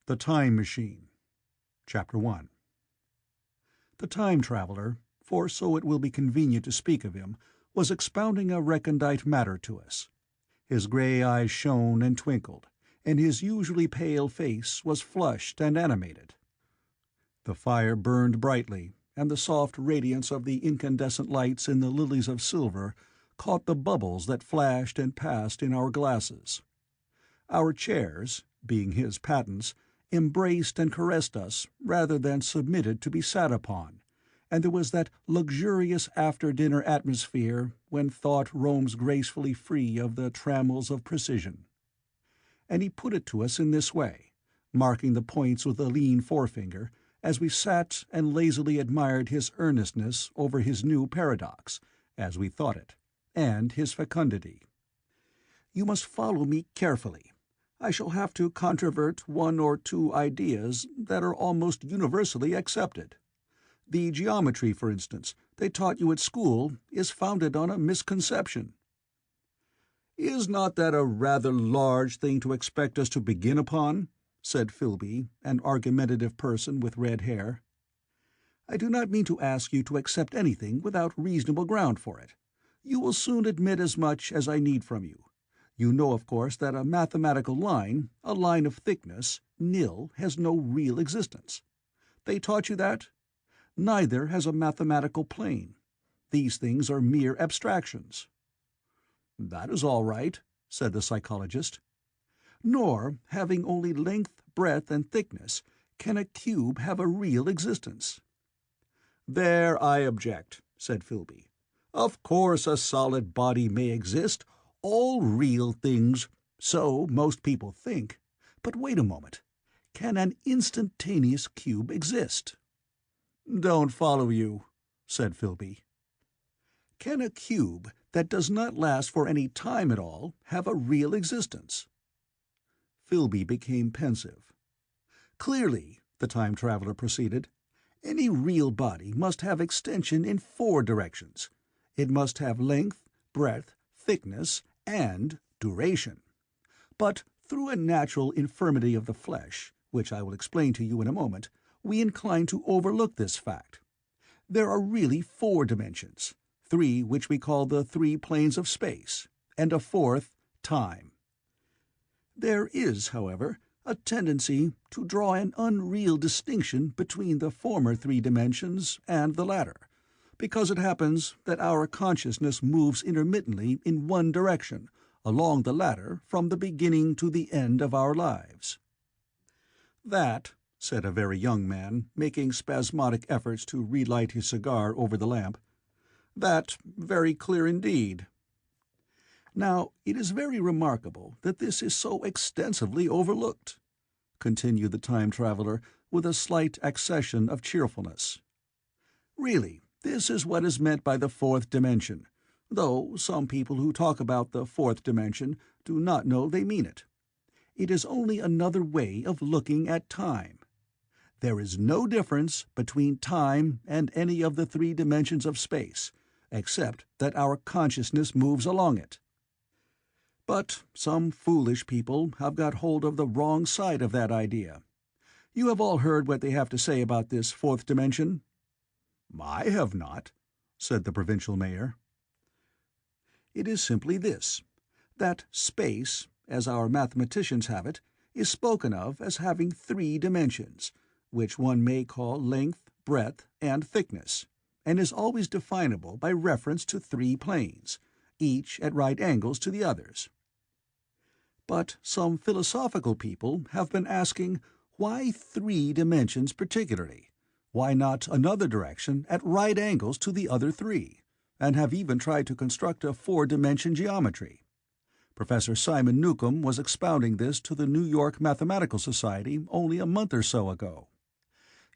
The Time Machine. Chapter 1. The time traveler, for so it will be convenient to speak of him, was expounding a recondite matter to us. His grey eyes shone and twinkled, and his usually pale face was flushed and animated. The fire burned brightly, and the soft radiance of the incandescent lights in the lilies of silver caught the bubbles that flashed and passed in our glasses. Our chairs, being his patents, embraced and caressed us rather than submitted to be sat upon, and there was that luxurious after-dinner atmosphere when thought roams gracefully free of the trammels of precision. And he put it to us in this way, marking the points with a lean forefinger, as we sat and lazily admired his earnestness over his new paradox, as we thought it, and his fecundity. "You must follow me carefully. I shall have to controvert one or two ideas that are almost universally accepted. The geometry, for instance, they taught you at school is founded on a misconception." "Is not that a rather large thing to expect us to begin upon?" said Philby, an argumentative person with red hair. "I do not mean to ask you to accept anything without reasonable ground for it. You will soon admit as much as I need from you. You know, of course, that a mathematical line, a line of thickness, nil, has no real existence. They taught you that? Neither has a mathematical plane. These things are mere abstractions." "That is all right," said the psychologist. "Nor, having only length, breadth, and thickness, can a cube have a real existence." "There I object," said Philby. "Of course a solid body may exist, all real things, so most people think. But wait a moment. Can an instantaneous cube exist?" "Don't follow you," said Philby. "Can a cube that does not last for any time at all have a real existence?" Philby became pensive. "Clearly," the time traveler proceeded, "any real body must have extension in 4 directions. It must have length, breadth, thickness, and duration. But through a natural infirmity of the flesh, which I will explain to you in a moment, we incline to overlook this fact. There are really 4 dimensions, 3 which we call the 3 planes of space, and a 4th, time. There is, however, a tendency to draw an unreal distinction between the former 3 dimensions and the latter, because it happens that our consciousness moves intermittently in one direction along the latter from the beginning to the end of our lives." "That," said a very young man, making spasmodic efforts to relight his cigar over the lamp, "that very clear indeed." "Now, it is very remarkable that this is so extensively overlooked," continued the time traveler with a slight accession of cheerfulness. "Really, this is what is meant by the 4th dimension, though some people who talk about the 4th dimension do not know they mean it. It is only another way of looking at time. There is no difference between time and any of the 3 dimensions of space, except that our consciousness moves along it. But some foolish people have got hold of the wrong side of that idea. You have all heard what they have to say about this 4th dimension?" "I have not," said the provincial mayor. "It is simply this, that space, as our mathematicians have it, is spoken of as having 3 dimensions, which one may call length, breadth, and thickness, and is always definable by reference to 3 planes, each at right angles to the others. But some philosophical people have been asking, why 3 dimensions particularly? Why not another direction at right angles to the other 3, and have even tried to construct a 4-dimension geometry. Professor Simon Newcomb was expounding this to the New York Mathematical Society only a month or so ago.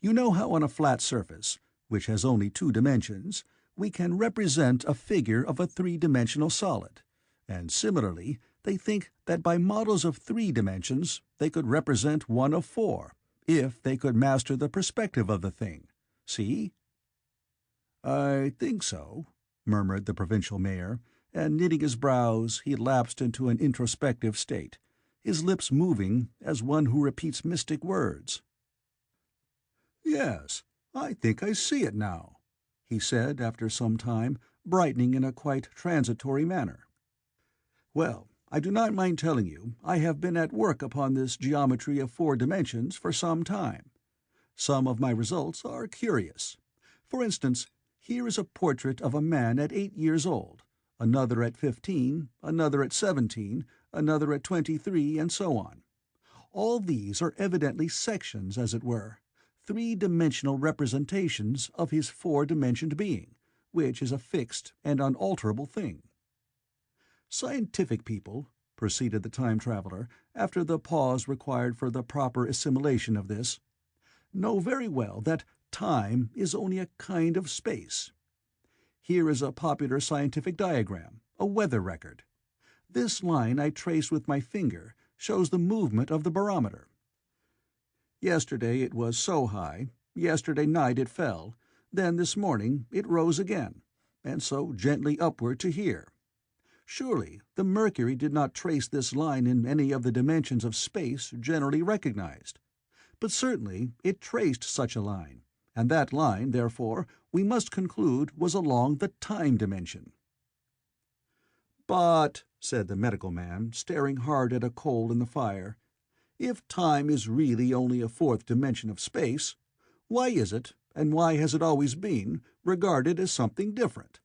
You know how on a flat surface, which has only 2 dimensions, we can represent a figure of a 3-dimensional solid, and similarly they think that by models of 3 dimensions they could represent one of 4, if they could master the perspective of the thing. See?" "I think so," murmured the provincial mayor, and knitting his brows he lapsed into an introspective state, his lips moving as one who repeats mystic words. "Yes, I think I see it now," he said after some time, brightening in a quite transitory manner. "Well, I do not mind telling you I have been at work upon this geometry of 4 dimensions for some time. Some of my results are curious. For instance, here is a portrait of a man at 8 years old, another at 15, another at 17, another at 23, and so on. All these are evidently sections, as it were, 3-dimensional representations of his 4-dimensioned being, which is a fixed and unalterable thing. Scientific people," proceeded the time-traveler, after the pause required for the proper assimilation of this, "know very well that time is only a kind of space. Here is a popular scientific diagram, a weather record. This line I trace with my finger shows the movement of the barometer. Yesterday it was so high, yesterday night it fell, then this morning it rose again, and so gently upward to here. Surely the mercury did not trace this line in any of the dimensions of space generally recognized. But certainly it traced such a line, and that line, therefore, we must conclude was along the time dimension." "But," said the medical man, staring hard at a coal in the fire, "if time is really only a 4th dimension of space, why is it, and why has it always been, regarded as something different?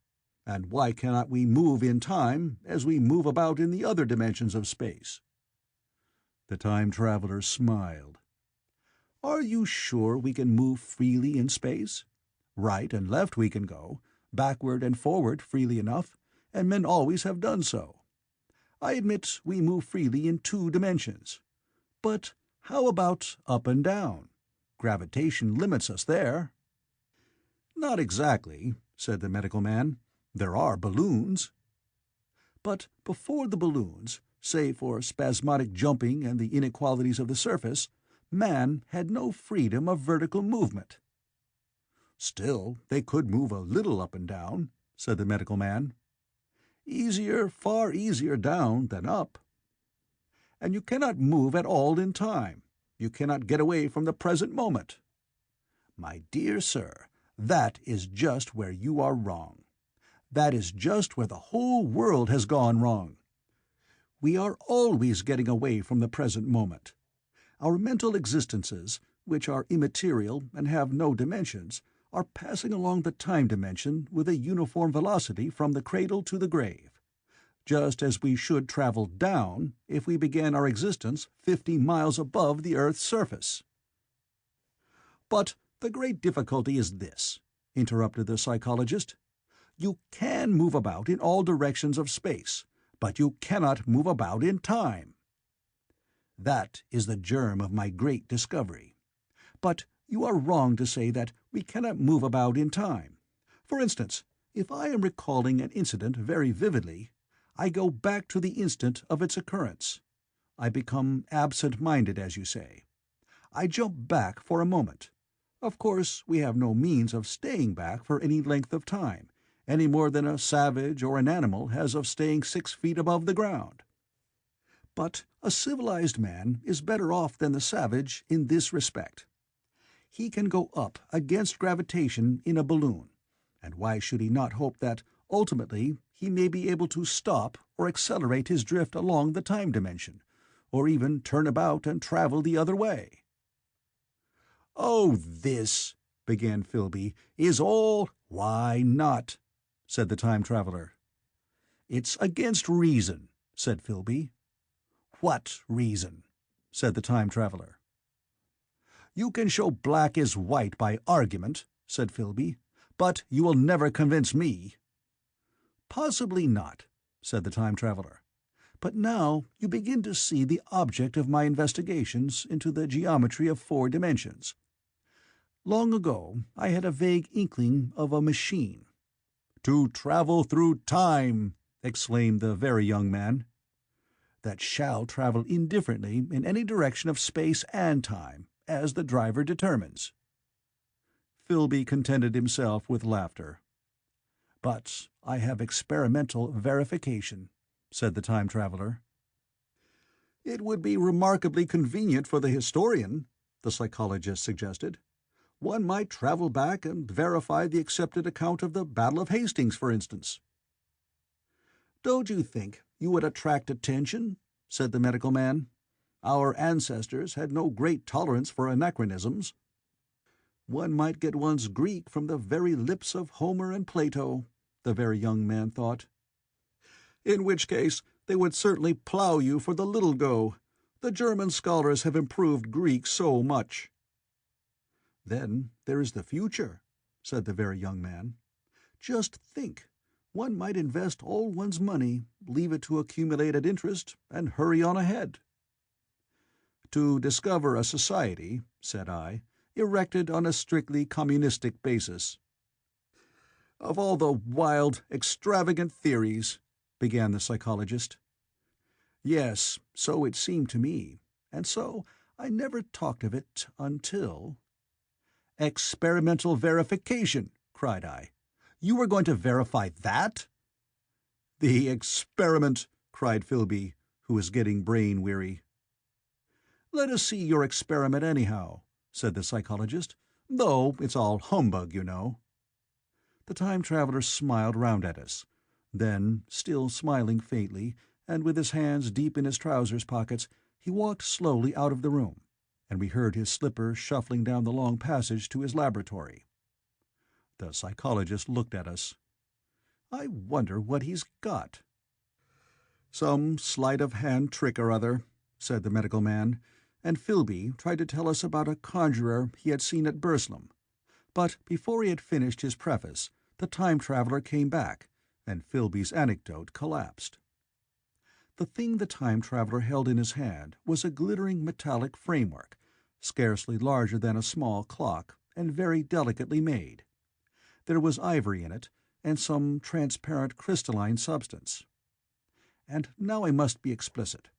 And why cannot we move in time as we move about in the other dimensions of space?" The time-traveler smiled. "Are you sure we can move freely in space? Right and left we can go, backward and forward freely enough, and men always have done so. I admit we move freely in 2 dimensions. But how about up and down? Gravitation limits us there." "Not exactly," said the medical man. "There are balloons." "But before the balloons, save for spasmodic jumping and the inequalities of the surface, man had no freedom of vertical movement." "Still, they could move a little up and down," said the medical man. "Easier, far easier down than up." "And you cannot move at all in time. You cannot get away from the present moment." "My dear sir, that is just where you are wrong. That is just where the whole world has gone wrong. We are always getting away from the present moment. Our mental existences, which are immaterial and have no dimensions, are passing along the time dimension with a uniform velocity from the cradle to the grave, just as we should travel down if we began our existence 50 miles above the earth's surface." "But the great difficulty is this," interrupted the psychologist. "You can move about in all directions of space, but you cannot move about in time. That is the germ of my great discovery. But you are wrong to say that we cannot move about in time. For instance, if I am recalling an incident very vividly, I go back to the instant of its occurrence. I become absent-minded, as you say. I jump back for a moment. Of course, we have no means of staying back for any length of time, any more than a savage or an animal has of staying 6 feet above the ground. But a civilized man is better off than the savage in this respect. He can go up against gravitation in a balloon, and why should he not hope that, ultimately, he may be able to stop or accelerate his drift along the time dimension, or even turn about and travel the other way?" "Oh, this," began Philby, "is all—" "Why not?" said the time-traveler. "It's against reason," said Philby. "What reason?" said the time-traveler. "You can show black is white by argument," said Philby, "but you will never convince me." "Possibly not," said the time-traveler. "But now you begin to see the object of my investigations into the geometry of 4 dimensions. Long ago I had a vague inkling of a machine—" "To travel through time!" exclaimed the very young man. "That shall travel indifferently in any direction of space and time, as the driver determines." Philby contented himself with laughter. "But I have experimental verification," said the time-traveler. "It would be remarkably convenient for the historian," the psychologist suggested. "One might travel back and verify the accepted account of the Battle of Hastings, for instance." "Don't you think you would attract attention?" said the medical man. "Our ancestors had no great tolerance for anachronisms." "One might get one's Greek from the very lips of Homer and Plato," the very young man thought. "In which case they would certainly plough you for the little go. The German scholars have improved Greek so much." "Then there is the future," said the very young man. "Just think, one might invest all one's money, leave it to accumulate at interest, and hurry on ahead." "To discover a society," said I, "erected on a strictly communistic basis." "Of all the wild, extravagant theories," began the psychologist. "Yes, so it seemed to me, and so I never talked of it until—" "Experimental verification!" cried I. "You were going to verify that?" "The experiment!" cried Philby, who was getting brain-weary. "Let us see your experiment, anyhow," said the psychologist, "though it's all humbug, you know." The time-traveler smiled round at us. Then, still smiling faintly, and with his hands deep in his trousers pockets, he walked slowly out of the room, and we heard his slippers shuffling down the long passage to his laboratory. The psychologist looked at us. "I wonder what he's got." "Some sleight-of-hand trick or other," said the medical man, and Philby tried to tell us about a conjurer he had seen at Burslem. But before he had finished his preface, the time-traveler came back, and Philby's anecdote collapsed. The thing the time-traveler held in his hand was a glittering metallic framework, scarcely larger than a small clock, and very delicately made. There was ivory in it, and some transparent crystalline substance. And now I must be explicit,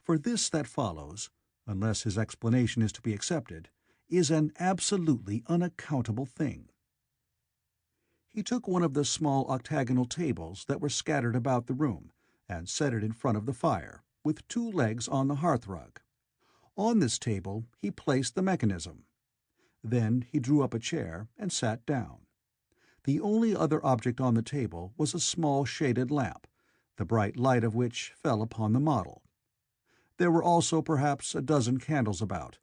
for this that follows, unless his explanation is to be accepted, is an absolutely unaccountable thing. He took one of the small octagonal tables that were scattered about the room, and set it in front of the fire, with 2 legs on the hearth-rug. On this table he placed the mechanism. Then he drew up a chair and sat down. The only other object on the table was a small shaded lamp, the bright light of which fell upon the model. There were also perhaps a dozen candles about,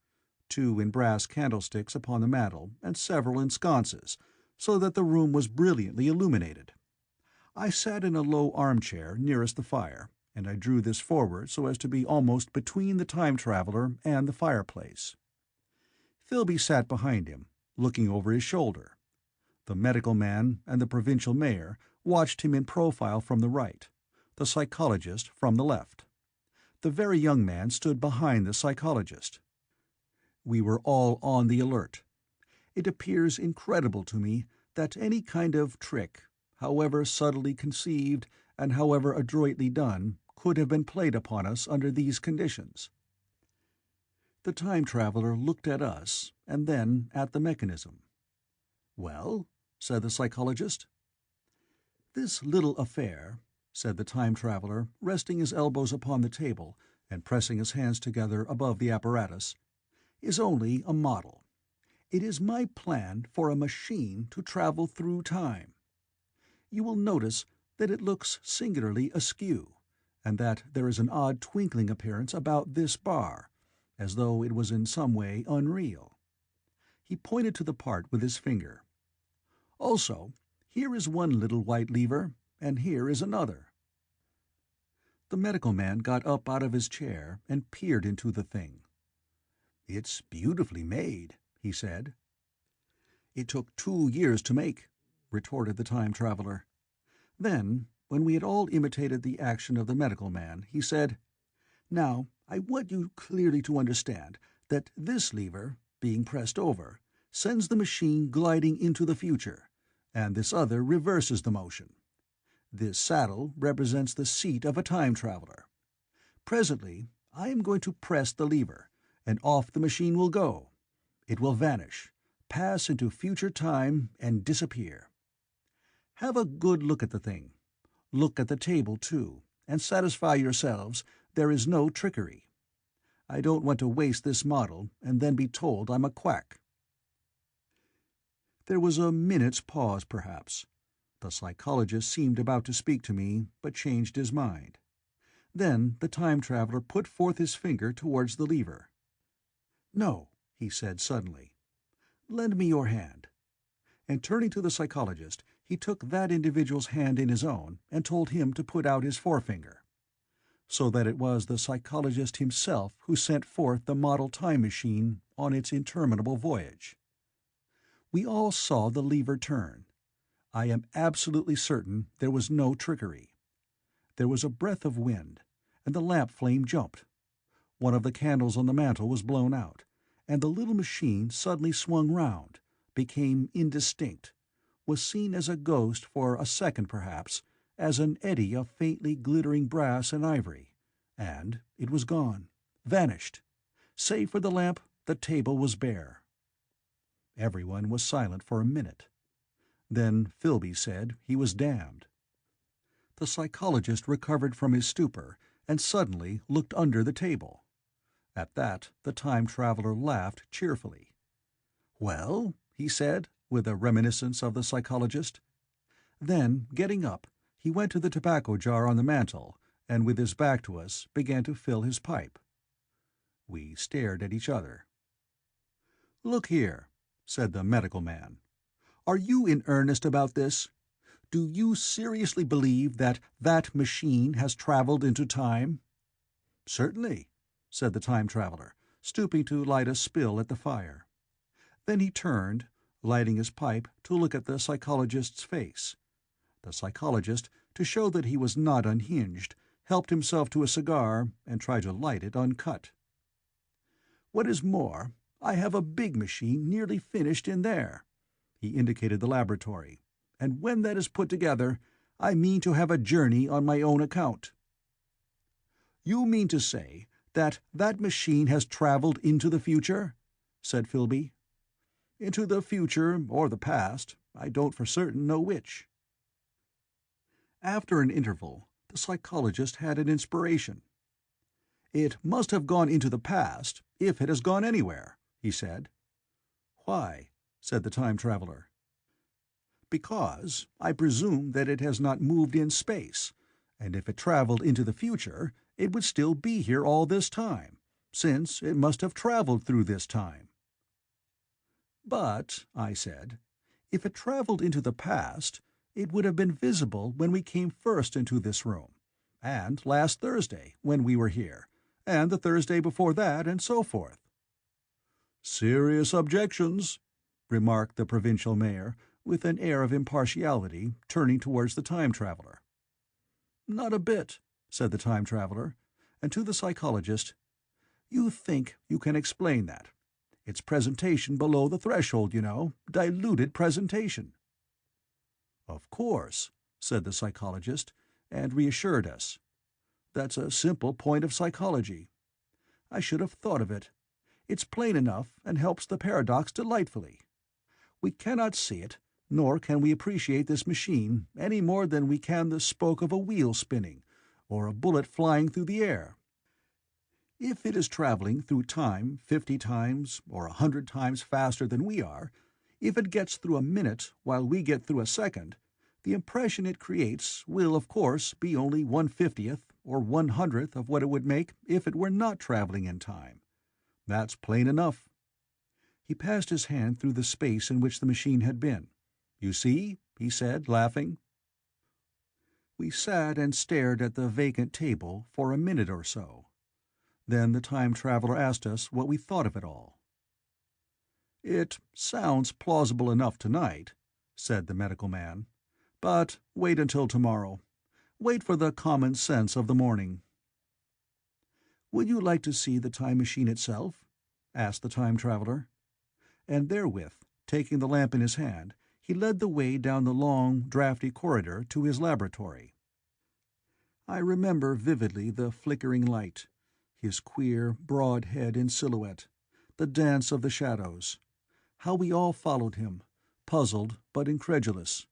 2 in brass candlesticks upon the mantel, and several in sconces, so that the room was brilliantly illuminated. I sat in a low armchair nearest the fire, and I drew this forward so as to be almost between the time-traveler and the fireplace. Philby sat behind him, looking over his shoulder. The medical man and the provincial mayor watched him in profile from the right, the psychologist from the left. The very young man stood behind the psychologist. We were all on the alert. It appears incredible to me that any kind of trick, however subtly conceived and however adroitly done, could have been played upon us under these conditions. The time-traveler looked at us, and then at the mechanism. "Well?" said the psychologist. "This little affair," said the time-traveler, resting his elbows upon the table and pressing his hands together above the apparatus, "is only a model. It is my plan for a machine to travel through time. You will notice that it looks singularly askew, and that there is an odd twinkling appearance about this bar, as though it was in some way unreal." He pointed to the part with his finger. "Also, here is one little white lever, and here is another." The medical man got up out of his chair and peered into the thing. "It's beautifully made," he said. "It took 2 years to make," retorted the time-traveler. Then, when we had all imitated the action of the medical man, he said, "Now, I want you clearly to understand that this lever, being pressed over, sends the machine gliding into the future, and this other reverses the motion. This saddle represents the seat of a time-traveler. Presently, I am going to press the lever, and off the machine will go. It will vanish, pass into future time, and disappear. Have a good look at the thing. Look at the table, too, and satisfy yourselves there is no trickery. I don't want to waste this model and then be told I'm a quack." There was a minute's pause, perhaps. The psychologist seemed about to speak to me, but changed his mind. Then the time-traveler put forth his finger towards the lever. "No," he said suddenly. "Lend me your hand." And turning to the psychologist, he took that individual's hand in his own and told him to put out his forefinger. So that it was the psychologist himself who sent forth the model time machine on its interminable voyage. We all saw the lever turn. I am absolutely certain there was no trickery. There was a breath of wind, and the lamp flame jumped. One of the candles on the mantel was blown out, and the little machine suddenly swung round, became indistinct, was seen as a ghost for a second perhaps, as an eddy of faintly glittering brass and ivory, and it was gone, vanished. Save for the lamp, the table was bare. Everyone was silent for a minute. Then Philby said he was damned. The psychologist recovered from his stupor and suddenly looked under the table. At that the time-traveler laughed cheerfully. "Well?" he said, with a reminiscence of the psychologist. Then, getting up, he went to the tobacco jar on the mantel, and with his back to us began to fill his pipe. We stared at each other. "Look here," said the medical man. "Are you in earnest about this? Do you seriously believe that that machine has traveled into time?" "Certainly," said the time-traveler, stooping to light a spill at the fire. Then he turned, lighting his pipe, to look at the psychologist's face. The psychologist, to show that he was not unhinged, helped himself to a cigar and tried to light it uncut. "What is more, I have a big machine nearly finished in there." He indicated the laboratory. "And when that is put together, I mean to have a journey on my own account." "You mean to say that that machine has traveled into the future?" said Philby. "Into the future or the past. I don't for certain know which." After an interval, the psychologist had an inspiration. "It must have gone into the past, if it has gone anywhere," he said. "Why?" said the time-traveler. "Because I presume that it has not moved in space, and if it traveled into the future, it would still be here all this time, since it must have traveled through this time." "But," I said, "if it traveled into the past, it would have been visible when we came first into this room, and last Thursday, when we were here, and the Thursday before that, and so forth." "Serious objections," remarked the provincial mayor, with an air of impartiality, turning towards the time-traveler. "Not a bit," said the time-traveler, and to the psychologist, "You think you can explain that. It's presentation below the threshold, you know, diluted presentation." "Of course," said the psychologist, and reassured us. "That's a simple point of psychology. I should have thought of it. It's plain enough and helps the paradox delightfully. We cannot see it, nor can we appreciate this machine any more than we can the spoke of a wheel spinning, or a bullet flying through the air. If it is traveling through time 50 times or 100 times faster than we are, if it gets through a minute while we get through a second, the impression it creates will, of course, be only 1/50th or 1/100th of what it would make if it were not traveling in time. That's plain enough." He passed his hand through the space in which the machine had been. "You see?" he said, laughing. We sat and stared at the vacant table for a minute or so. Then the time-traveler asked us what we thought of it all. "It sounds plausible enough tonight," said the medical man. "But wait until tomorrow. Wait for the common sense of the morning." "Would you like to see the time machine itself?" asked the time-traveler. And therewith, taking the lamp in his hand, he led the way down the long, draughty corridor to his laboratory. I remember vividly the flickering light, his queer, broad head in silhouette, the dance of the shadows, how we all followed him, puzzled but incredulous,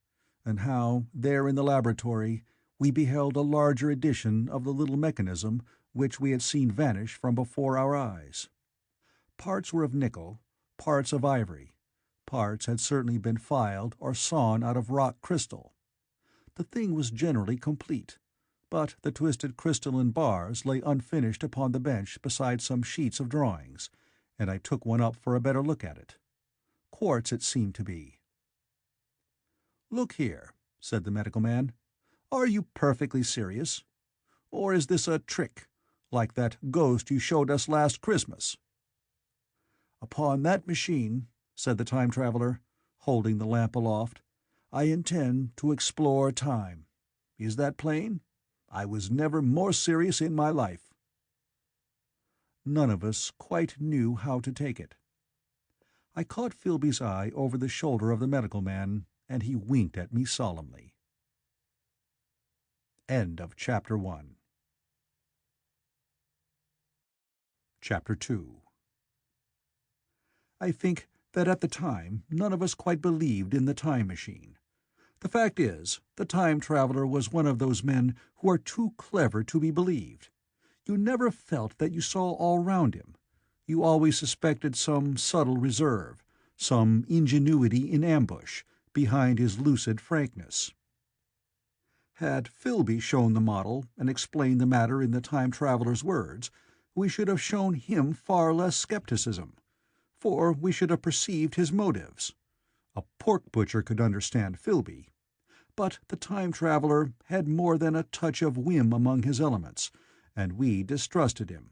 and how, there in the laboratory, we beheld a larger edition of the little mechanism which we had seen vanish from before our eyes. Parts were of nickel, parts of ivory, parts had certainly been filed or sawn out of rock crystal. The thing was generally complete, but the twisted crystalline bars lay unfinished upon the bench beside some sheets of drawings, and I took one up for a better look at it. Quartz it seemed to be. "Look here," said the medical man. "Are you perfectly serious? Or is this a trick, like that ghost you showed us last Christmas?" "Upon that machine," said the Time Traveler, holding the lamp aloft, "I intend to explore time. Is that plain? I was never more serious in my life." None of us quite knew how to take it. I caught Philby's eye over the shoulder of the medical man, and he winked at me solemnly. End of Chapter 1. Chapter 2. I think that at the time none of us quite believed in the time machine. The fact is, the Time Traveler was one of those men who are too clever to be believed. You never felt that you saw all round him. You always suspected some subtle reserve, some ingenuity in ambush, behind his lucid frankness. Had Philby shown the model and explained the matter in the Time Traveler's words, we should have shown him far less skepticism, for we should have perceived his motives. A pork butcher could understand Philby, but the Time Traveler had more than a touch of whim among his elements, and we distrusted him.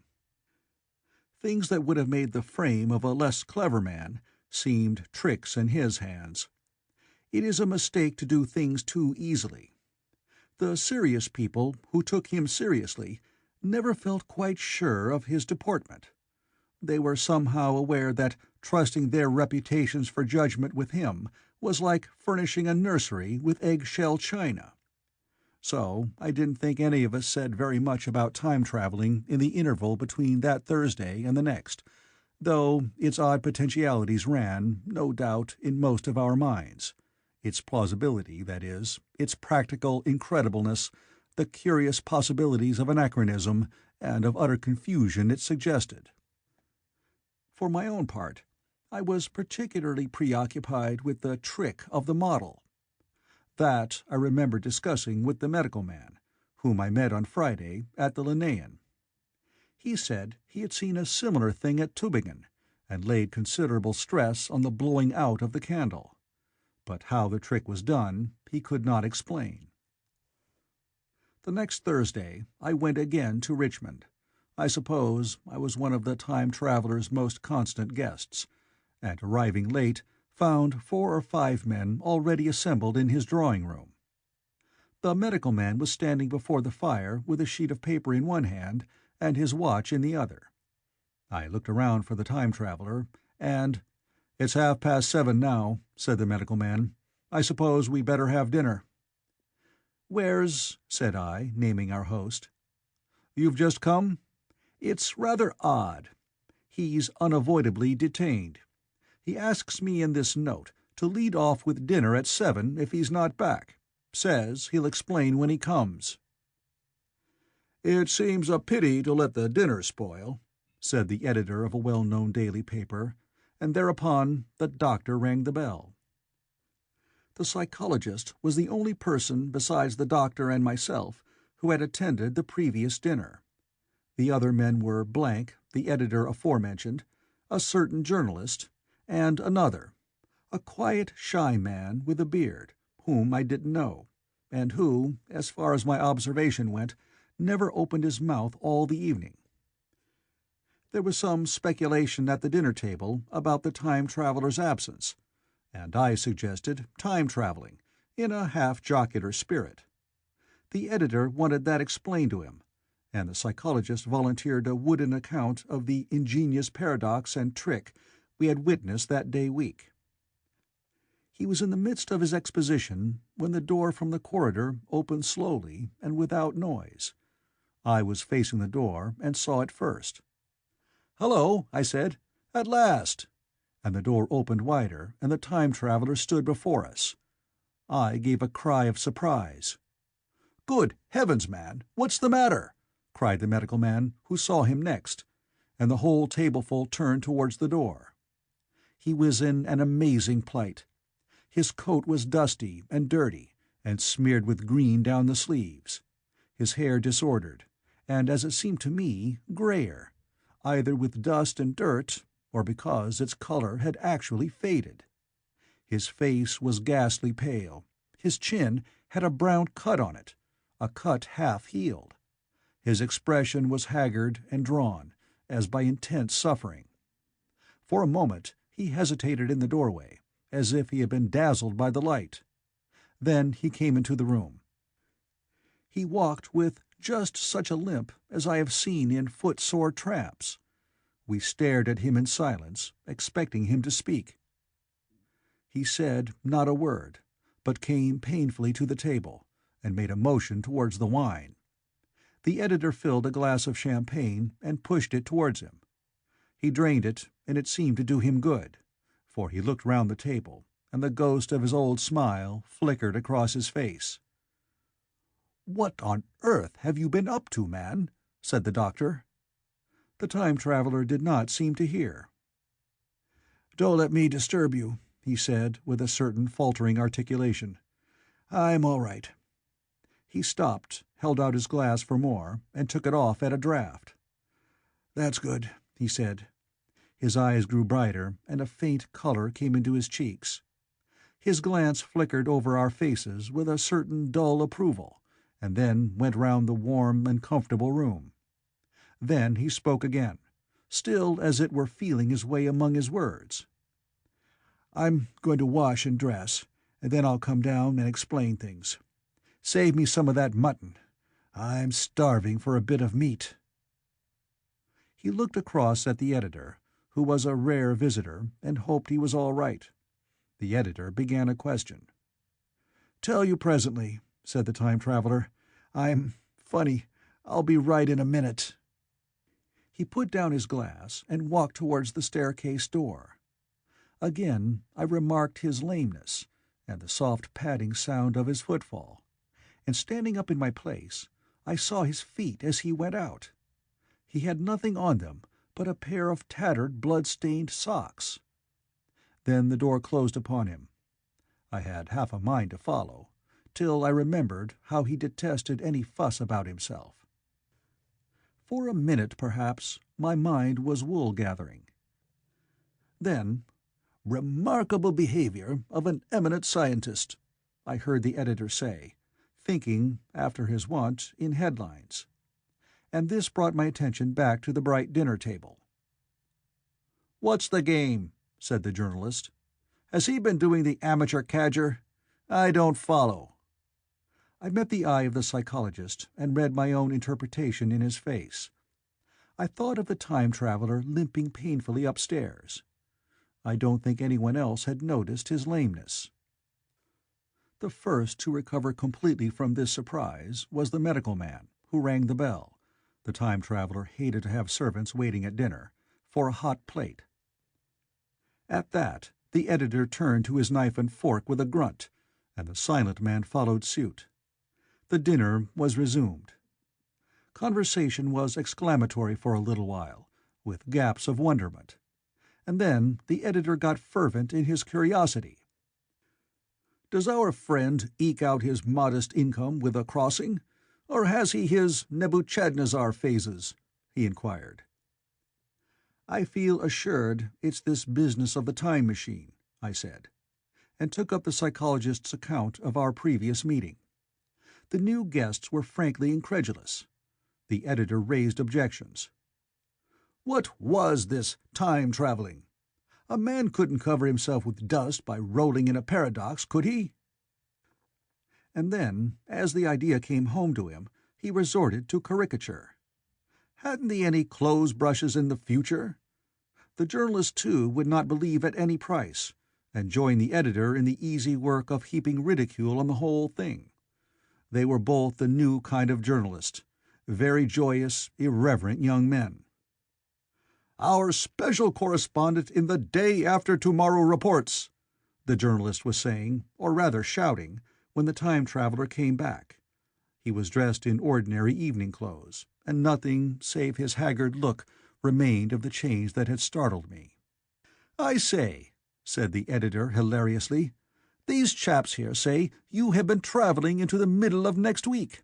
Things that would have made the frame of a less clever man seemed tricks in his hands. It is a mistake to do things too easily. The serious people who took him seriously never felt quite sure of his deportment. They were somehow aware that trusting their reputations for judgment with him was like furnishing a nursery with egg-shell china. So I didn't think any of us said very much about time-traveling in the interval between that Thursday and the next, though its odd potentialities ran, no doubt, in most of our minds. Its plausibility, that is, its practical incredibleness, the curious possibilities of anachronism and of utter confusion it suggested. For my own part, I was particularly preoccupied with the trick of the model. That I remember discussing with the medical man, whom I met on Friday at the Linnaean. He said he had seen a similar thing at Tübingen, and laid considerable stress on the blowing out of the candle. But how the trick was done he could not explain. The next Thursday I went again to Richmond. I suppose I was one of the Time Traveler's most constant guests, and arriving late, found 4 or 5 men already assembled in his drawing-room. The medical man was standing before the fire with a sheet of paper in one hand and his watch in the other. I looked around for the Time Traveler, and "It's 7:30 now," said the medical man. "I suppose we better have dinner." "Where's—" said I, naming our host. "You've just come? It's rather odd. He's unavoidably detained. He asks me in this note to lead off with dinner at 7 if he's not back. Says he'll explain when he comes." "It seems a pity to let the dinner spoil," said the editor of a well-known daily paper, and thereupon the doctor rang the bell. The psychologist was the only person besides the doctor and myself who had attended the previous dinner. The other men were Blank, the editor aforementioned, a certain journalist, and another, a quiet, shy man with a beard, whom I didn't know, and who, as far as my observation went, never opened his mouth all the evening. There was some speculation at the dinner-table about the Time Traveler's absence, and I suggested time-traveling, in a half-jocular spirit. The editor wanted that explained to him, and the psychologist volunteered a wooden account of the ingenious paradox and trick we had witnessed that day week. He was in the midst of his exposition when the door from the corridor opened slowly and without noise. I was facing the door and saw it first. "Hello," I said. "At last!" And the door opened wider, and the Time Traveler stood before us. I gave a cry of surprise. "Good heavens, man, what's the matter?" cried the medical man, who saw him next, and the whole tableful turned towards the door. He was in an amazing plight. His coat was dusty and dirty, and smeared with green down the sleeves, his hair disordered, and, as it seemed to me, greyer, either with dust and dirt, or because its colour had actually faded. His face was ghastly pale. His chin had a brown cut on it, a cut half healed. His expression was haggard and drawn, as by intense suffering. For a moment he hesitated in the doorway, as if he had been dazzled by the light. Then he came into the room. He walked with just such a limp as I have seen in foot-sore tramps. We stared at him in silence, expecting him to speak. He said not a word, but came painfully to the table, and made a motion towards the wine. The editor filled a glass of champagne and pushed it towards him. He drained it, and it seemed to do him good, for he looked round the table, and the ghost of his old smile flickered across his face. "What on earth have you been up to, man?" said the doctor. The time-traveller did not seem to hear. "Don't let me disturb you," he said, with a certain faltering articulation. "I'm all right." He stopped, held out his glass for more, and took it off at a draught. "That's good," he said. His eyes grew brighter, and a faint colour came into his cheeks. His glance flickered over our faces with a certain dull approval, and then went round the warm and comfortable room. Then he spoke again, still as it were feeling his way among his words. "I'm going to wash and dress, and then I'll come down and explain things. Save me some of that mutton. I'm starving for a bit of meat." He looked across at the editor, who was a rare visitor, and hoped he was all right. The editor began a question. "Tell you presently," said the time-traveller. "Funny, I'll be right in a minute." He put down his glass and walked towards the staircase door. Again I remarked his lameness, and the soft padding sound of his footfall, and standing up in my place, I saw his feet as he went out. He had nothing on them but a pair of tattered, blood-stained socks. Then the door closed upon him. I had half a mind to follow, till I remembered how he detested any fuss about himself. For a minute, perhaps, my mind was wool-gathering. Then, "Remarkable behaviour of an eminent scientist," I heard the editor say, thinking, after his wont, in headlines. And this brought my attention back to the bright dinner table. "What's the game?" said the journalist. "Has he been doing the amateur cadger? I don't follow." I met the eye of the psychologist and read my own interpretation in his face. I thought of the time-traveller limping painfully upstairs. I don't think anyone else had noticed his lameness. The first to recover completely from this surprise was the medical man, who rang the bell. The time-traveller hated to have servants waiting at dinner, for a hot plate. At that, the editor turned to his knife and fork with a grunt, and the silent man followed suit. The dinner was resumed. Conversation was exclamatory for a little while, with gaps of wonderment. And then the editor got fervent in his curiosity. "Does our friend eke out his modest income with a crossing, or has he his Nebuchadnezzar phases?" he inquired. "I feel assured it's this business of the time machine," I said, and took up the psychologist's account of our previous meeting. The new guests were frankly incredulous. The editor raised objections. What was this time-travelling? A man couldn't cover himself with dust by rolling in a paradox, could he? And then, as the idea came home to him, he resorted to caricature. Hadn't he any clothes-brushes in the future? The journalist, too, would not believe at any price, and joined the editor in the easy work of heaping ridicule on the whole thing. They were both the new kind of journalist, very joyous, irreverent young men. "Our special correspondent in the Day After Tomorrow reports," the journalist was saying, or rather shouting, when the time-traveller came back. He was dressed in ordinary evening clothes, and nothing save his haggard look remained of the change that had startled me. "I say," said the editor hilariously, "these chaps here say you have been travelling into the middle of next week.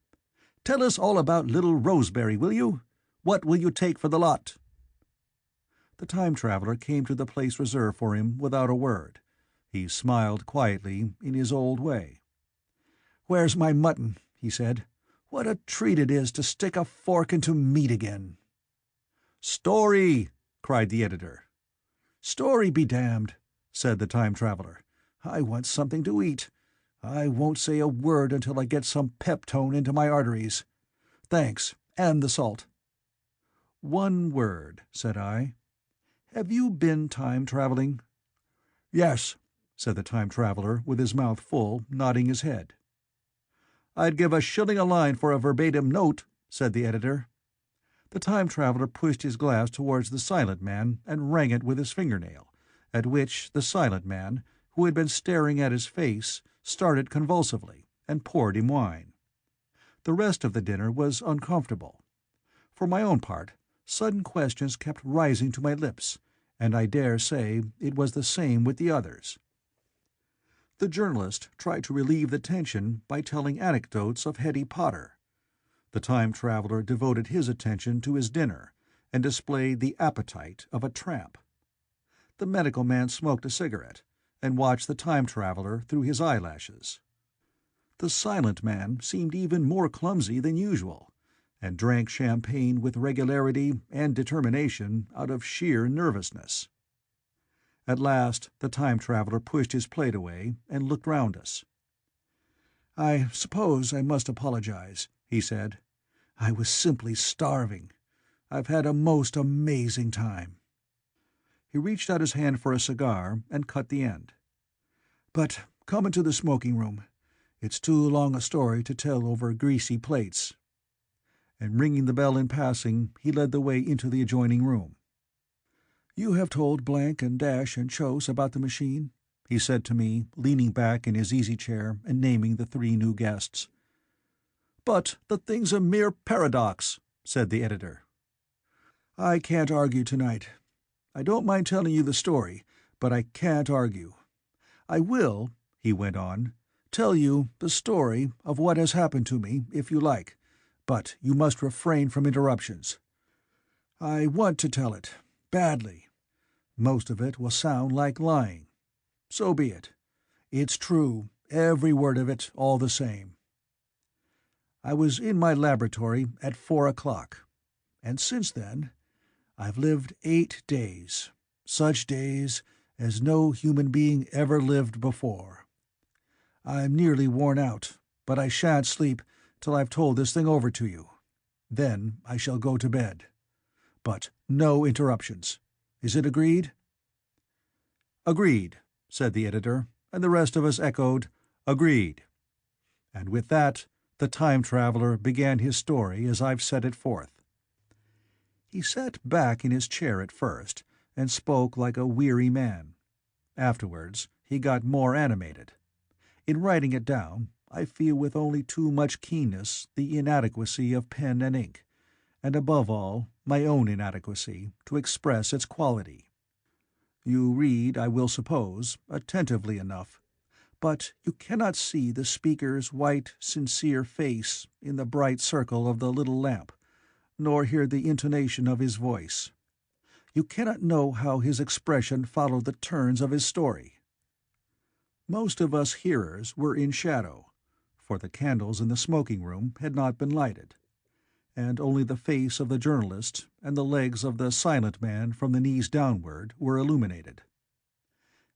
Tell us all about little Rosebery, will you? What will you take for the lot?" The time-traveller came to the place reserved for him without a word. He smiled quietly in his old way. "Where's my mutton?" he said. "What a treat it is to stick a fork into meat again." "Story!" cried the editor. "Story be damned," said the time-traveller. "I want something to eat. I won't say a word until I get some peptone into my arteries. Thanks, and the salt." "One word," said I. "Have you been time-travelling?" "Yes," said the time-traveller, with his mouth full, nodding his head. "I'd give a shilling a line for a verbatim note," said the editor. The time-traveller pushed his glass towards the silent man and rang it with his fingernail, at which the silent man, who had been staring at his face, started convulsively, and poured him wine. The rest of the dinner was uncomfortable. For my own part, sudden questions kept rising to my lips, and I dare say it was the same with the others. The journalist tried to relieve the tension by telling anecdotes of Hetty Potter. The time-traveller devoted his attention to his dinner, and displayed the appetite of a tramp. The medical man smoked a cigarette, and watched the time-traveller through his eyelashes. The silent man seemed even more clumsy than usual, and drank champagne with regularity and determination out of sheer nervousness. At last the time-traveller pushed his plate away and looked round us. "I suppose I must apologize," he said. "I was simply starving. I've had a most amazing time." He reached out his hand for a cigar and cut the end. "But come into the smoking-room. It's too long a story to tell over greasy plates." And ringing the bell in passing, he led the way into the adjoining room. "You have told Blank and Dash and Chose about the machine?" he said to me, leaning back in his easy-chair and naming the 3 new guests. "But the thing's a mere paradox," said the editor. "I can't argue tonight. I don't mind telling you the story, but I can't argue. I will," he went on, "tell you the story of what has happened to me, if you like, but you must refrain from interruptions. I want to tell it, badly. Most of it will sound like lying. So be it. It's true, every word of it, all the same. I was in my laboratory at 4 o'clock, and since then I've lived 8 days, such days as no human being ever lived before. I'm nearly worn out, but I shan't sleep till I've told this thing over to you. Then I shall go to bed. But no interruptions. Is it agreed?" "Agreed," said the editor, and the rest of us echoed, "Agreed." And with that, the time-traveller began his story as I've set it forth. He sat back in his chair at first, and spoke like a weary man. Afterwards he got more animated. In writing it down, I feel with only too much keenness the inadequacy of pen and ink, and above all my own inadequacy to express its quality. You read, I will suppose, attentively enough, but you cannot see the speaker's white, sincere face in the bright circle of the little lamp, nor hear the intonation of his voice. You cannot know how his expression followed the turns of his story. Most of us hearers were in shadow, for the candles in the smoking-room had not been lighted, and only the face of the journalist and the legs of the silent man from the knees downward were illuminated.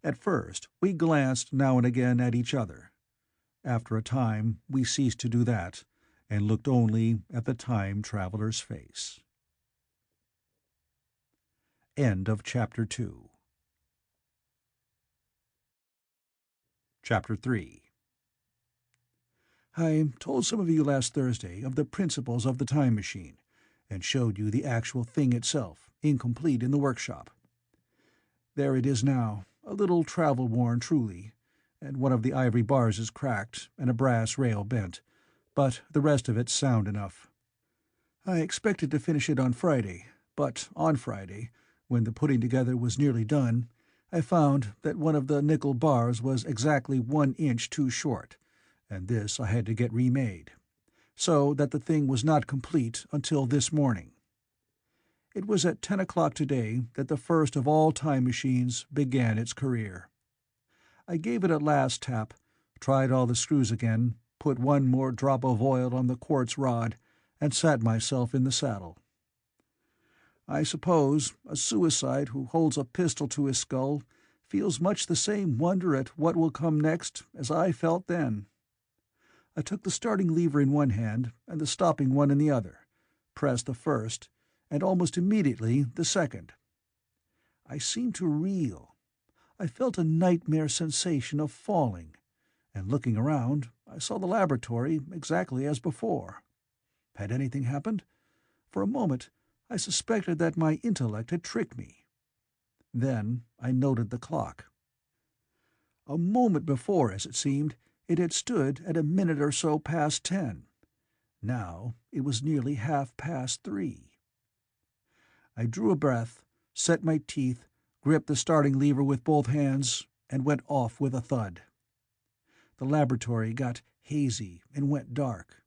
At first we glanced now and again at each other. After a time we ceased to do that, and looked only at the time-traveller's face. End of Chapter 2. Chapter 3. I told some of you last Thursday of the principles of the time machine, and showed you the actual thing itself, incomplete in the workshop. There it is now, a little travel-worn truly, and one of the ivory bars is cracked and a brass rail bent, but the rest of it's sound enough. I expected to finish it on Friday, but on Friday, when the putting together was nearly done, I found that one of the nickel bars was exactly 1 inch too short, and this I had to get remade, so that the thing was not complete until this morning. It was at 10 o'clock today that the first of all time machines began its career. I gave it a last tap, tried all the screws again, put one more drop of oil on the quartz rod, and sat myself in the saddle. I suppose a suicide who holds a pistol to his skull feels much the same wonder at what will come next as I felt then. I took the starting lever in one hand and the stopping one in the other, pressed the first, and almost immediately the second. I seemed to reel. I felt a nightmare sensation of falling, and looking around, I saw the laboratory exactly as before. Had anything happened? For a moment, I suspected that my intellect had tricked me. Then I noted the clock. A moment before, as it seemed, it had stood at a minute or so past 10. Now it was nearly 3:30. I drew a breath, set my teeth, gripped the starting lever with both hands, and went off with a thud. The laboratory got hazy and went dark.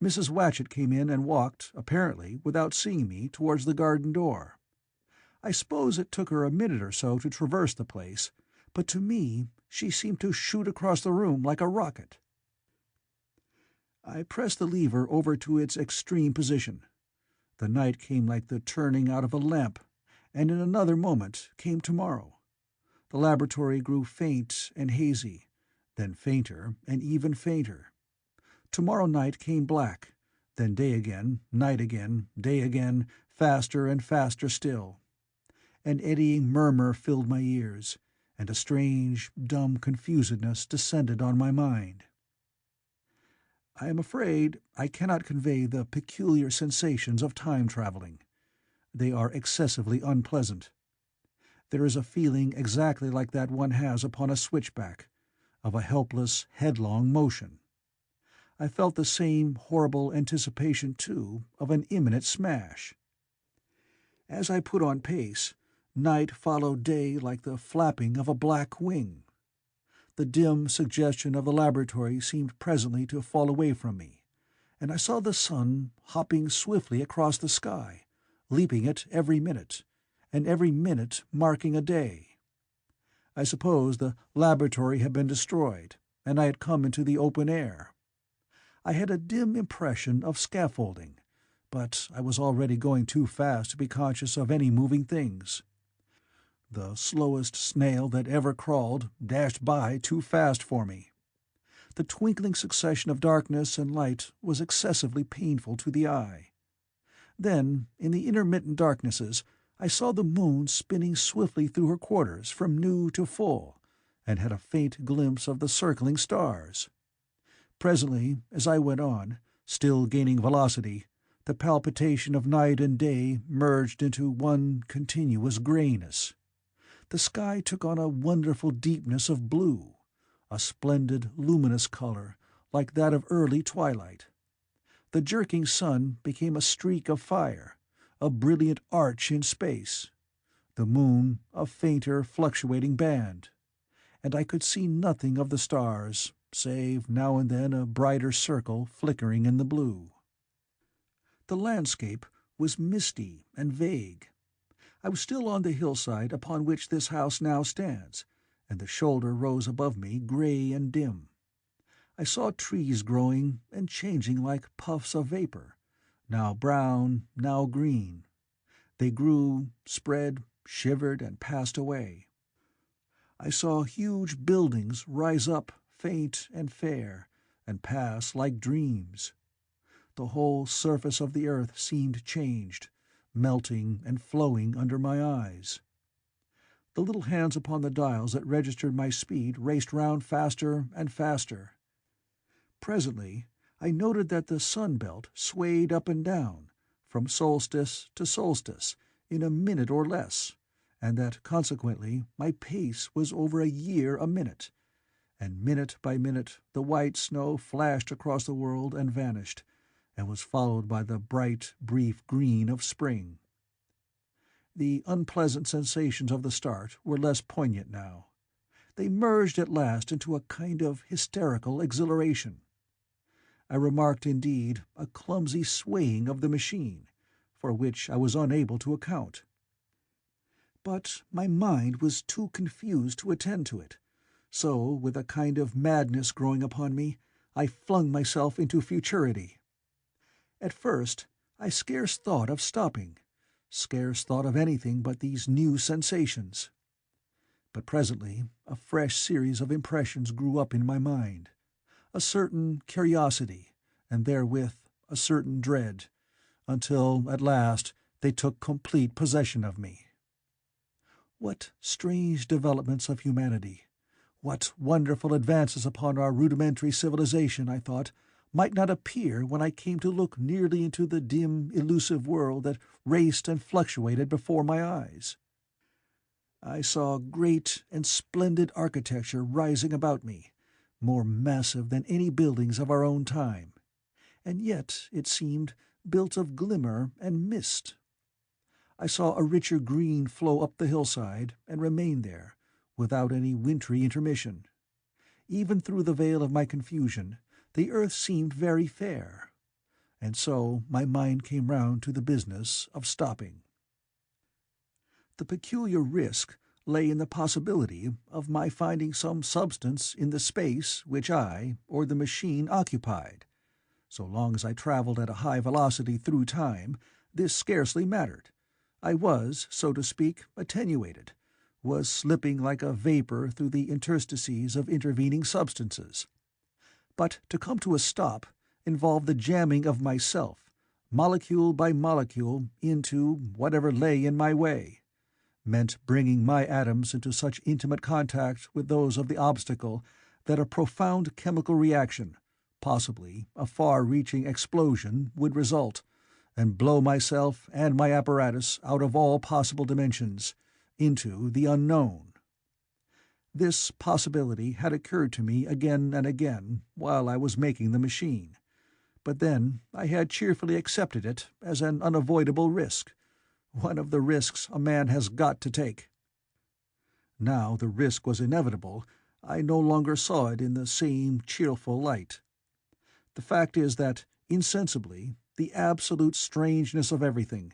Mrs. Watchett came in and walked, apparently without seeing me, towards the garden door. I suppose it took her a minute or so to traverse the place, but to me she seemed to shoot across the room like a rocket. I pressed the lever over to its extreme position. The night came like the turning out of a lamp, and in another moment came tomorrow. The laboratory grew faint and hazy, then fainter and even fainter. Tomorrow night came black, then day again, night again, day again, faster and faster still. An eddying murmur filled my ears, and a strange, dumb confusedness descended on my mind. I am afraid I cannot convey the peculiar sensations of time-traveling. They are excessively unpleasant. There is a feeling exactly like that one has upon a switchback, of a helpless, headlong motion. I felt the same horrible anticipation, too, of an imminent smash. As I put on pace, night followed day like the flapping of a black wing. The dim suggestion of the laboratory seemed presently to fall away from me, and I saw the sun hopping swiftly across the sky, leaping it every minute, and every minute marking a day. I suppose the laboratory had been destroyed, and I had come into the open air. I had a dim impression of scaffolding, but I was already going too fast to be conscious of any moving things. The slowest snail that ever crawled dashed by too fast for me. The twinkling succession of darkness and light was excessively painful to the eye. Then, in the intermittent darknesses, I saw the moon spinning swiftly through her quarters from new to full, and had a faint glimpse of the circling stars. Presently, as I went on, still gaining velocity, the palpitation of night and day merged into one continuous grayness. The sky took on a wonderful deepness of blue, a splendid, luminous color, like that of early twilight. The jerking sun became a streak of fire, a brilliant arch in space, the moon a fainter, fluctuating band, and I could see nothing of the stars, save now and then a brighter circle flickering in the blue. The landscape was misty and vague. I was still on the hillside upon which this house now stands, and the shoulder rose above me grey and dim. I saw trees growing and changing like puffs of vapor, now brown, now green. They grew, spread, shivered, and passed away. I saw huge buildings rise up, faint and fair, and pass like dreams. The whole surface of the earth seemed changed, melting and flowing under my eyes. The little hands upon the dials that registered my speed raced round faster and faster. Presently I noted that the sun-belt swayed up and down, from solstice to solstice, in a minute or less, and that consequently my pace was over a year a minute, and minute by minute the white snow flashed across the world and vanished, and was followed by the bright, brief green of spring. The unpleasant sensations of the start were less poignant now. They merged at last into a kind of hysterical exhilaration. I remarked, indeed, a clumsy swaying of the machine, for which I was unable to account. But my mind was too confused to attend to it, so, with a kind of madness growing upon me, I flung myself into futurity. At first I scarce thought of stopping, scarce thought of anything but these new sensations. But presently a fresh series of impressions grew up in my mind, a certain curiosity, and therewith a certain dread, until at last they took complete possession of me. What strange developments of humanity, what wonderful advances upon our rudimentary civilization, I thought, might not appear when I came to look nearly into the dim, elusive world that raced and fluctuated before my eyes. I saw great and splendid architecture rising about me, more massive than any buildings of our own time, and yet, it seemed, built of glimmer and mist. I saw a richer green flow up the hillside and remain there, without any wintry intermission. Even through the veil of my confusion, the earth seemed very fair, and so my mind came round to the business of stopping. The peculiar risk lay in the possibility of my finding some substance in the space which I, or the machine, occupied. So long as I travelled at a high velocity through time, this scarcely mattered. I was, so to speak, attenuated, was slipping like a vapour through the interstices of intervening substances. But to come to a stop involved the jamming of myself, molecule by molecule, into whatever lay in my way, meant bringing my atoms into such intimate contact with those of the obstacle that a profound chemical reaction, possibly a far-reaching explosion, would result, and blow myself and my apparatus out of all possible dimensions, into the unknown. This possibility had occurred to me again and again while I was making the machine, but then I had cheerfully accepted it as an unavoidable risk, one of the risks a man has got to take. Now the risk was inevitable, I no longer saw it in the same cheerful light. The fact is that, insensibly, the absolute strangeness of everything,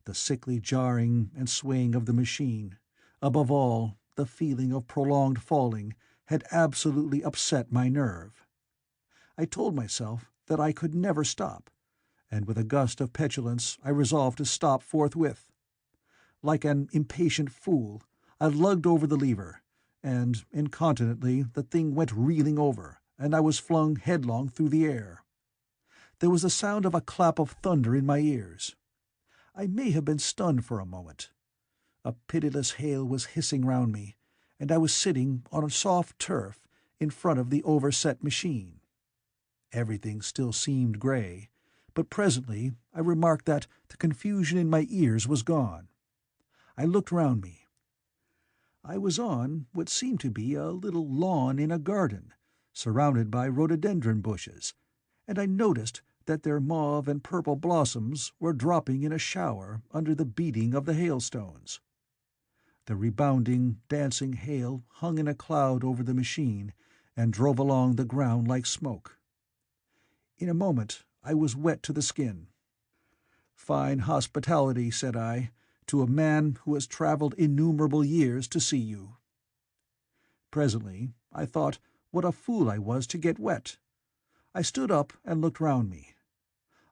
the sickly jarring and swaying of the machine, above all, the feeling of prolonged falling, had absolutely upset my nerve. I told myself that I could never stop, and with a gust of petulance I resolved to stop forthwith. Like an impatient fool, I lugged over the lever, and incontinently the thing went reeling over, and I was flung headlong through the air. There was the sound of a clap of thunder in my ears. I may have been stunned for a moment. A pitiless hail was hissing round me, and I was sitting on soft turf in front of the overset machine. Everything still seemed grey, but presently I remarked that the confusion in my ears was gone. I looked round me. I was on what seemed to be a little lawn in a garden, surrounded by rhododendron bushes, and I noticed that their mauve and purple blossoms were dropping in a shower under the beating of the hailstones. The rebounding, dancing hail hung in a cloud over the machine and drove along the ground like smoke. In a moment I was wet to the skin. "Fine hospitality," said I, "to a man who has travelled innumerable years to see you." Presently I thought what a fool I was to get wet. I stood up and looked round me.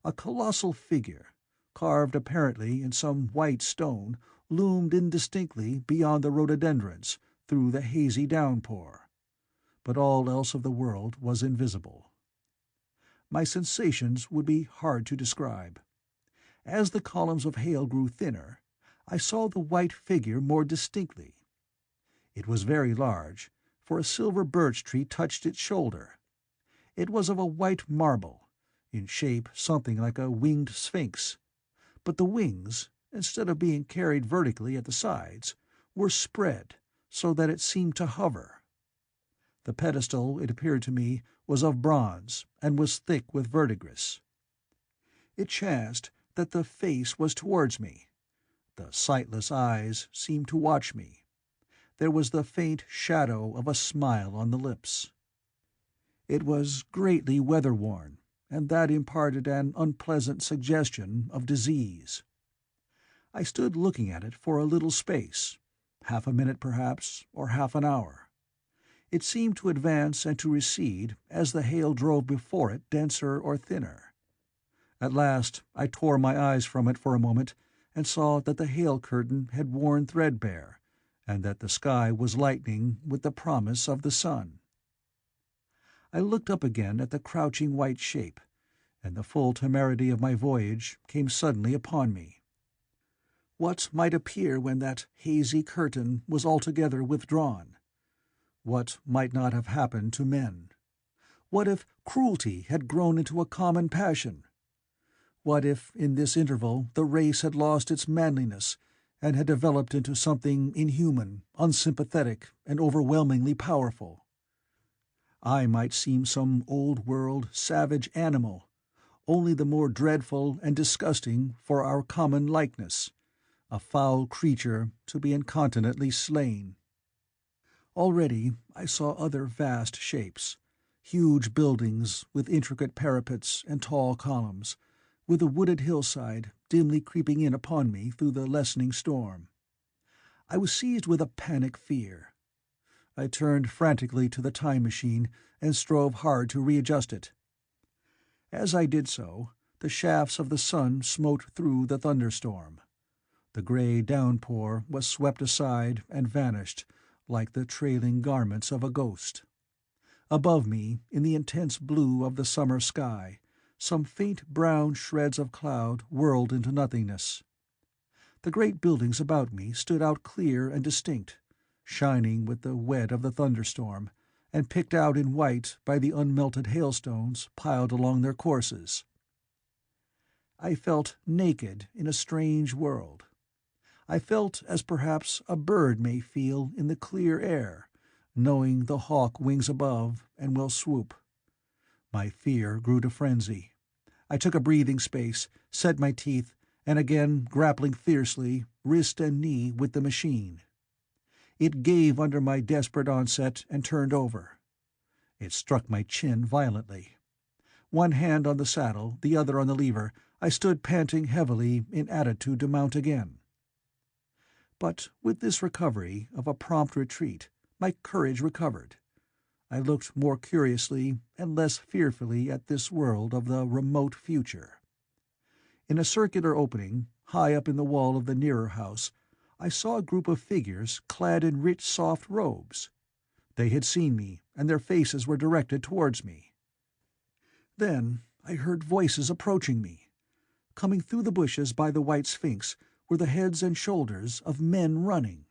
A colossal figure, carved apparently in some white stone, loomed indistinctly beyond the rhododendrons through the hazy downpour, but all else of the world was invisible. My sensations would be hard to describe. As the columns of hail grew thinner, I saw the white figure more distinctly. It was very large, for a silver birch tree touched its shoulder. It was of a white marble, in shape something like a winged sphinx, but the wings, instead of being carried vertically at the sides, were spread so that it seemed to hover. The pedestal, it appeared to me, was of bronze, and was thick with verdigris. It chanced that the face was towards me. The sightless eyes seemed to watch me. There was the faint shadow of a smile on the lips. It was greatly weather-worn, and that imparted an unpleasant suggestion of disease. I stood looking at it for a little space, half a minute perhaps, or half an hour. It seemed to advance and to recede as the hail drove before it denser or thinner. At last I tore my eyes from it for a moment, and saw that the hail curtain had worn threadbare, and that the sky was lightening with the promise of the sun. I looked up again at the crouching white shape, and the full temerity of my voyage came suddenly upon me. What might appear when that hazy curtain was altogether withdrawn? What might not have happened to men? What if cruelty had grown into a common passion? What if in this interval the race had lost its manliness, and had developed into something inhuman, unsympathetic, and overwhelmingly powerful? I might seem some old-world, savage animal, only the more dreadful and disgusting for our common likeness, a foul creature to be incontinently slain. Already I saw other vast shapes, huge buildings with intricate parapets and tall columns, with a wooded hillside dimly creeping in upon me through the lessening storm. I was seized with a panic fear. I turned frantically to the time machine and strove hard to readjust it. As I did so, the shafts of the sun smote through the thunderstorm. The grey downpour was swept aside and vanished like the trailing garments of a ghost. Above me, in the intense blue of the summer sky, some faint brown shreds of cloud whirled into nothingness. The great buildings about me stood out clear and distinct, shining with the wet of the thunderstorm, and picked out in white by the unmelted hailstones piled along their courses. I felt naked in a strange world. I felt as perhaps a bird may feel in the clear air, knowing the hawk wings above and will swoop. My fear grew to frenzy. I took a breathing space, set my teeth, and again grappling fiercely, wrist and knee, with the machine. It gave under my desperate onset and turned over. It struck my chin violently. One hand on the saddle, the other on the lever, I stood panting heavily in attitude to mount again. But with this recovery of a prompt retreat, my courage recovered. I looked more curiously and less fearfully at this world of the remote future. In a circular opening, high up in the wall of the nearer house, I saw a group of figures clad in rich soft robes. They had seen me, and their faces were directed towards me. Then I heard voices approaching me. Coming through the bushes by the white sphinx were the heads and shoulders of men running.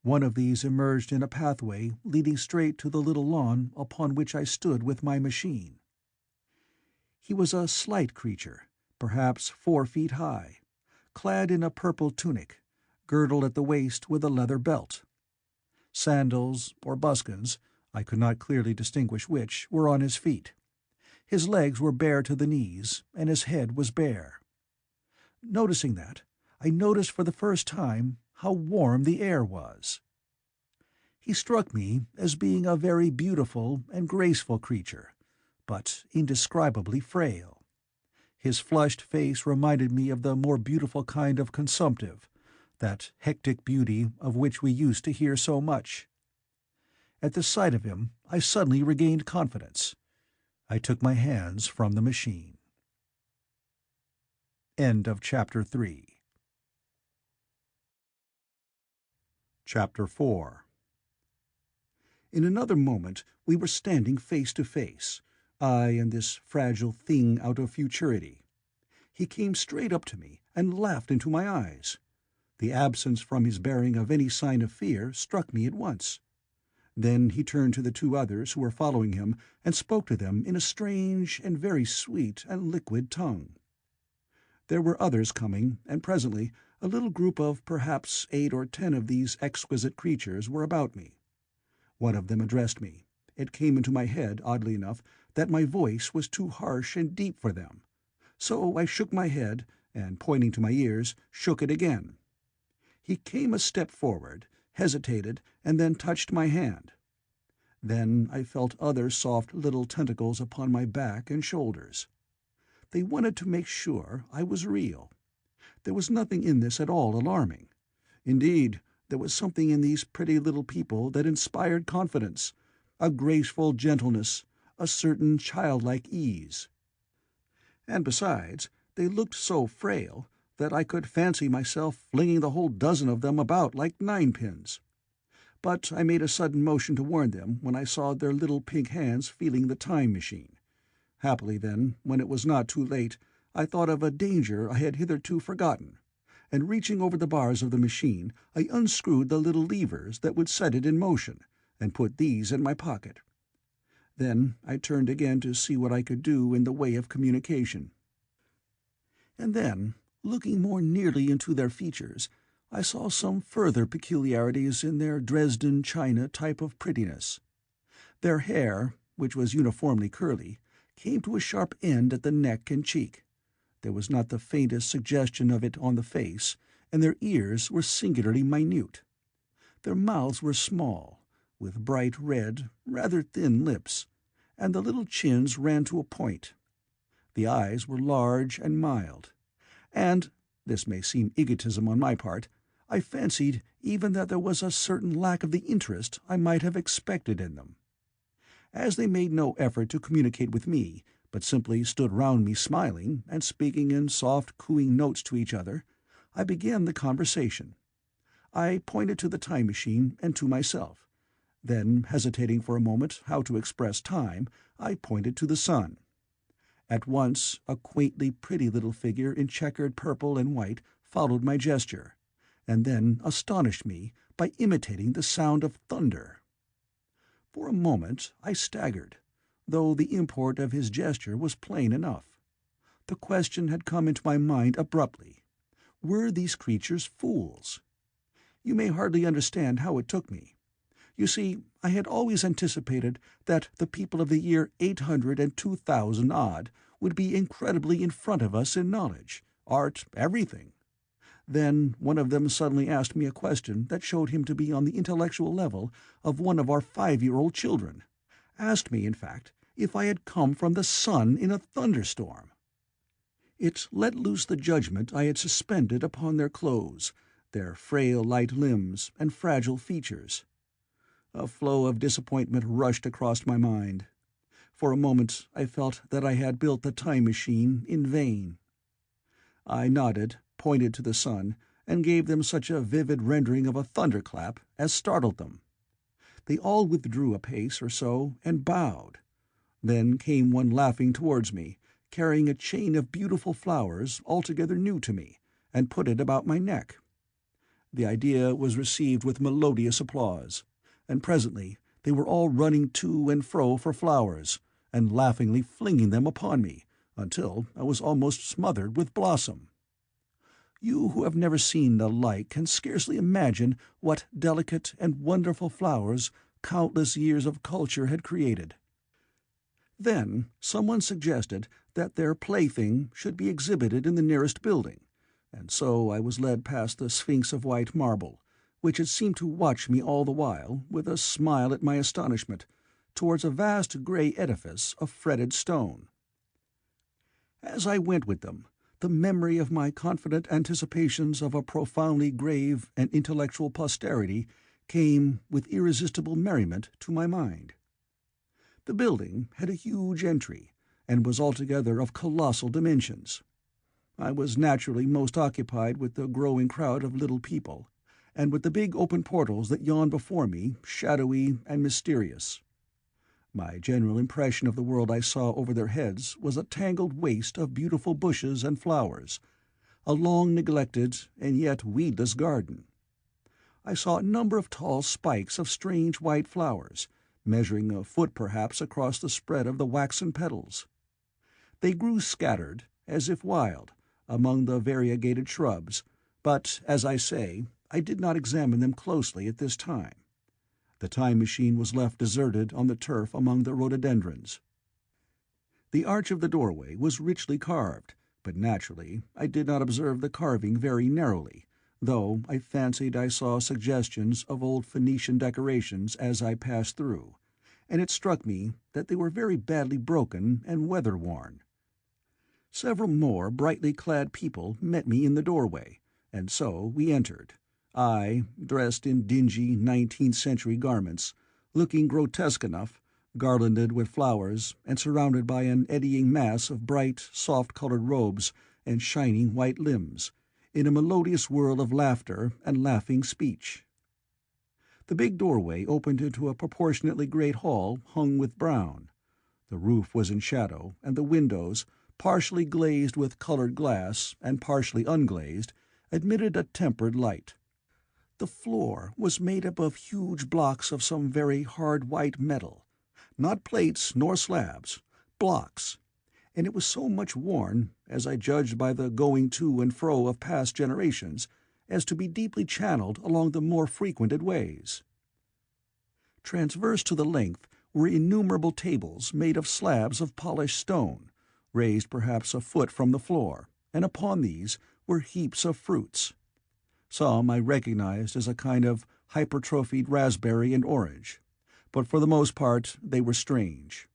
One of these emerged in a pathway leading straight to the little lawn upon which I stood with my machine. He was a slight creature, perhaps 4 feet high, clad in a purple tunic, girdled at the waist with a leather belt. Sandals, or buskins, I could not clearly distinguish which, were on his feet. His legs were bare to the knees, and his head was bare. Noticing that, I noticed for the first time how warm the air was. He struck me as being a very beautiful and graceful creature, but indescribably frail. His flushed face reminded me of the more beautiful kind of consumptive, that hectic beauty of which we used to hear so much. At the sight of him I suddenly regained confidence. I took my hands from the machine. End of Chapter 3. Chapter 4. In another moment we were standing face to face, I and this fragile thing out of futurity. He came straight up to me and laughed into my eyes. The absence from his bearing of any sign of fear struck me at once. Then he turned to the 2 others who were following him and spoke to them in a strange and very sweet and liquid tongue. There were others coming, and presently a little group of perhaps 8 or 10 of these exquisite creatures were about me. One of them addressed me, it came into my head, oddly enough, that my voice was too harsh and deep for them. So I shook my head, and pointing to my ears, shook it again. He came a step forward, hesitated, and then touched my hand. Then I felt other soft little tentacles upon my back and shoulders. They wanted to make sure I was real. There was nothing in this at all alarming. Indeed, there was something in these pretty little people that inspired confidence, a graceful gentleness, a certain childlike ease. And besides, they looked so frail that I could fancy myself flinging the whole dozen of them about like ninepins. But I made a sudden motion to warn them when I saw their little pink hands feeling the time machine. Happily, then, when it was not too late, I thought of a danger I had hitherto forgotten, and reaching over the bars of the machine, I unscrewed the little levers that would set it in motion, and put these in my pocket. Then I turned again to see what I could do in the way of communication. And then, looking more nearly into their features, I saw some further peculiarities in their Dresden china type of prettiness. Their hair, which was uniformly curly, came to a sharp end at the neck and cheek. There was not the faintest suggestion of it on the face, and their ears were singularly minute. Their mouths were small, with bright red, rather thin lips, and the little chins ran to a point. The eyes were large and mild, and, this may seem egotism on my part, I fancied even that there was a certain lack of the interest I might have expected in them. As they made no effort to communicate with me, but simply stood round me smiling and speaking in soft cooing notes to each other, I began the conversation. I pointed to the time machine and to myself. Then, hesitating for a moment how to express time, I pointed to the sun. At once a quaintly pretty little figure in checkered purple and white followed my gesture, and then astonished me by imitating the sound of thunder. For a moment I staggered, though the import of his gesture was plain enough. The question had come into my mind abruptly. Were these creatures fools? You may hardly understand how it took me. You see, I had always anticipated that the people of the year 802,000 odd would be incredibly in front of us in knowledge, art, everything. Then one of them suddenly asked me a question that showed him to be on the intellectual level of one of our 5-year-old children. Asked me, in fact, if I had come from the sun in a thunderstorm. It let loose the judgment I had suspended upon their clothes, their frail light limbs and fragile features. A flow of disappointment rushed across my mind. For a moment I felt that I had built the time machine in vain. I nodded, pointed to the sun, and gave them such a vivid rendering of a thunderclap as startled them. They all withdrew a pace or so and bowed. Then came one laughing towards me, carrying a chain of beautiful flowers altogether new to me, and put it about my neck. The idea was received with melodious applause, and presently they were all running to and fro for flowers, and laughingly flinging them upon me, until I was almost smothered with blossom. You who have never seen the like can scarcely imagine what delicate and wonderful flowers countless years of culture had created. Then someone suggested that their plaything should be exhibited in the nearest building, and so I was led past the Sphinx of white marble, which had seemed to watch me all the while with a smile at my astonishment, towards a vast grey edifice of fretted stone. As I went with them, the memory of my confident anticipations of a profoundly grave and intellectual posterity came with irresistible merriment to my mind. The building had a huge entry, and was altogether of colossal dimensions. I was naturally most occupied with the growing crowd of little people, and with the big open portals that yawned before me, shadowy and mysterious. My general impression of the world I saw over their heads was a tangled waste of beautiful bushes and flowers, a long-neglected and yet weedless garden. I saw a number of tall spikes of strange white flowers, measuring a foot perhaps across the spread of the waxen petals. They grew scattered, as if wild, among the variegated shrubs, but, as I say, I did not examine them closely at this time. The time machine was left deserted on the turf among the rhododendrons. The arch of the doorway was richly carved, but naturally I did not observe the carving very narrowly, though I fancied I saw suggestions of old Phoenician decorations as I passed through, and it struck me that they were very badly broken and weather-worn. Several more brightly clad people met me in the doorway, and so we entered, I, dressed in dingy 19th-century garments, looking grotesque enough, garlanded with flowers, and surrounded by an eddying mass of bright, soft-colored robes and shining white limbs, in a melodious whirl of laughter and laughing speech. The big doorway opened into a proportionately great hall hung with brown. The roof was in shadow, and the windows, partially glazed with colored glass and partially unglazed, admitted a tempered light. The floor was made up of huge blocks of some very hard white metal, not plates nor slabs, blocks, and it was so much worn, as I judged by the going to and fro of past generations, as to be deeply channeled along the more frequented ways. Transverse to the length were innumerable tables made of slabs of polished stone, raised perhaps a foot from the floor, and upon these were heaps of fruits. Some I recognized as a kind of hypertrophied raspberry and orange, but for the most part they were strange.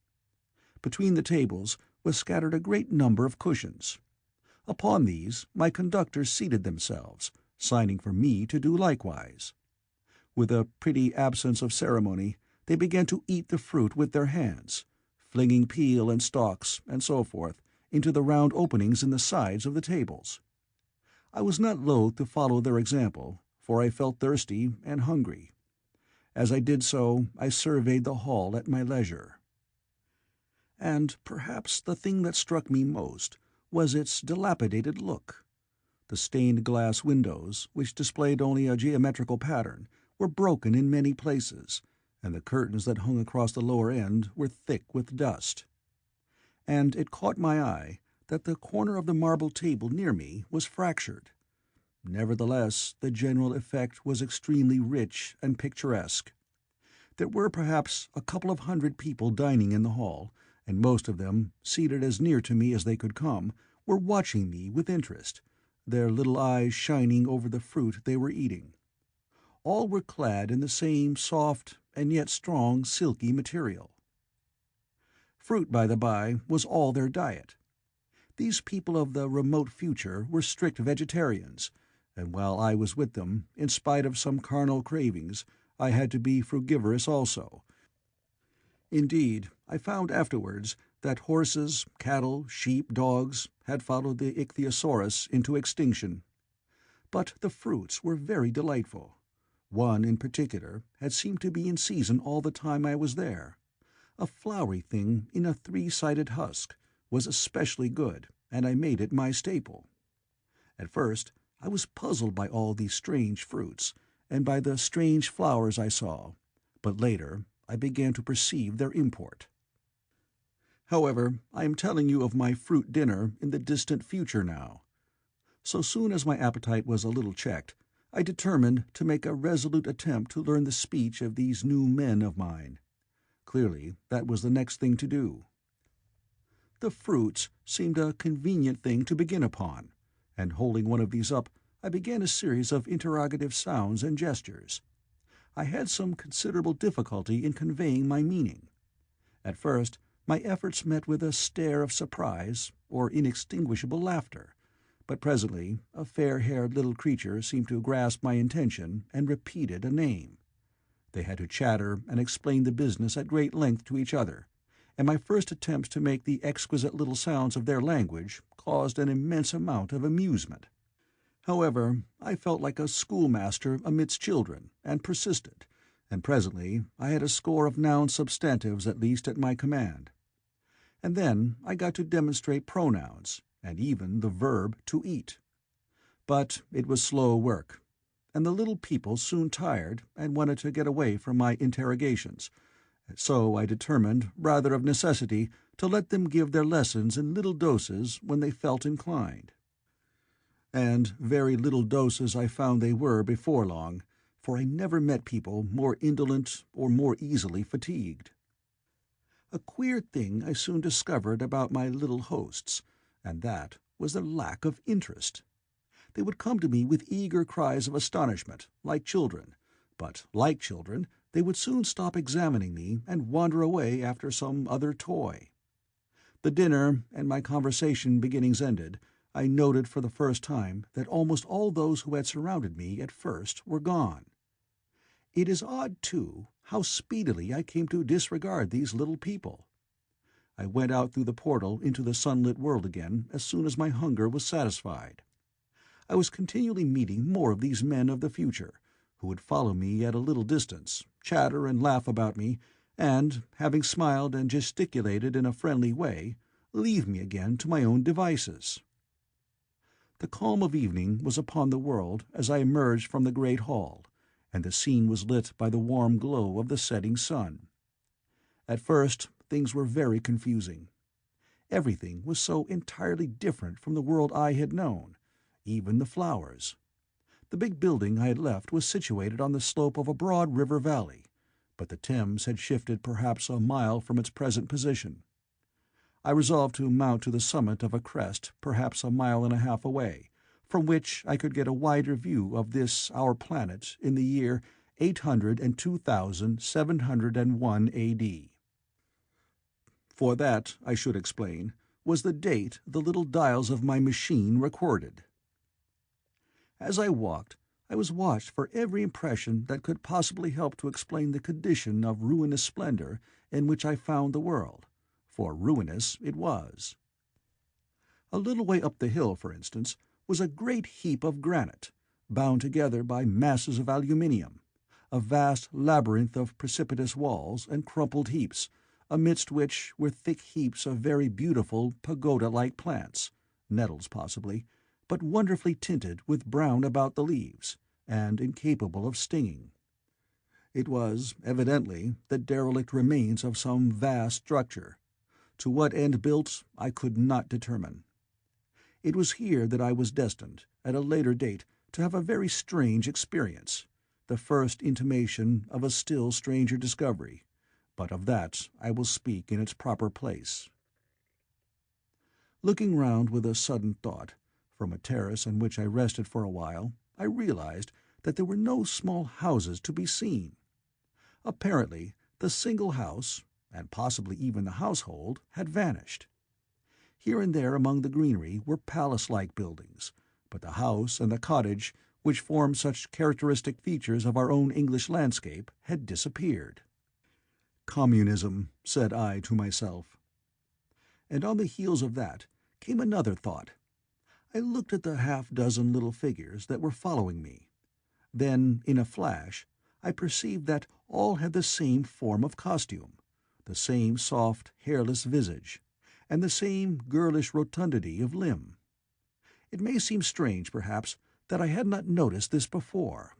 Between the tables was scattered a great number of cushions. Upon these my conductors seated themselves, signing for me to do likewise. With a pretty absence of ceremony, they began to eat the fruit with their hands, flinging peel and stalks, and so forth, into the round openings in the sides of the tables. I was not loath to follow their example, for I felt thirsty and hungry. As I did so, I surveyed the hall at my leisure. And perhaps the thing that struck me most was its dilapidated look. The stained glass windows, which displayed only a geometrical pattern, were broken in many places, and the curtains that hung across the lower end were thick with dust. And it caught my eye that the corner of the marble table near me was fractured. Nevertheless, the general effect was extremely rich and picturesque. There were perhaps a couple of hundred people dining in the hall, and most of them, seated as near to me as they could come, were watching me with interest, their little eyes shining over the fruit they were eating. All were clad in the same soft and yet strong silky material. Fruit, by the by, was all their diet. These people of the remote future were strict vegetarians, and while I was with them, in spite of some carnal cravings, I had to be frugivorous also. Indeed, I found afterwards that horses, cattle, sheep, dogs had followed the ichthyosaurus into extinction. But the fruits were very delightful. One in particular had seemed to be in season all the time I was there. A flowery thing in a three-sided husk was especially good, and I made it my staple. At first I was puzzled by all these strange fruits, and by the strange flowers I saw, but later I began to perceive their import. However, I am telling you of my fruit dinner in the distant future now. So soon as my appetite was a little checked, I determined to make a resolute attempt to learn the speech of these new men of mine. Clearly, that was the next thing to do. The fruits seemed a convenient thing to begin upon, and holding one of these up, I began a series of interrogative sounds and gestures. I had some considerable difficulty in conveying my meaning. At first, my efforts met with a stare of surprise or inextinguishable laughter, but presently a fair-haired little creature seemed to grasp my intention and repeated a name. They had to chatter and explain the business at great length to each other, and my first attempts to make the exquisite little sounds of their language caused an immense amount of amusement. However, I felt like a schoolmaster amidst children, and persisted, and presently I had a score of noun substantives at least at my command. And then I got to demonstrate pronouns, and even the verb to eat. But it was slow work, and the little people soon tired and wanted to get away from my interrogations, so I determined, rather of necessity, to let them give their lessons in little doses when they felt inclined. And very little doses I found they were before long, for I never met people more indolent or more easily fatigued. A queer thing I soon discovered about my little hosts, and that was their lack of interest. They would come to me with eager cries of astonishment, like children, but, like children, they would soon stop examining me and wander away after some other toy. The dinner and my conversation beginnings ended, I noted for the first time that almost all those who had surrounded me at first were gone. It is odd, too, how speedily I came to disregard these little people. I went out through the portal into the sunlit world again as soon as my hunger was satisfied. I was continually meeting more of these men of the future, who would follow me at a little distance, chatter and laugh about me, and, having smiled and gesticulated in a friendly way, leave me again to my own devices. The calm of evening was upon the world as I emerged from the great hall, and the scene was lit by the warm glow of the setting sun. At first things were very confusing. Everything was so entirely different from the world I had known, even the flowers. The big building I had left was situated on the slope of a broad river valley, but the Thames had shifted perhaps a mile from its present position. I resolved to mount to the summit of a crest perhaps a mile and a half away, from which I could get a wider view of this our planet in the year 802,701 A.D. For that, I should explain, was the date the little dials of my machine recorded. As I walked, I was watched for every impression that could possibly help to explain the condition of ruinous splendor in which I found the world, for ruinous it was. A little way up the hill, for instance, was a great heap of granite, bound together by masses of aluminium, a vast labyrinth of precipitous walls and crumpled heaps, amidst which were thick heaps of very beautiful pagoda-like plants, nettles possibly, but wonderfully tinted with brown about the leaves, and incapable of stinging. It was, evidently, the derelict remains of some vast structure. To what end built, I could not determine. It was here that I was destined, at a later date, to have a very strange experience, the first intimation of a still stranger discovery, but of that I will speak in its proper place. Looking round with a sudden thought, from a terrace on which I rested for a while, I realized that there were no small houses to be seen. Apparently, the single house, and possibly even the household, had vanished. Here and there among the greenery were palace-like buildings, but the house and the cottage, which formed such characteristic features of our own English landscape, had disappeared. Communism, said I to myself. And on the heels of that came another thought. I looked at the half-dozen little figures that were following me. Then, in a flash, I perceived that all had the same form of costume, the same soft, hairless visage, and the same girlish rotundity of limb. It may seem strange, perhaps, that I had not noticed this before,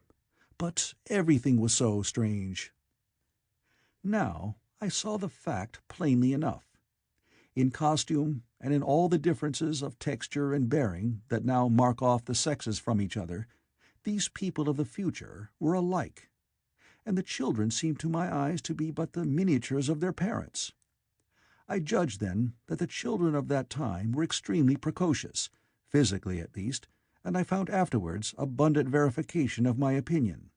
but everything was so strange. Now I saw the fact plainly enough. In costume, and in all the differences of texture and bearing that now mark off the sexes from each other, these people of the future were alike, and the children seemed to my eyes to be but the miniatures of their parents. I judged then that the children of that time were extremely precocious, physically at least, and I found afterwards abundant verification of my opinion.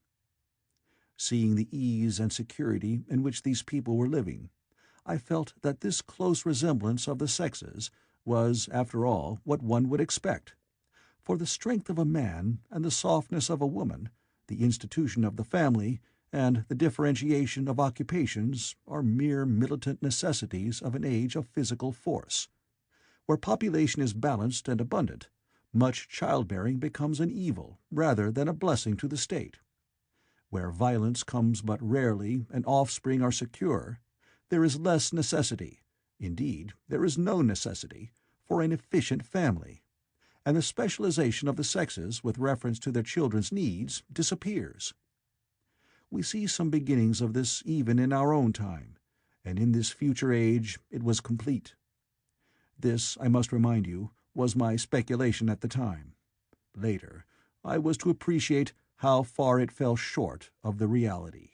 Seeing the ease and security in which these people were living, I felt that this close resemblance of the sexes was, after all, what one would expect, for the strength of a man and the softness of a woman, the institution of the family, and the differentiation of occupations are mere militant necessities of an age of physical force. Where population is balanced and abundant, much childbearing becomes an evil rather than a blessing to the state. Where violence comes but rarely and offspring are secure, there is less necessity, indeed there is no necessity, for an efficient family, and the specialization of the sexes with reference to their children's needs disappears. We see some beginnings of this even in our own time, and in this future age it was complete. This, I must remind you, was my speculation at the time. Later, I was to appreciate how far it fell short of the reality.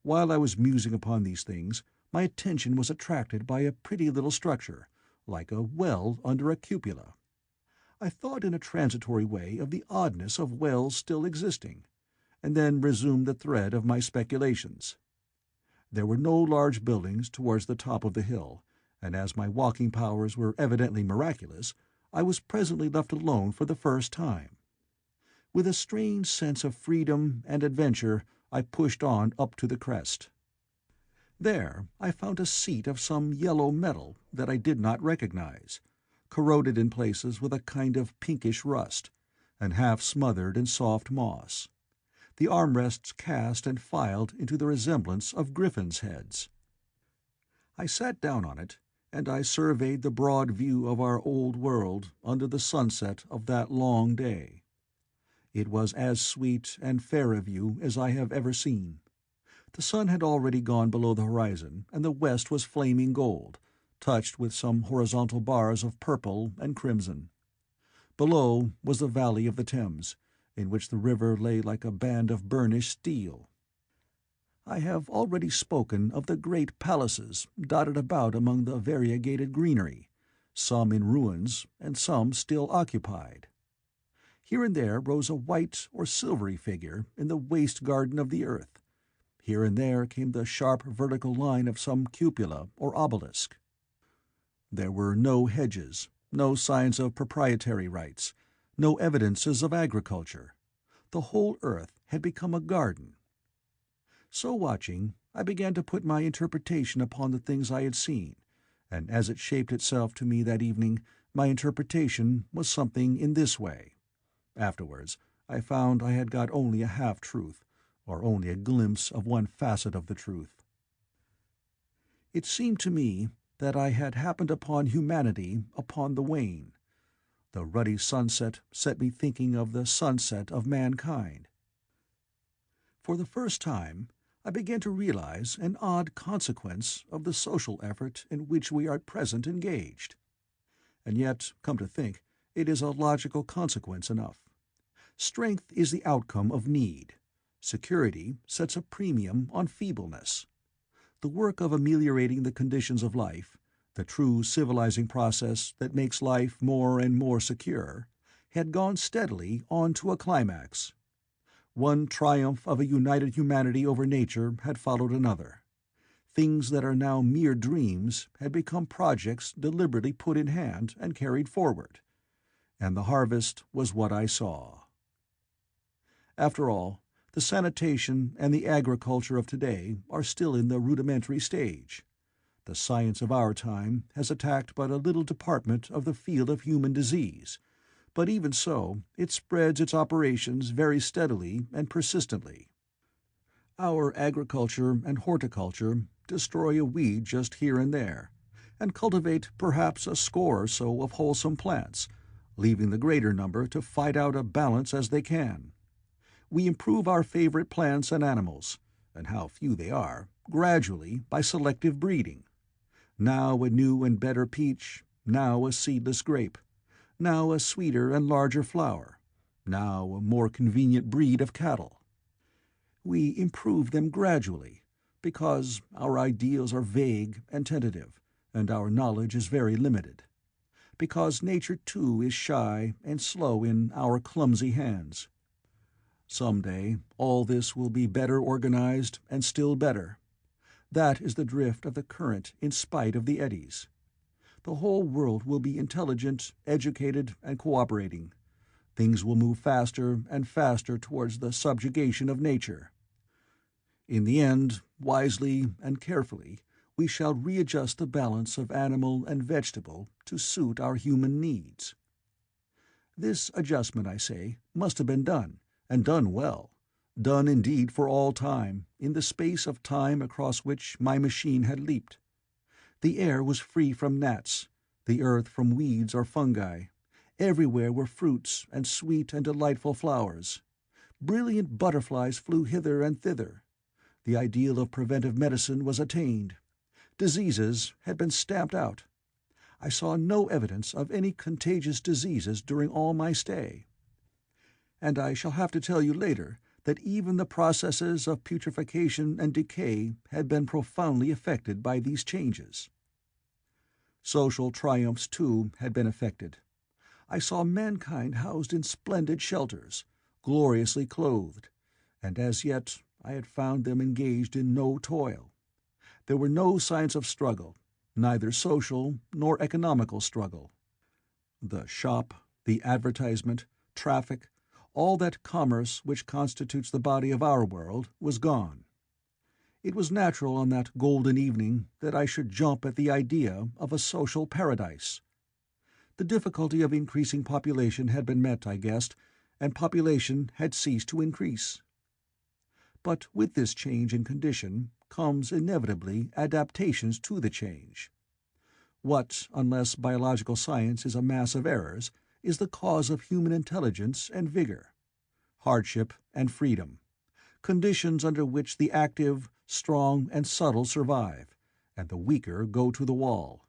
While I was musing upon these things, my attention was attracted by a pretty little structure, like a well under a cupola. I thought in a transitory way of the oddness of wells still existing, and then resumed the thread of my speculations. There were no large buildings towards the top of the hill, and as my walking powers were evidently miraculous, I was presently left alone for the first time. With a strange sense of freedom and adventure, I pushed on up to the crest. There I found a seat of some yellow metal that I did not recognize, corroded in places with a kind of pinkish rust, and half smothered in soft moss. The armrests cast and filed into the resemblance of griffins' heads. I sat down on it, and I surveyed the broad view of our old world under the sunset of that long day. It was as sweet and fair a view as I have ever seen. The sun had already gone below the horizon, and the west was flaming gold, touched with some horizontal bars of purple and crimson. Below was the valley of the Thames, in which the river lay like a band of burnished steel. I have already spoken of the great palaces dotted about among the variegated greenery, some in ruins and some still occupied. Here and there rose a white or silvery figure in the waste garden of the earth. Here and there came the sharp vertical line of some cupola or obelisk. There were no hedges, no signs of proprietary rights, no evidences of agriculture. The whole earth had become a garden. So watching, I began to put my interpretation upon the things I had seen, and as it shaped itself to me that evening, my interpretation was something in this way. Afterwards, I found I had got only a half-truth, or only a glimpse of one facet of the truth. It seemed to me that I had happened upon humanity upon the wane. The ruddy sunset set me thinking of the sunset of mankind. For the first time, I began to realize an odd consequence of the social effort in which we are at present engaged. And yet, come to think, it is a logical consequence enough. Strength is the outcome of need. Security sets a premium on feebleness. The work of ameliorating the conditions of life, the true civilizing process that makes life more and more secure, had gone steadily on to a climax. One triumph of a united humanity over nature had followed another. Things that are now mere dreams had become projects deliberately put in hand and carried forward. And the harvest was what I saw. After all, the sanitation and the agriculture of today are still in the rudimentary stage. The science of our time has attacked but a little department of the field of human disease, but even so it spreads its operations very steadily and persistently. Our agriculture and horticulture destroy a weed just here and there, and cultivate perhaps a score or so of wholesome plants, leaving the greater number to fight out a balance as they can. We improve our favorite plants and animals, and how few they are, gradually by selective breeding. Now a new and better peach, now a seedless grape, now a sweeter and larger flower, now a more convenient breed of cattle. We improve them gradually, because our ideals are vague and tentative, and our knowledge is very limited. Because nature too is shy and slow in our clumsy hands. Some day all this will be better organized and still better. That is the drift of the current in spite of the eddies. The whole world will be intelligent, educated, and cooperating. Things will move faster and faster towards the subjugation of nature. In the end, wisely and carefully, we shall readjust the balance of animal and vegetable to suit our human needs. This adjustment, I say, must have been done, and done well, done indeed for all time, in the space of time across which my machine had leaped. The air was free from gnats, the earth from weeds or fungi. Everywhere were fruits and sweet and delightful flowers. Brilliant butterflies flew hither and thither. The ideal of preventive medicine was attained. Diseases had been stamped out. I saw no evidence of any contagious diseases during all my stay. and I shall have to tell you later that even the processes of putrefaction and decay had been profoundly affected by these changes. Social triumphs, too, had been affected. I saw mankind housed in splendid shelters, gloriously clothed, and as yet I had found them engaged in no toil. There were no signs of struggle, neither social nor economical struggle. The shop, the advertisement, traffic, all that commerce which constitutes the body of our world, was gone. It was natural on that golden evening that I should jump at the idea of a social paradise. The difficulty of increasing population had been met, I guessed, and population had ceased to increase. But with this change in condition comes inevitably adaptations to the change. What, unless biological science is a mass of errors, is the cause of human intelligence and vigor? Hardship and freedom, conditions under which the active, strong, and subtle survive, and the weaker go to the wall.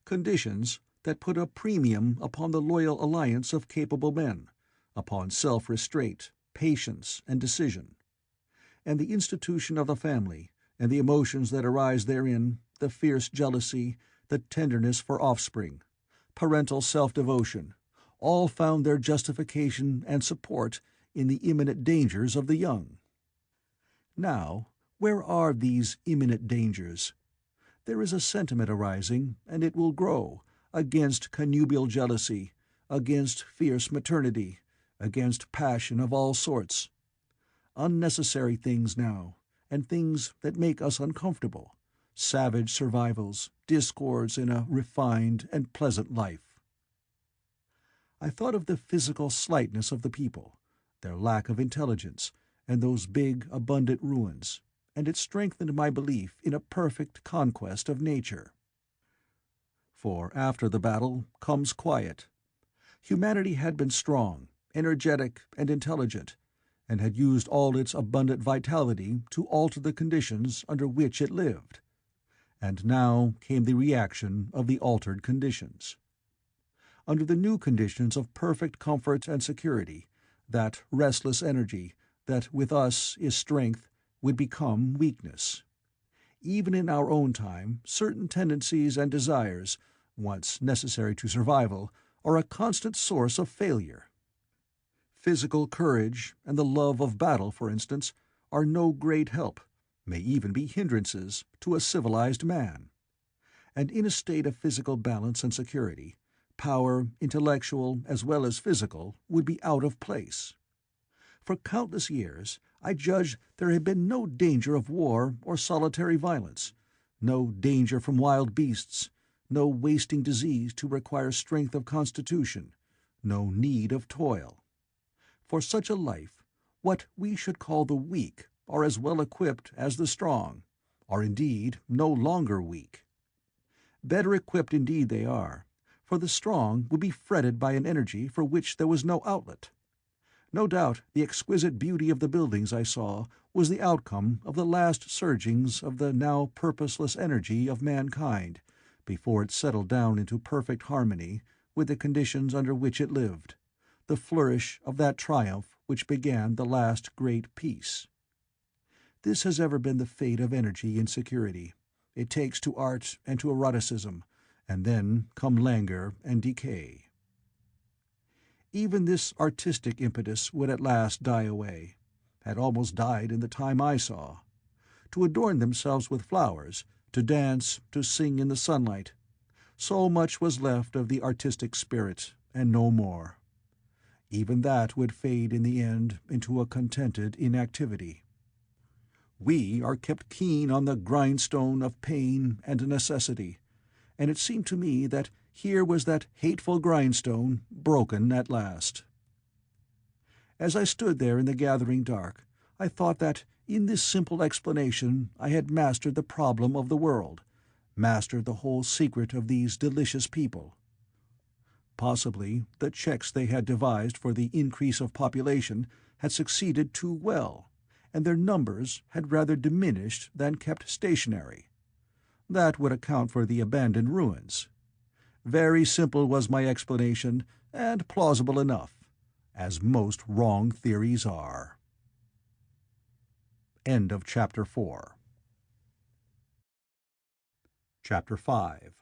Conditions that put a premium upon the loyal alliance of capable men, upon self-restraint, patience, and decision. And the institution of the family, and the emotions that arise therein, the fierce jealousy, the tenderness for offspring, parental self-devotion, all found their justification and support in the imminent dangers of the young. Now, where are these imminent dangers? There is a sentiment arising, and it will grow, against connubial jealousy, against fierce maternity, against passion of all sorts. Unnecessary things now, and things that make us uncomfortable, savage survivals, discords in a refined and pleasant life. I thought of the physical slightness of the people, their lack of intelligence, and those big, abundant ruins, and it strengthened my belief in a perfect conquest of nature. For after the battle comes quiet. Humanity had been strong, energetic, and intelligent, and had used all its abundant vitality to alter the conditions under which it lived. And now came the reaction of the altered conditions. Under the new conditions of perfect comfort and security, that restless energy, that with us is strength, would become weakness. Even in our own time, certain tendencies and desires, once necessary to survival, are a constant source of failure. Physical courage and the love of battle, for instance, are no great help, may even be hindrances, to a civilized man. And in a state of physical balance and security, power, intellectual as well as physical, would be out of place. For countless years I judged there had been no danger of war or solitary violence, no danger from wild beasts, no wasting disease to require strength of constitution, no need of toil. For such a life, what we should call the weak are as well equipped as the strong, are indeed no longer weak. Better equipped indeed they are, for the strong would be fretted by an energy for which there was no outlet. No doubt the exquisite beauty of the buildings I saw was the outcome of the last surgings of the now purposeless energy of mankind, before it settled down into perfect harmony with the conditions under which it lived, the flourish of that triumph which began the last great peace. This has ever been the fate of energy in security. It takes to art and to eroticism, and then come languor and decay. Even this artistic impetus would at last die away, had almost died in the time I saw. To adorn themselves with flowers, to dance, to sing in the sunlight, so much was left of the artistic spirit, and no more. Even that would fade in the end into a contented inactivity. We are kept keen on the grindstone of pain and necessity, and it seemed to me that here was that hateful grindstone broken at last. As I stood there in the gathering dark, I thought that in this simple explanation I had mastered the problem of the world, mastered the whole secret of these delicious people. Possibly the checks they had devised for the increase of population had succeeded too well, and their numbers had rather diminished than kept stationary. That would account for the abandoned ruins. Very simple was my explanation, and plausible enough, as most wrong theories are. End of Chapter 4. Chapter 5.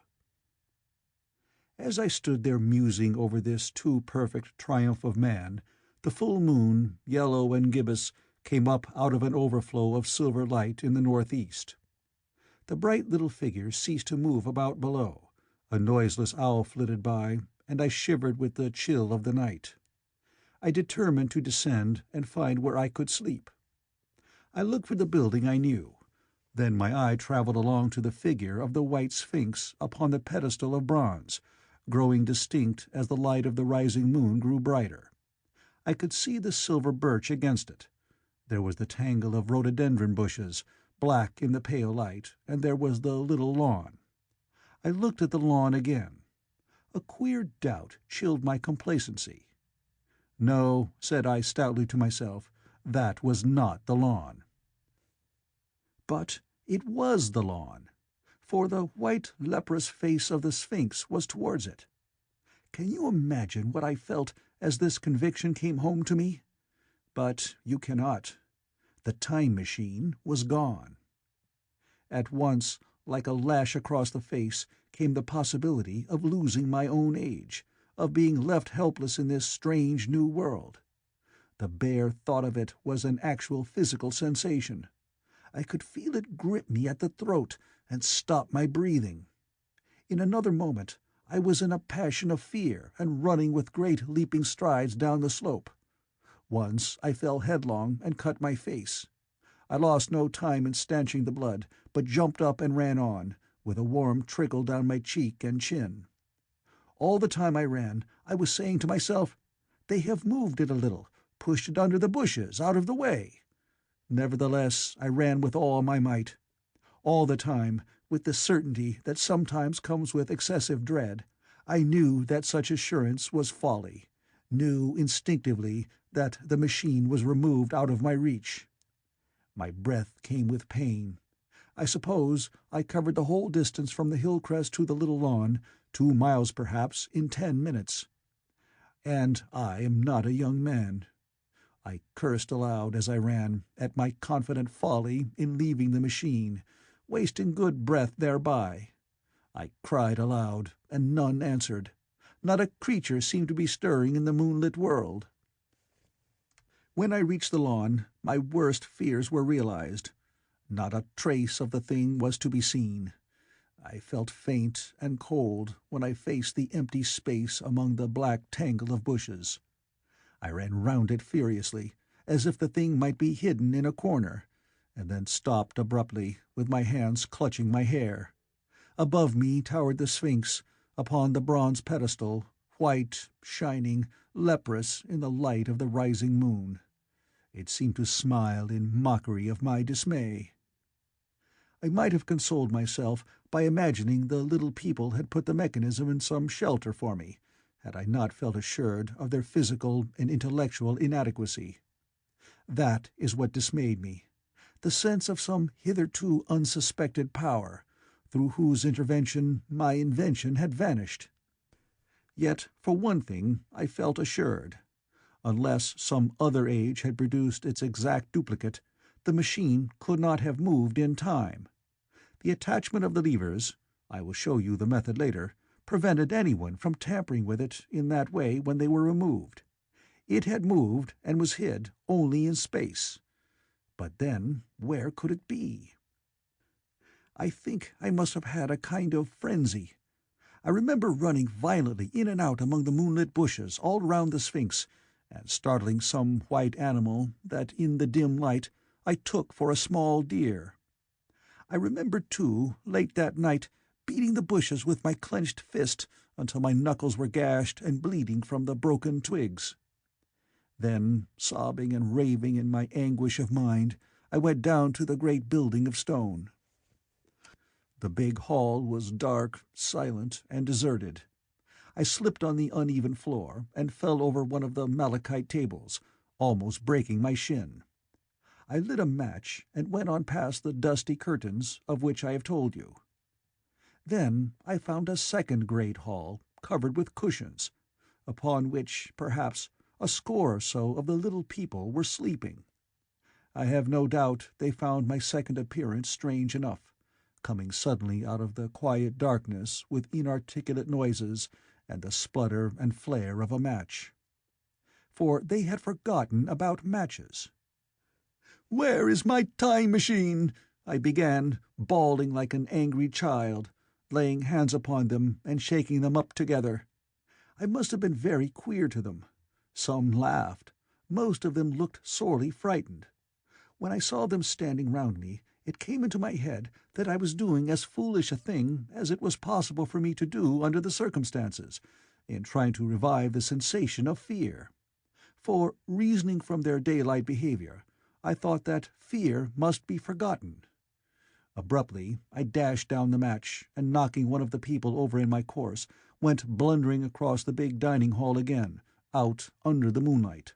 As I stood there musing over this too perfect triumph of man, the full moon, yellow and gibbous, came up out of an overflow of silver light in the northeast. The bright little figure ceased to move about below, a noiseless owl flitted by, and I shivered with the chill of the night. I determined to descend and find where I could sleep. I looked for the building I knew. Then my eye travelled along to the figure of the white sphinx upon the pedestal of bronze, growing distinct as the light of the rising moon grew brighter. I could see the silver birch against it. There was the tangle of rhododendron bushes, black in the pale light, and there was the little lawn. I looked at the lawn again. A queer doubt chilled my complacency. No, said I stoutly to myself, that was not the lawn. But it was the lawn, for the white leprous face of the Sphinx was towards it. Can you imagine what I felt as this conviction came home to me? But you cannot. The time machine was gone. At once, like a lash across the face, came the possibility of losing my own age, of being left helpless in this strange new world. The bare thought of it was an actual physical sensation. I could feel it grip me at the throat and stop my breathing. In another moment I was in a passion of fear and running with great leaping strides down the slope. Once I fell headlong and cut my face. I lost no time in stanching the blood, but jumped up and ran on, with a warm trickle down my cheek and chin. All the time I ran, I was saying to myself, "They have moved it a little, pushed it under the bushes, out of the way." Nevertheless, I ran with all my might. All the time, with the certainty that sometimes comes with excessive dread, I knew that such assurance was folly, knew instinctively that the machine was removed out of my reach. My breath came with pain. I suppose I covered the whole distance from the hill crest to the little lawn, 2 miles perhaps, in 10 minutes. And I am not a young man. I cursed aloud as I ran, at my confident folly in leaving the machine, wasting good breath thereby. I cried aloud, and none answered. Not a creature seemed to be stirring in the moonlit world. When I reached the lawn, my worst fears were realized. Not a trace of the thing was to be seen. I felt faint and cold when I faced the empty space among the black tangle of bushes. I ran round it furiously, as if the thing might be hidden in a corner, and then stopped abruptly, with my hands clutching my hair. Above me towered the Sphinx, upon the bronze pedestal, white, shining, leprous in the light of the rising moon. It seemed to smile in mockery of my dismay. I might have consoled myself by imagining the little people had put the mechanism in some shelter for me, had I not felt assured of their physical and intellectual inadequacy. That is what dismayed me, the sense of some hitherto unsuspected power, through whose intervention my invention had vanished. Yet, for one thing, I felt assured. Unless some other age had produced its exact duplicate, the machine could not have moved in time. The attachment of the levers, I will show you the method later, prevented anyone from tampering with it in that way when they were removed. It had moved and was hid only in space. But then where could it be? I think I must have had a kind of frenzy. I remember running violently in and out among the moonlit bushes all round the Sphinx, and startling some white animal that in the dim light I took for a small deer. I remember, too, late that night, beating the bushes with my clenched fist until my knuckles were gashed and bleeding from the broken twigs. Then, sobbing and raving in my anguish of mind, I went down to the great building of stone. The big hall was dark, silent, and deserted. I slipped on the uneven floor and fell over one of the malachite tables, almost breaking my shin. I lit a match and went on past the dusty curtains of which I have told you. Then I found a second great hall, covered with cushions, upon which, perhaps, A score or so of the little people were sleeping. I have no doubt they found my second appearance strange enough, coming suddenly out of the quiet darkness with inarticulate noises and the splutter and flare of a match. For they had forgotten about matches. "Where is my time machine?" I began, bawling like an angry child, laying hands upon them and shaking them up together. I must have been very queer to them. Some laughed. Most of them looked sorely frightened. When I saw them standing round me, it came into my head that I was doing as foolish a thing as it was possible for me to do under the circumstances, in trying to revive the sensation of fear. For, reasoning from their daylight behaviour, I thought that fear must be forgotten. Abruptly I dashed down the match, and knocking one of the people over in my course, went blundering across the big dining hall again, out under the moonlight.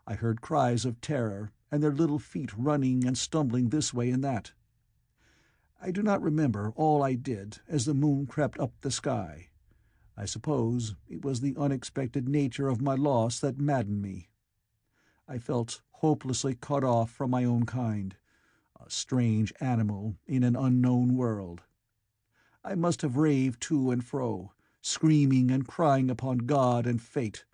I heard cries of terror, and their little feet running and stumbling this way and that. I do not remember all I did as the moon crept up the sky. I suppose it was the unexpected nature of my loss that maddened me. I felt hopelessly cut off from my own kind, a strange animal in an unknown world. I must have raved to and fro, screaming and crying upon God and fate.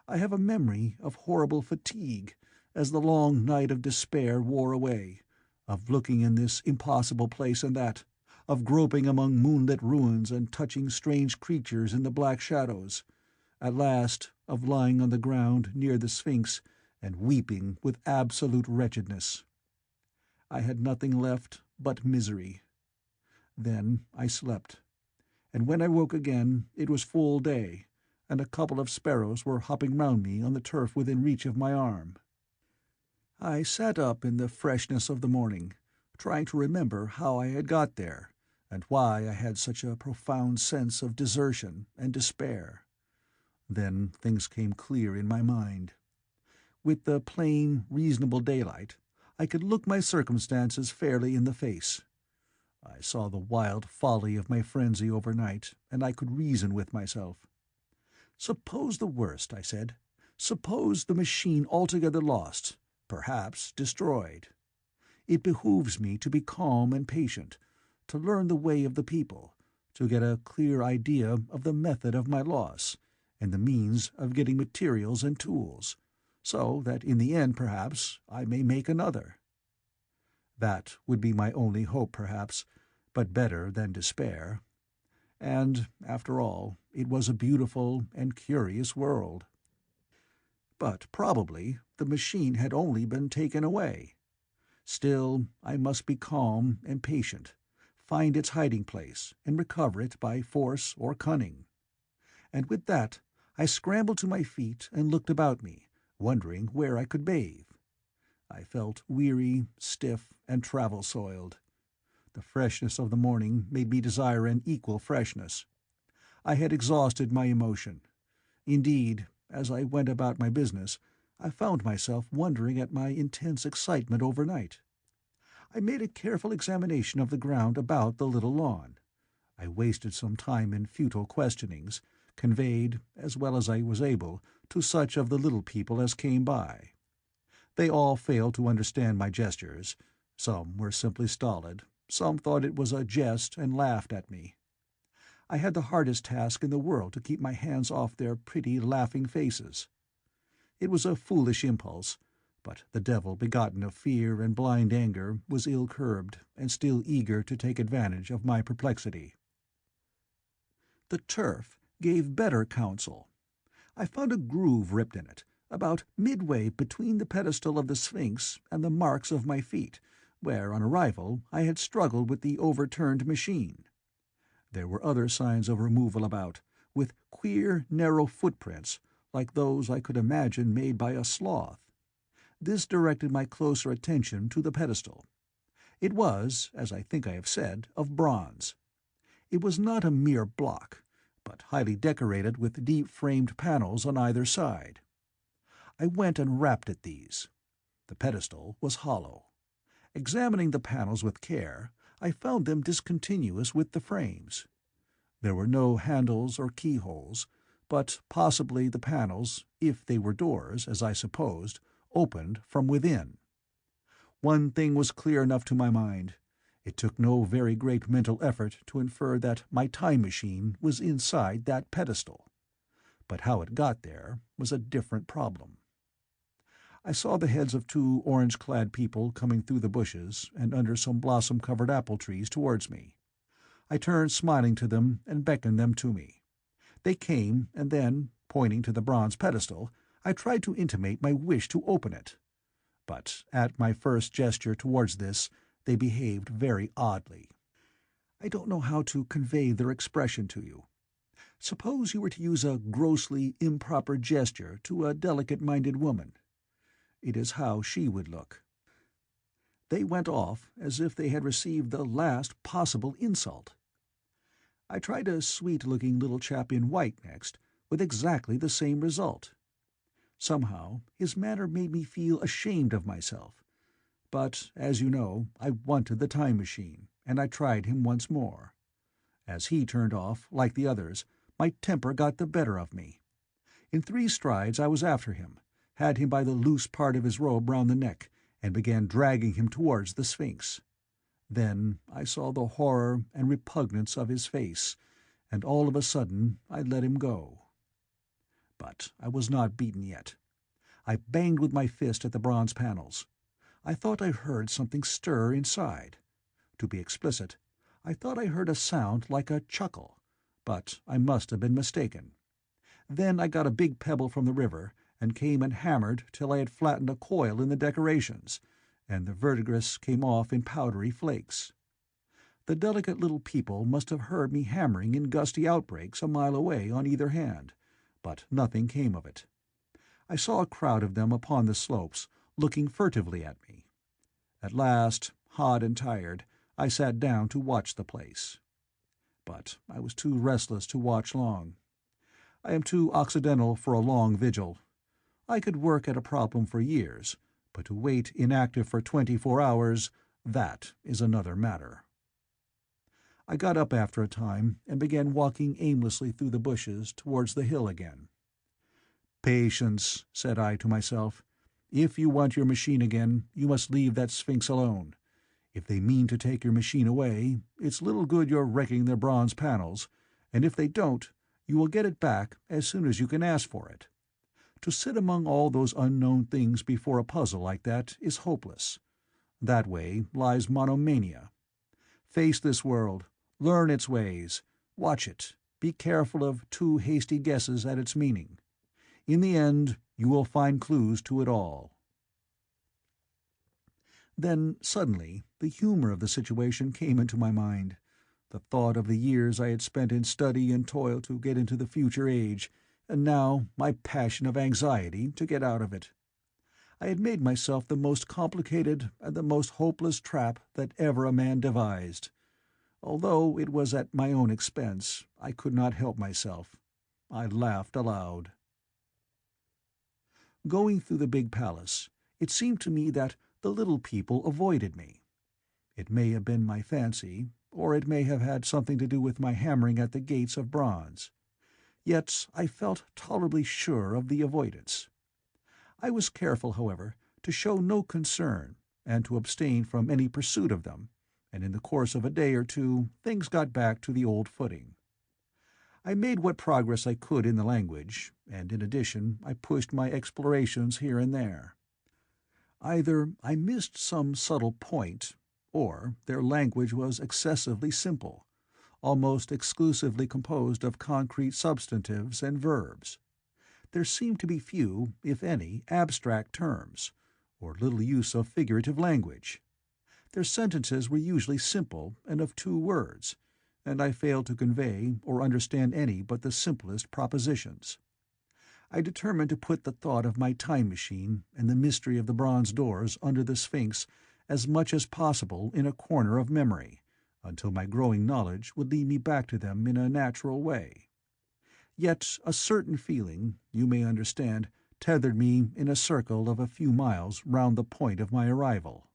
I have a memory of horrible fatigue, as the long night of despair wore away, of looking in this impossible place and that, of groping among moonlit ruins and touching strange creatures in the black shadows, at last of lying on the ground near the Sphinx and weeping with absolute wretchedness. I had nothing left but misery. Then I slept, and when I woke again it was full day, and a couple of sparrows were hopping round me on the turf within reach of my arm. I sat up in the freshness of the morning, trying to remember how I had got there, and why I had such a profound sense of desertion and despair. Then things came clear in my mind. With the plain, reasonable daylight, I could look my circumstances fairly in the face. I saw the wild folly of my frenzy overnight, and I could reason with myself. "Suppose the worst," I said. "Suppose the machine altogether lost, perhaps destroyed. It behooves me to be calm and patient, to learn the way of the people, to get a clear idea of the method of my loss, and the means of getting materials and tools, so that in the end perhaps I may make another. That would be my only hope perhaps, but better than despair. And, after all, it was a beautiful and curious world. But probably the machine had only been taken away. Still, I must be calm and patient, find its hiding place, and recover it by force or cunning. And with that, I scrambled to my feet and looked about me, wondering where I could bathe. I felt weary, stiff, and travel-soiled. The freshness of the morning made me desire an equal freshness. I had exhausted my emotion. Indeed, as I went about my business, I found myself wondering at my intense excitement overnight. I made a careful examination of the ground about the little lawn. I wasted some time in futile questionings, conveyed, as well as I was able, to such of the little people as came by. They all failed to understand my gestures. Some were simply stolid. Some thought it was a jest and laughed at me. I had the hardest task in the world to keep my hands off their pretty, laughing faces. It was a foolish impulse, but the devil begotten of fear and blind anger was ill-curbed and still eager to take advantage of my perplexity. The turf gave better counsel. I found a groove ripped in it, about midway between the pedestal of the Sphinx and the marks of my feet, where, on arrival, I had struggled with the overturned machine. There were other signs of removal about, with queer, narrow footprints, like those I could imagine made by a sloth. This directed my closer attention to the pedestal. It was, as I think I have said, of bronze. It was not a mere block, but highly decorated with deep-framed panels on either side. I went and rapped at these. The pedestal was hollow. Examining the panels with care, I found them discontinuous with the frames. There were no handles or keyholes, but possibly the panels, if they were doors, as I supposed, opened from within. One thing was clear enough to my mind. It took no very great mental effort to infer that my time machine was inside that pedestal. But how it got there was a different problem. I saw the heads of two orange-clad people coming through the bushes and under some blossom-covered apple trees towards me. I turned smiling to them and beckoned them to me. They came, and then, pointing to the bronze pedestal, I tried to intimate my wish to open it. But at my first gesture towards this, they behaved very oddly. I don't know how to convey their expression to you. Suppose you were to use a grossly improper gesture to a delicate-minded woman. It is how she would look. They went off as if they had received the last possible insult. I tried a sweet-looking little chap in white next, with exactly the same result. Somehow his manner made me feel ashamed of myself. But, as you know, I wanted the time machine, and I tried him once more. As he turned off, like the others, my temper got the better of me. In 3 strides I was after him, had him by the loose part of his robe round the neck, and began dragging him towards the Sphinx. Then I saw the horror and repugnance of his face, and all of a sudden I let him go. But I was not beaten yet. I banged with my fist at the bronze panels. I thought I heard something stir inside. To be explicit, I thought I heard a sound like a chuckle, but I must have been mistaken. Then I got a big pebble from the river, and came and hammered till I had flattened a coil in the decorations, and the verdigris came off in powdery flakes. The delicate little people must have heard me hammering in gusty outbreaks a mile away on either hand, but nothing came of it. I saw a crowd of them upon the slopes, looking furtively at me. At last, hot and tired, I sat down to watch the place. But I was too restless to watch long. I am too occidental for a long vigil. I could work at a problem for years, but to wait inactive for 24 hours, that is another matter. I got up after a time and began walking aimlessly through the bushes towards the hill again. "Patience," said I to myself. "If you want your machine again, you must leave that Sphinx alone. If they mean to take your machine away, it's little good your wrecking their bronze panels, and if they don't, you will get it back as soon as you can ask for it. To sit among all those unknown things before a puzzle like that is hopeless. That way lies monomania. Face this world, learn its ways, watch it, be careful of too hasty guesses at its meaning. In the end, you will find clues to it all." Then, suddenly, the humor of the situation came into my mind. The thought of the years I had spent in study and toil to get into the future age, and now my passion of anxiety to get out of it. I had made myself the most complicated and the most hopeless trap that ever a man devised. Although it was at my own expense, I could not help myself. I laughed aloud. Going through the big palace, it seemed to me that the little people avoided me. It may have been my fancy, or it may have had something to do with my hammering at the gates of bronze. Yet I felt tolerably sure of the avoidance. I was careful, however, to show no concern, and to abstain from any pursuit of them, and in the course of a day or two things got back to the old footing. I made what progress I could in the language, and in addition I pushed my explorations here and there. Either I missed some subtle point, or their language was excessively simple, almost exclusively composed of concrete substantives and verbs. There seemed to be few, if any, abstract terms, or little use of figurative language. Their sentences were usually simple and of 2 words, and I failed to convey or understand any but the simplest propositions. I determined to put the thought of my time machine and the mystery of the bronze doors under the Sphinx as much as possible in a corner of memory, until my growing knowledge would lead me back to them in a natural way. Yet a certain feeling, you may understand, tethered me in a circle of a few miles round the point of my arrival.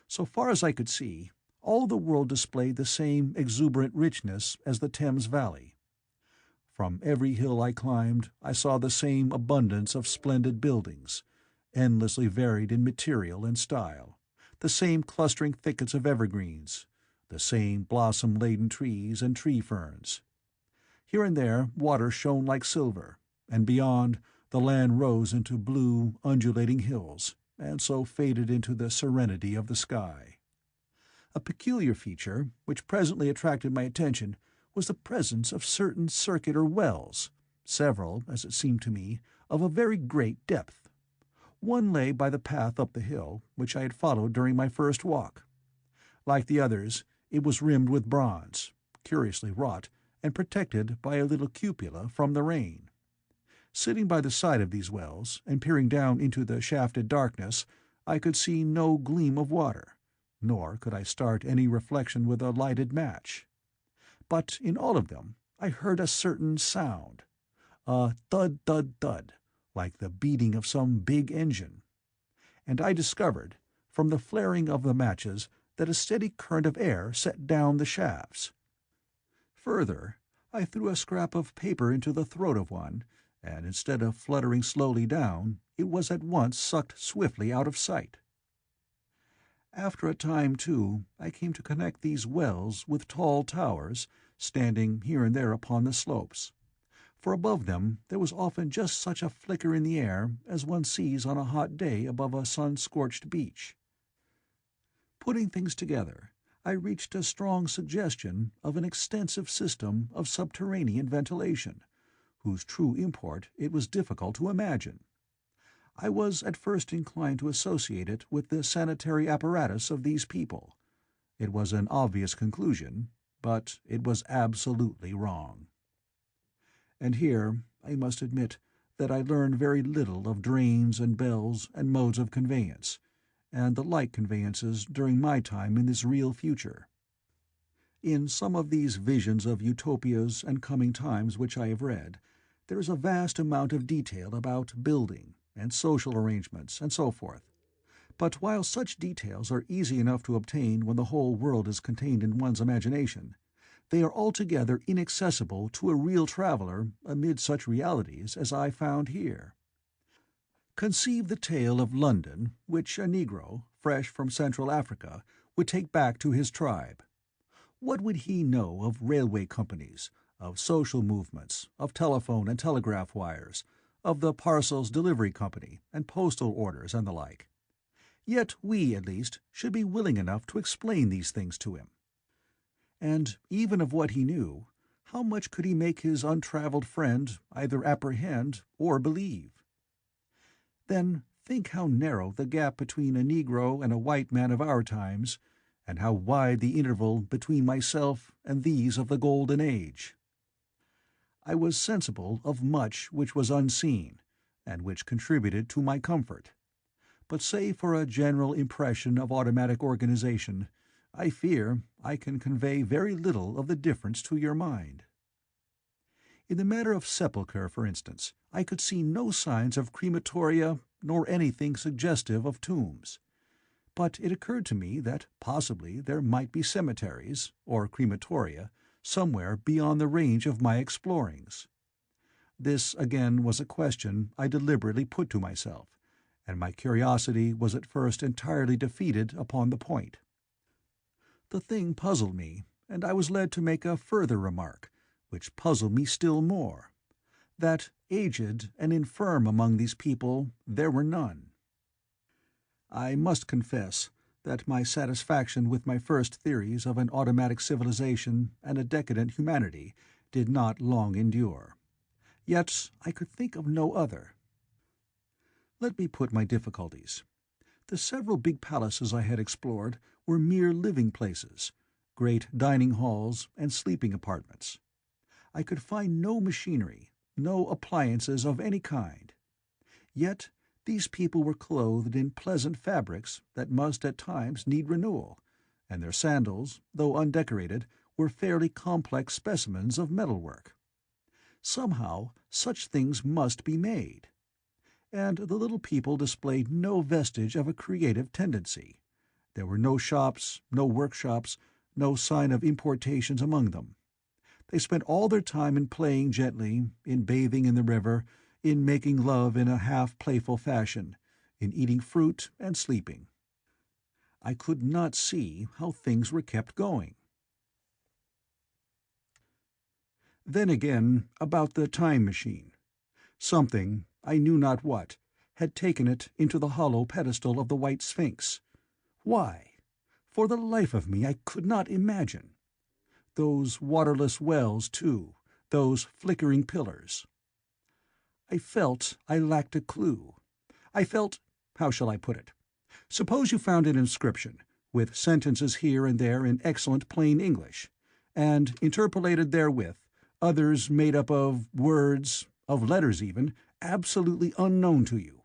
So far as I could see, all the world displayed the same exuberant richness as the Thames Valley. From every hill I climbed, I saw the same abundance of splendid buildings, endlessly varied in material and style, the same clustering thickets of evergreens, the same blossom-laden trees and tree-ferns. Here and there water shone like silver, and beyond, the land rose into blue, undulating hills, and so faded into the serenity of the sky. A peculiar feature, which presently attracted my attention, was the presence of certain circular wells, several, as it seemed to me, of a very great depth. One lay by the path up the hill, which I had followed during my first walk. Like the others, it was rimmed with bronze, curiously wrought, and protected by a little cupola from the rain. Sitting by the side of these wells, and peering down into the shafted darkness, I could see no gleam of water, nor could I start any reflection with a lighted match. But in all of them I heard a certain sound, a thud-thud-thud, like the beating of some big engine. And I discovered, from the flaring of the matches, that a steady current of air set down the shafts. Further, I threw a scrap of paper into the throat of one, and instead of fluttering slowly down, it was at once sucked swiftly out of sight. After a time, too, I came to connect these wells with tall towers, standing here and there upon the slopes, for above them there was often just such a flicker in the air as one sees on a hot day above a sun-scorched beach. Putting things together, I reached a strong suggestion of an extensive system of subterranean ventilation, whose true import it was difficult to imagine. I was at first inclined to associate it with the sanitary apparatus of these people. It was an obvious conclusion, but it was absolutely wrong. And here I must admit that I learned very little of drains and bells and modes of conveyance, and the like conveyances during my time in this real future. In some of these visions of utopias and coming times which I have read, there is a vast amount of detail about building, and social arrangements, and so forth. But while such details are easy enough to obtain when the whole world is contained in one's imagination, they are altogether inaccessible to a real traveller amid such realities as I found here. Conceive the tale of London which a Negro, fresh from Central Africa, would take back to his tribe. What would he know of railway companies, of social movements, of telephone and telegraph wires, of the parcels delivery company, and postal orders, and the like? Yet we, at least, should be willing enough to explain these things to him. And even of what he knew, how much could he make his untravelled friend either apprehend or believe? Then think how narrow the gap between a Negro and a white man of our times, and how wide the interval between myself and these of the Golden Age. I was sensible of much which was unseen, and which contributed to my comfort. But save for a general impression of automatic organization, I fear I can convey very little of the difference to your mind. In the matter of sepulture, for instance, I could see no signs of crematoria nor anything suggestive of tombs. But it occurred to me that possibly there might be cemeteries, or crematoria, somewhere beyond the range of my explorings. This again was a question I deliberately put to myself, and my curiosity was at first entirely defeated upon the point. The thing puzzled me, and I was led to make a further remark, which puzzled me still more, that aged and infirm among these people there were none. I must confess that my satisfaction with my first theories of an automatic civilization and a decadent humanity did not long endure. Yet I could think of no other. Let me put my difficulties. The several big palaces I had explored were mere living places, great dining halls and sleeping apartments. I could find no machinery, no appliances of any kind. Yet these people were clothed in pleasant fabrics that must at times need renewal, and their sandals, though undecorated, were fairly complex specimens of metalwork. Somehow such things must be made. And the little people displayed no vestige of a creative tendency. There were no shops, no workshops, no sign of importations among them. They spent all their time in playing gently, in bathing in the river, in making love in a half-playful fashion, in eating fruit and sleeping. I could not see how things were kept going. Then again, about the time machine. Something, I knew not what, had taken it into the hollow pedestal of the White Sphinx. Why? For the life of me I could not imagine. Those waterless wells, too, those flickering pillars. I felt I lacked a clue. I felt— how shall I put it? Suppose you found an inscription, with sentences here and there in excellent plain English, and interpolated therewith others made up of words, of letters even, absolutely unknown to you.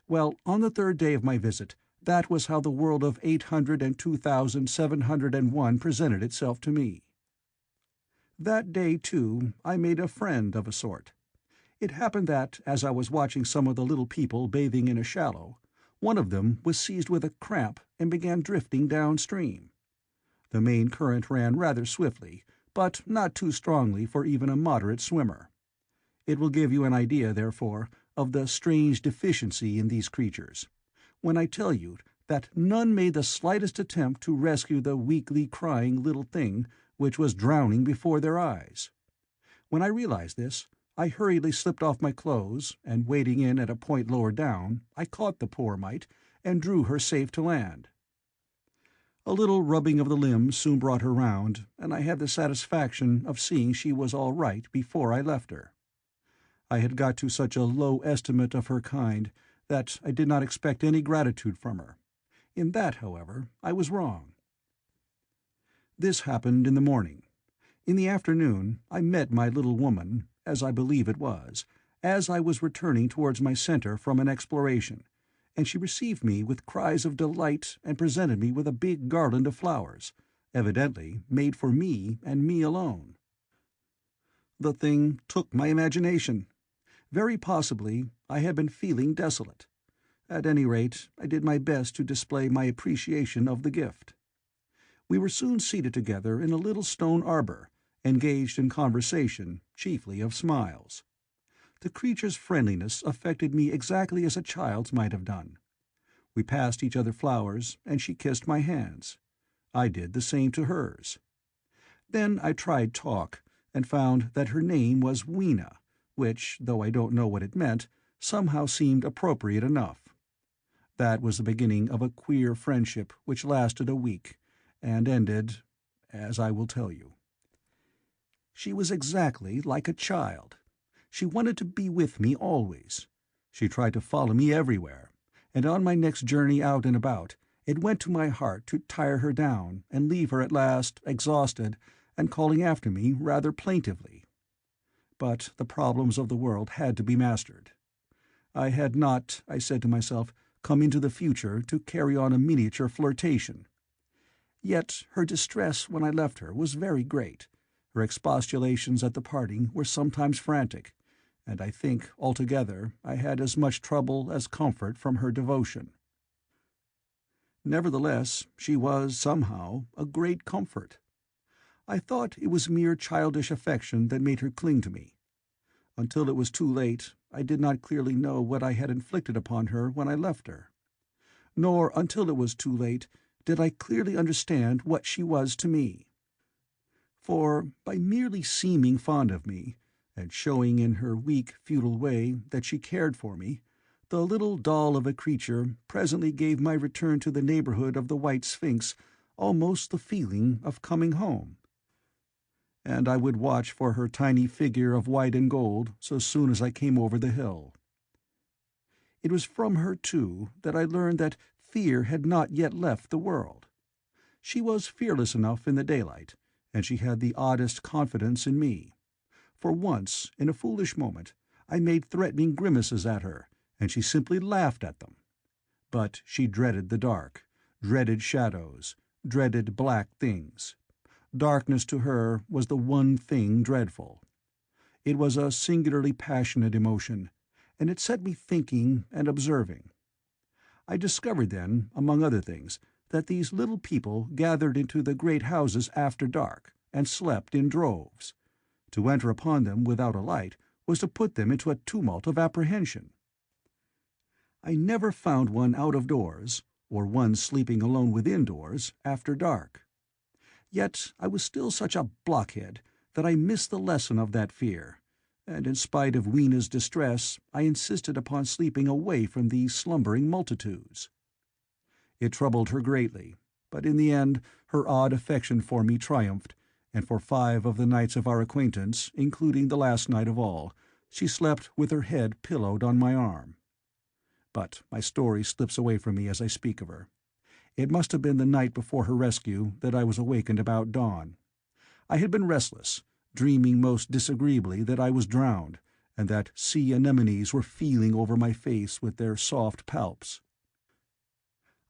Well, on the third day of my visit, that was how the world of 802,701 presented itself to me. That day, too, I made a friend of a sort. It happened that, as I was watching some of the little people bathing in a shallow, one of them was seized with a cramp and began drifting downstream. The main current ran rather swiftly, but not too strongly for even a moderate swimmer. It will give you an idea, therefore, of the strange deficiency in these creatures, when I tell you that none made the slightest attempt to rescue the weakly crying little thing which was drowning before their eyes. When I realized this, I hurriedly slipped off my clothes, and wading in at a point lower down, I caught the poor mite and drew her safe to land. A little rubbing of the limbs soon brought her round, and I had the satisfaction of seeing she was all right before I left her. I had got to such a low estimate of her kind that I did not expect any gratitude from her. In that, however, I was wrong. This happened in the morning. In the afternoon I met my little woman, as I believe it was, as I was returning towards my centre from an exploration, and she received me with cries of delight and presented me with a big garland of flowers, evidently made for me and me alone. The thing took my imagination. Very possibly I had been feeling desolate. At any rate, I did my best to display my appreciation of the gift. We were soon seated together in a little stone arbour, engaged in conversation, chiefly of smiles. The creature's friendliness affected me exactly as a child's might have done. We passed each other flowers, and she kissed my hands. I did the same to hers. Then I tried talk, and found that her name was Weena, which, though I don't know what it meant, somehow seemed appropriate enough. That was the beginning of a queer friendship which lasted a week, and ended as I will tell you. She was exactly like a child. She wanted to be with me always. She tried to follow me everywhere, and on my next journey out and about, it went to my heart to tire her down and leave her at last, exhausted, and calling after me rather plaintively. But the problems of the world had to be mastered. I had not, I said to myself, come into the future to carry on a miniature flirtation. Yet her distress when I left her was very great. Her expostulations at the parting were sometimes frantic, and I think altogether I had as much trouble as comfort from her devotion. Nevertheless, she was, somehow, a great comfort. I thought it was mere childish affection that made her cling to me. Until it was too late, I did not clearly know what I had inflicted upon her when I left her. Nor until it was too late did I clearly understand what she was to me. For, by merely seeming fond of me, and showing in her weak, futile way that she cared for me, the little doll of a creature presently gave my return to the neighbourhood of the White Sphinx almost the feeling of coming home. And I would watch for her tiny figure of white and gold so soon as I came over the hill. It was from her, too, that I learned that fear had not yet left the world. She was fearless enough in the daylight, and she had the oddest confidence in me. For once, in a foolish moment, I made threatening grimaces at her, and she simply laughed at them. But she dreaded the dark, dreaded shadows, dreaded black things. Darkness to her was the one thing dreadful. It was a singularly passionate emotion, and it set me thinking and observing. I discovered then, among other things, that these little people gathered into the great houses after dark, and slept in droves, To enter upon them without a light was to put them into a tumult of apprehension. I never found one out of doors, or one sleeping alone within doors, after dark. Yet I was still such a blockhead that I missed the lesson of that fear, and in spite of Weena's distress I insisted upon sleeping away from these slumbering multitudes. It troubled her greatly, but in the end her odd affection for me triumphed, and for 5 of the nights of our acquaintance, including the last night of all, she slept with her head pillowed on my arm. But my story slips away from me as I speak of her. It must have been the night before her rescue that I was awakened about dawn. I had been restless, dreaming most disagreeably that I was drowned, and that sea anemones were feeling over my face with their soft palps.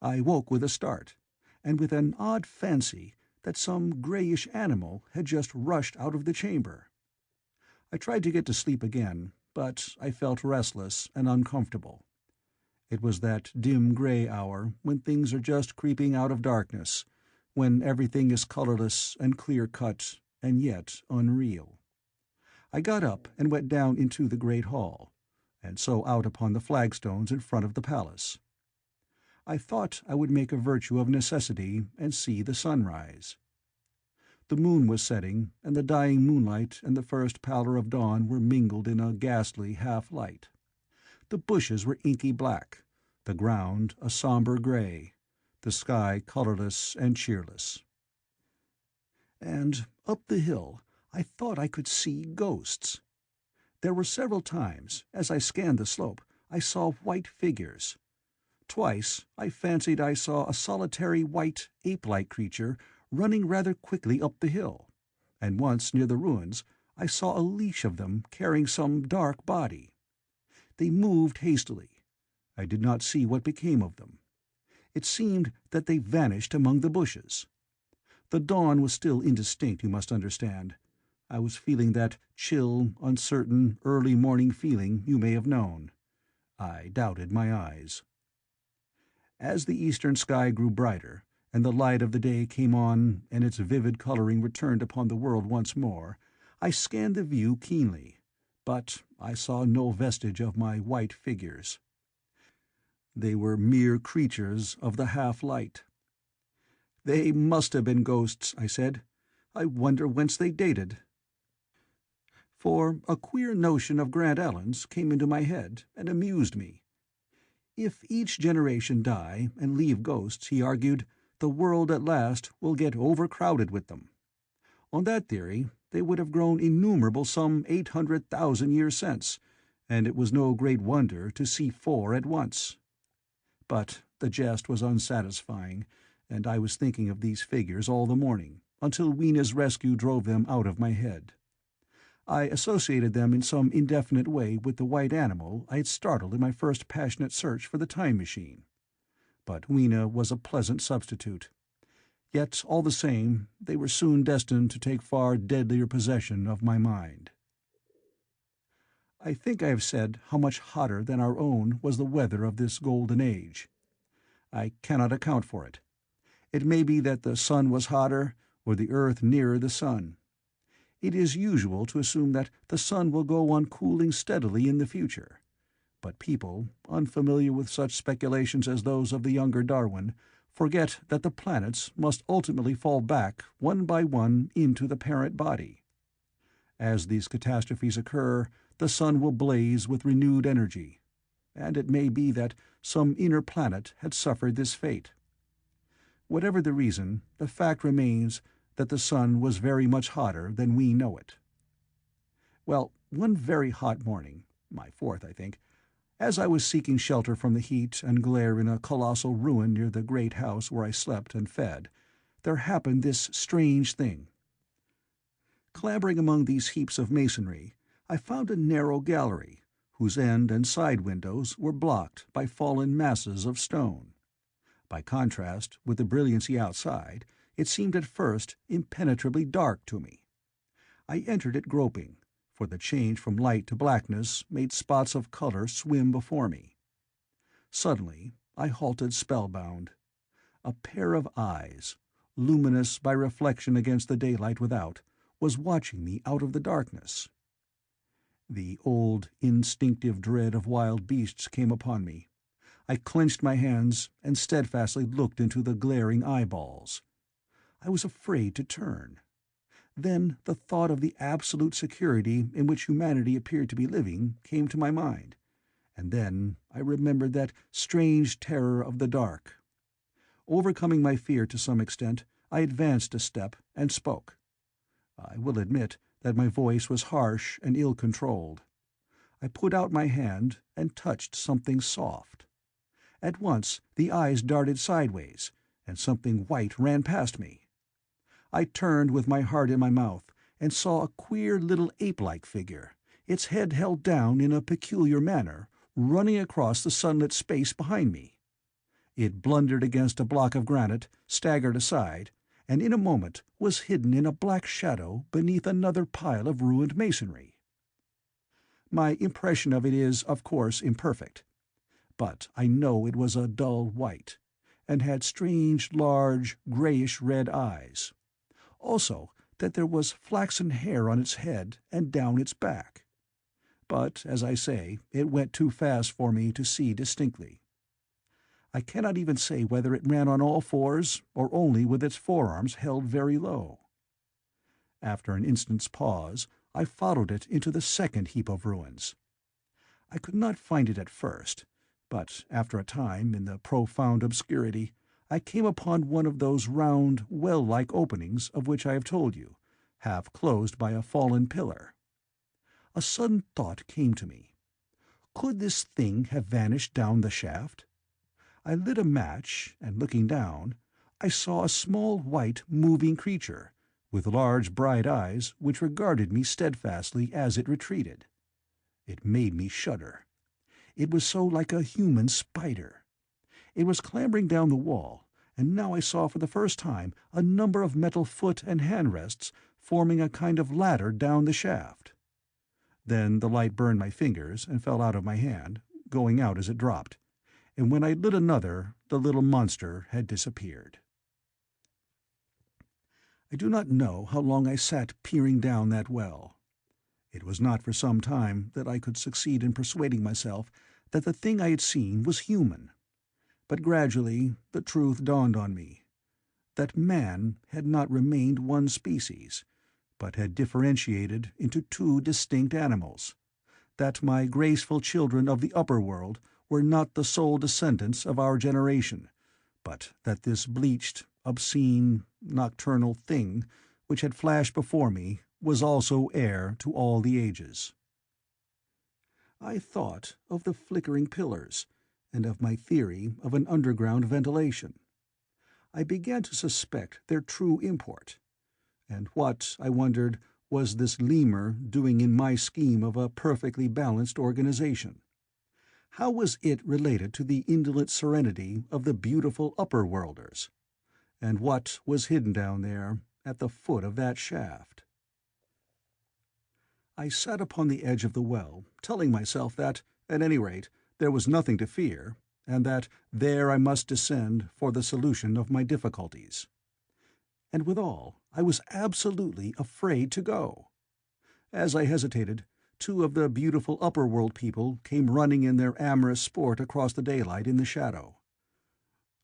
I woke with a start, and with an odd fancy that some greyish animal had just rushed out of the chamber. I tried to get to sleep again, but I felt restless and uncomfortable. It was that dim grey hour when things are just creeping out of darkness, when everything is colourless and clear-cut and yet unreal. I got up and went down into the great hall, and so out upon the flagstones in front of the palace. I thought I would make a virtue of necessity and see the sunrise. The moon was setting, and the dying moonlight and the first pallor of dawn were mingled in a ghastly half-light. The bushes were inky black, the ground a sombre grey, the sky colourless and cheerless. And up the hill I thought I could see ghosts. There were several times, as I scanned the slope, I saw white figures. Twice I fancied I saw a solitary white ape-like creature running rather quickly up the hill, and once near the ruins I saw a leash of them carrying some dark body. They moved hastily. I did not see what became of them. It seemed that they vanished among the bushes. The dawn was still indistinct, you must understand. I was feeling that chill, uncertain, early morning feeling you may have known. I doubted my eyes. As the eastern sky grew brighter, and the light of the day came on and its vivid colouring returned upon the world once more, I scanned the view keenly, but I saw no vestige of my white figures. They were mere creatures of the half-light. "They must have been ghosts," I said. "I wonder whence they dated." For a queer notion of Grant Allen's came into my head and amused me. If each generation die and leave ghosts, he argued, the world at last will get overcrowded with them. On that theory, they would have grown innumerable some 800,000 years since, and it was no great wonder to see 4 at once. But the jest was unsatisfying, and I was thinking of these figures all the morning, until Weena's rescue drove them out of my head. I associated them in some indefinite way with the white animal I had startled in my first passionate search for the time machine. But Weena was a pleasant substitute. Yet, all the same, they were soon destined to take far deadlier possession of my mind. I think I have said how much hotter than our own was the weather of this golden age. I cannot account for it. It may be that the sun was hotter, or the earth nearer the sun. It is usual to assume that the sun will go on cooling steadily in the future, but people, unfamiliar with such speculations as those of the younger Darwin, forget that the planets must ultimately fall back one by one into the parent body. As these catastrophes occur, the sun will blaze with renewed energy, and it may be that some inner planet had suffered this fate. Whatever the reason, the fact remains that the sun was very much hotter than we know it. Well, one very hot morning, my 4th, I think, as I was seeking shelter from the heat and glare in a colossal ruin near the great house where I slept and fed, there happened this strange thing. Clambering among these heaps of masonry, I found a narrow gallery, whose end and side windows were blocked by fallen masses of stone. By contrast with the brilliancy outside, it seemed at first impenetrably dark to me. I entered it groping, for the change from light to blackness made spots of colour swim before me. Suddenly I halted spellbound. A pair of eyes, luminous by reflection against the daylight without, was watching me out of the darkness. The old, instinctive dread of wild beasts came upon me. I clenched my hands and steadfastly looked into the glaring eyeballs. I was afraid to turn. Then the thought of the absolute security in which humanity appeared to be living came to my mind, and then I remembered that strange terror of the dark. Overcoming my fear to some extent, I advanced a step and spoke. I will admit that my voice was harsh and ill-controlled. I put out my hand and touched something soft. At once the eyes darted sideways, and something white ran past me. I turned with my heart in my mouth, and saw a queer little ape-like figure, its head held down in a peculiar manner, running across the sunlit space behind me. It blundered against a block of granite, staggered aside, and in a moment was hidden in a black shadow beneath another pile of ruined masonry. My impression of it is, of course, imperfect, but I know it was a dull white, and had strange, large, greyish-red eyes. Also, that there was flaxen hair on its head and down its back. But, as I say, it went too fast for me to see distinctly. I cannot even say whether it ran on all fours or only with its forearms held very low. After an instant's pause, I followed it into the second heap of ruins. I could not find it at first, but after a time, in the profound obscurity, I came upon one of those round, well-like openings of which I have told you, half closed by a fallen pillar. A sudden thought came to me. Could this thing have vanished down the shaft? I lit a match, and looking down, I saw a small white moving creature, with large bright eyes which regarded me steadfastly as it retreated. It made me shudder. It was so like a human spider. It was clambering down the wall, and now I saw for the first time a number of metal foot and hand rests forming a kind of ladder down the shaft. Then the light burned my fingers and fell out of my hand, going out as it dropped, and when I lit another the little monster had disappeared. I do not know how long I sat peering down that well. It was not for some time that I could succeed in persuading myself that the thing I had seen was human. But gradually the truth dawned on me, that man had not remained one species, but had differentiated into two distinct animals, that my graceful children of the upper world were not the sole descendants of our generation, but that this bleached, obscene, nocturnal thing which had flashed before me was also heir to all the ages. I thought of the flickering pillars, and of my theory of an underground ventilation. I began to suspect their true import. And what, I wondered, was this lemur doing in my scheme of a perfectly balanced organization? How was it related to the indolent serenity of the beautiful upper-worlders? And what was hidden down there at the foot of that shaft? I sat upon the edge of the well, telling myself that, at any rate, there was nothing to fear, and that there I must descend for the solution of my difficulties. And withal, I was absolutely afraid to go. As I hesitated, two of the beautiful upper-world people came running in their amorous sport across the daylight in the shadow.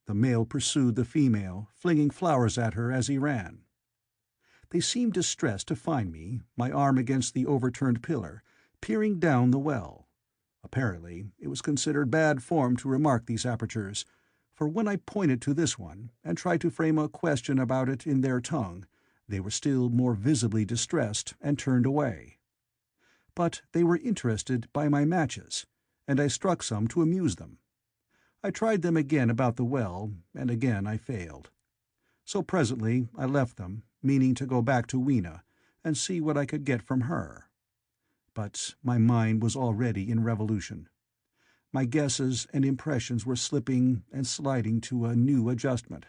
The male pursued the female, flinging flowers at her as he ran. They seemed distressed to find me, my arm against the overturned pillar, peering down the well. Apparently it was considered bad form to remark these apertures, for when I pointed to this one, and tried to frame a question about it in their tongue, they were still more visibly distressed and turned away. But they were interested by my matches, and I struck some to amuse them. I tried them again about the well, and again I failed. So presently I left them, meaning to go back to Weena, and see what I could get from her. But my mind was already in revolution. My guesses and impressions were slipping and sliding to a new adjustment.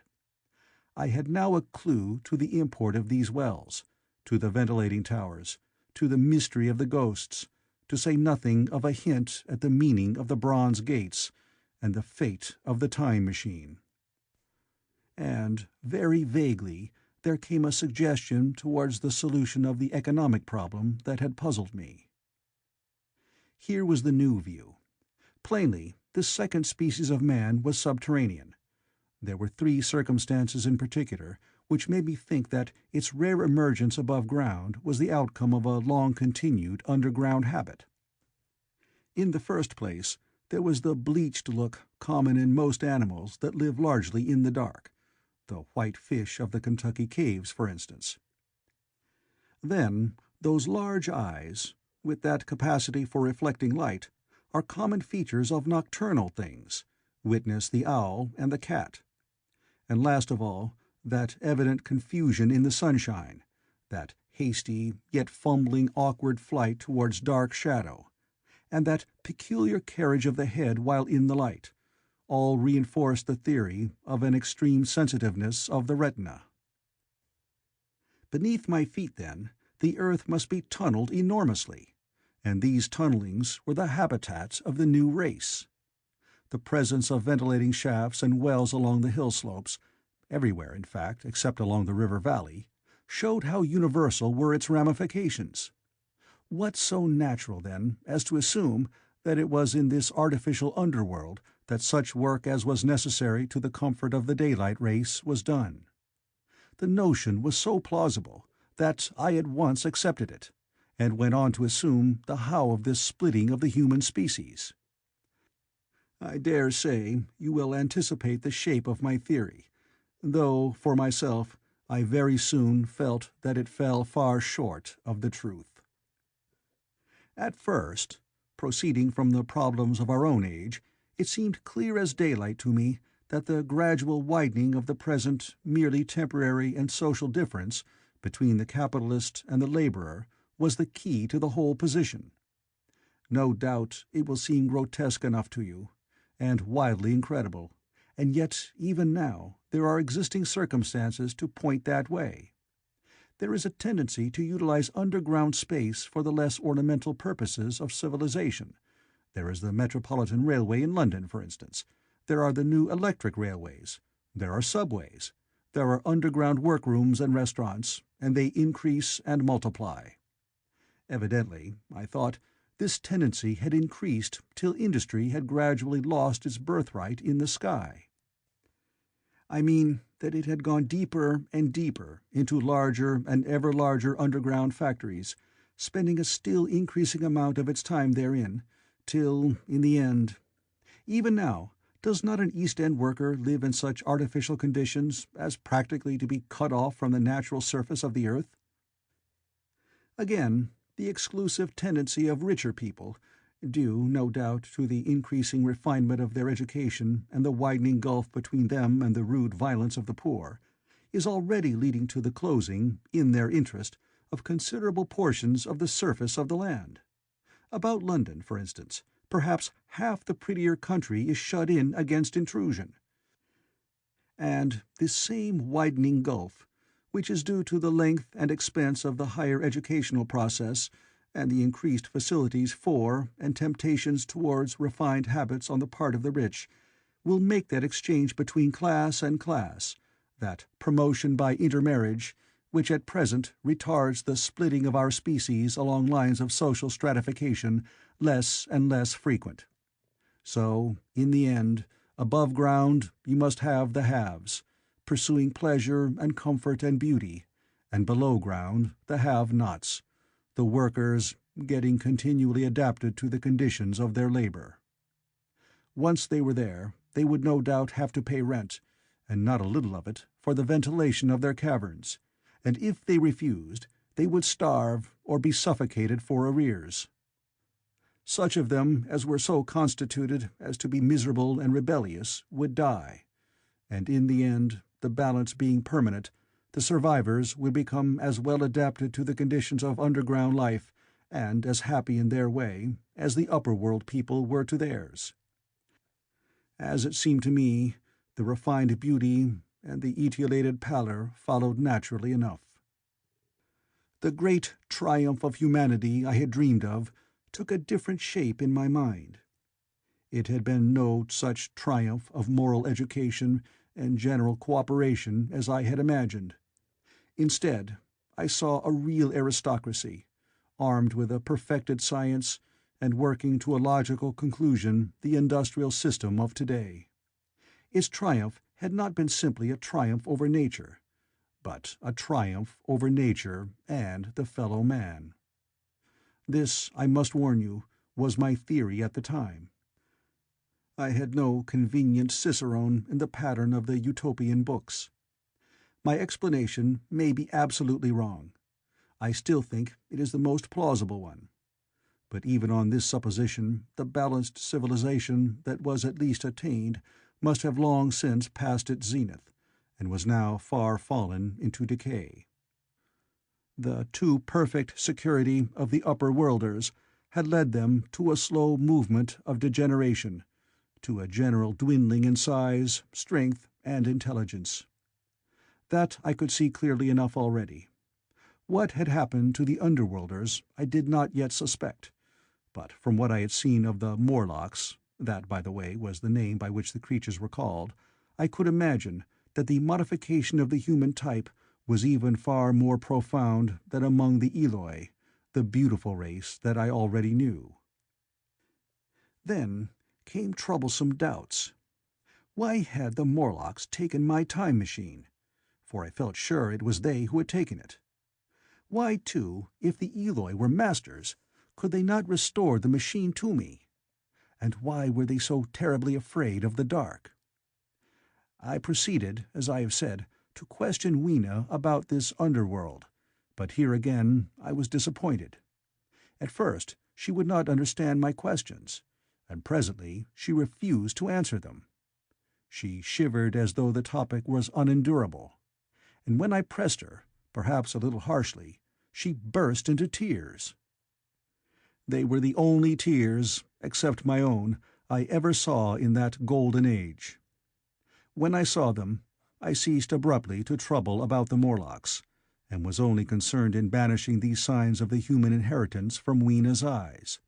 I had now a clue to the import of these wells, to the ventilating towers, to the mystery of the ghosts, to say nothing of a hint at the meaning of the bronze gates and the fate of the time machine. And, very vaguely, there came a suggestion towards the solution of the economic problem that had puzzled me. Here was the new view. Plainly, this second species of man was subterranean. There were three circumstances in particular which made me think that its rare emergence above ground was the outcome of a long-continued underground habit. In the first place, there was the bleached look common in most animals that live largely in the dark, the white fish of the Kentucky caves, for instance. Then, those large eyes, with that capacity for reflecting light, are common features of nocturnal things, witness the owl and the cat. And last of all, that evident confusion in the sunshine, that hasty yet fumbling awkward flight towards dark shadow, and that peculiar carriage of the head while in the light, all reinforced the theory of an extreme sensitiveness of the retina. Beneath my feet, then, the earth must be tunneled enormously, and these tunnelings were the habitats of the new race. The presence of ventilating shafts and wells along the hill slopes, everywhere in fact except along the river valley, showed how universal were its ramifications. What so natural, then, as to assume that it was in this artificial underworld that such work as was necessary to the comfort of the daylight race was done? The notion was so plausible that I at once accepted it, and went on to assume the how of this splitting of the human species. I dare say you will anticipate the shape of my theory, though, for myself, I very soon felt that it fell far short of the truth. At first, proceeding from the problems of our own age, it seemed clear as daylight to me that the gradual widening of the present merely temporary and social difference between the capitalist and the laborer was the key to the whole position. No doubt it will seem grotesque enough to you, and wildly incredible, and yet even now there are existing circumstances to point that way. There is a tendency to utilize underground space for the less ornamental purposes of civilization. There is the Metropolitan Railway in London, for instance. There are the new electric railways. There are subways. There are underground workrooms and restaurants, and they increase and multiply. Evidently, I thought, this tendency had increased till industry had gradually lost its birthright in the sky. I mean that it had gone deeper and deeper into larger and ever larger underground factories, spending a still increasing amount of its time therein, till, in the end— Even now, does not an East End worker live in such artificial conditions as practically to be cut off from the natural surface of the earth? Again, the exclusive tendency of richer people, due, no doubt, to the increasing refinement of their education and the widening gulf between them and the rude violence of the poor, is already leading to the closing, in their interest, of considerable portions of the surface of the land. About London, for instance, perhaps half the prettier country is shut in against intrusion. And this same widening gulf, which is due to the length and expense of the higher educational process, and the increased facilities for and temptations towards refined habits on the part of the rich, will make that exchange between class and class, that promotion by intermarriage, which at present retards the splitting of our species along lines of social stratification, less and less frequent. So, in the end, above ground you must have the haves, pursuing pleasure and comfort and beauty, and below ground the have-nots, the workers getting continually adapted to the conditions of their labor. Once they were there, they would no doubt have to pay rent, and not a little of it, for the ventilation of their caverns, and if they refused, they would starve or be suffocated for arrears. Such of them as were so constituted as to be miserable and rebellious would die, and in the end, the balance being permanent, the survivors would become as well adapted to the conditions of underground life, and as happy in their way, as the upper-world people were to theirs. As it seemed to me, the refined beauty and the etiolated pallor followed naturally enough. The great triumph of humanity I had dreamed of took a different shape in my mind. It had been no such triumph of moral education and general cooperation as I had imagined. Instead, I saw a real aristocracy, armed with a perfected science and working to a logical conclusion the industrial system of today. Its triumph had not been simply a triumph over nature, but a triumph over nature and the fellow man. This, I must warn you, was my theory at the time. I had no convenient cicerone in the pattern of the utopian books. My explanation may be absolutely wrong. I still think it is the most plausible one. But even on this supposition, the balanced civilization that was at least attained must have long since passed its zenith, and was now far fallen into decay. The too perfect security of the upper-worlders had led them to a slow movement of degeneration, to a general dwindling in size, strength, and intelligence. That I could see clearly enough already. What had happened to the underworlders I did not yet suspect, but from what I had seen of the Morlocks, that, by the way, was the name by which the creatures were called, I could imagine that the modification of the human type was even far more profound than among the Eloi, the beautiful race that I already knew. Then came troublesome doubts. Why had the Morlocks taken my time machine? For I felt sure it was they who had taken it. Why, too, if the Eloi were masters, could they not restore the machine to me? And why were they so terribly afraid of the dark? I proceeded, as I have said, to question Weena about this underworld, but here again I was disappointed. At first she would not understand my questions, and presently she refused to answer them. She shivered as though the topic was unendurable, and when I pressed her, perhaps a little harshly, she burst into tears. They were the only tears, except my own, I ever saw in that golden age. When I saw them, I ceased abruptly to trouble about the Morlocks, and was only concerned in banishing these signs of the human inheritance from Weena's eyes.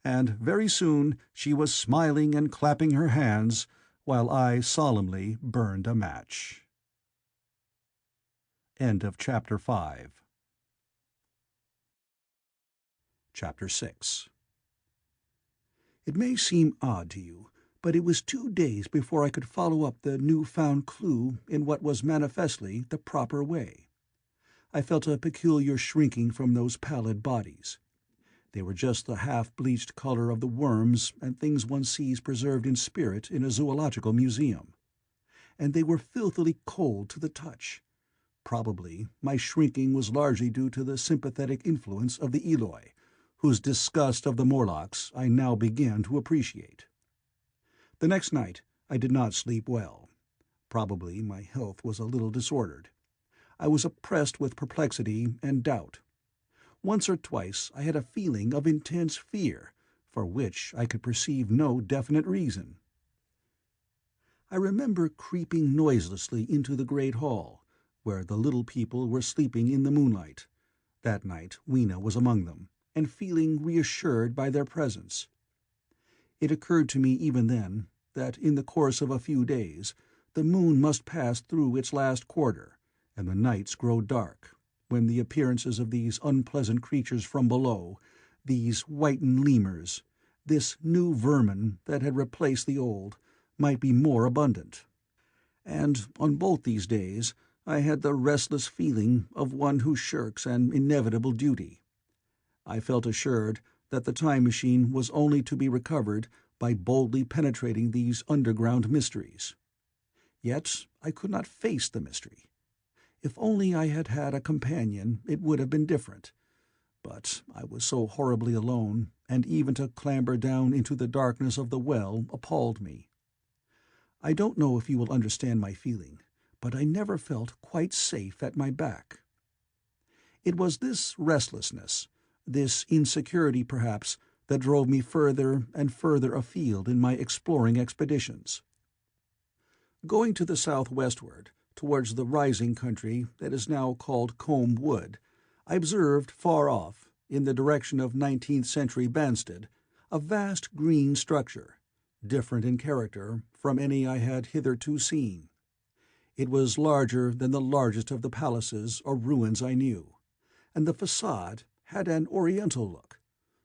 And very soon she was smiling and clapping her hands, while I solemnly burned a match. End of Chapter 5. Chapter 6. It may seem odd to you, but it was 2 days before I could follow up the new-found clue in what was manifestly the proper way. I felt a peculiar shrinking from those pallid bodies. They were just the half-bleached color of the worms and things one sees preserved in spirit in a zoological museum. And they were filthily cold to the touch. Probably my shrinking was largely due to the sympathetic influence of the Eloi, whose disgust of the Morlocks I now began to appreciate. The next night I did not sleep well. Probably my health was a little disordered. I was oppressed with perplexity and doubt. Once or twice I had a feeling of intense fear, for which I could perceive no definite reason. I remember creeping noiselessly into the great hall, where the little people were sleeping in the moonlight. That night Weena was among them, and feeling reassured by their presence. It occurred to me even then that in the course of a few days the moon must pass through its last quarter, and the nights grow dark, when the appearances of these unpleasant creatures from below, these whitened lemurs, this new vermin that had replaced the old, might be more abundant. And on both these days I had the restless feeling of one who shirks an inevitable duty. I felt assured that the time machine was only to be recovered by boldly penetrating these underground mysteries. Yet I could not face the mystery. If only I had had a companion, it would have been different. But I was so horribly alone, and even to clamber down into the darkness of the well appalled me. I don't know if you will understand my feeling, but I never felt quite safe at my back. It was this restlessness, this insecurity perhaps, that drove me further and further afield in my exploring expeditions. Going to the southwestward, towards the rising country that is now called Combe Wood, I observed far off, in the direction of 19th-century Banstead, a vast green structure, different in character from any I had hitherto seen. It was larger than the largest of the palaces or ruins I knew, and the facade had an oriental look,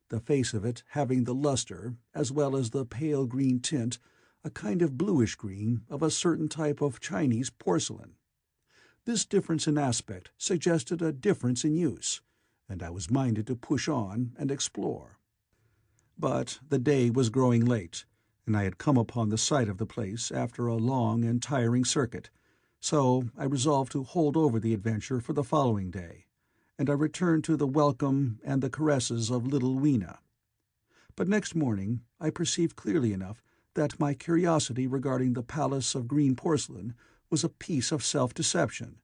the face of it having the luster, as well as the pale green tint, a kind of bluish green of a certain type of Chinese porcelain. This difference in aspect suggested a difference in use, and I was minded to push on and explore. But the day was growing late, and I had come upon the site of the place after a long and tiring circuit, so I resolved to hold over the adventure for the following day, and I returned to the welcome and the caresses of little Weena. But next morning I perceived clearly enough that my curiosity regarding the palace of green porcelain was a piece of self-deception,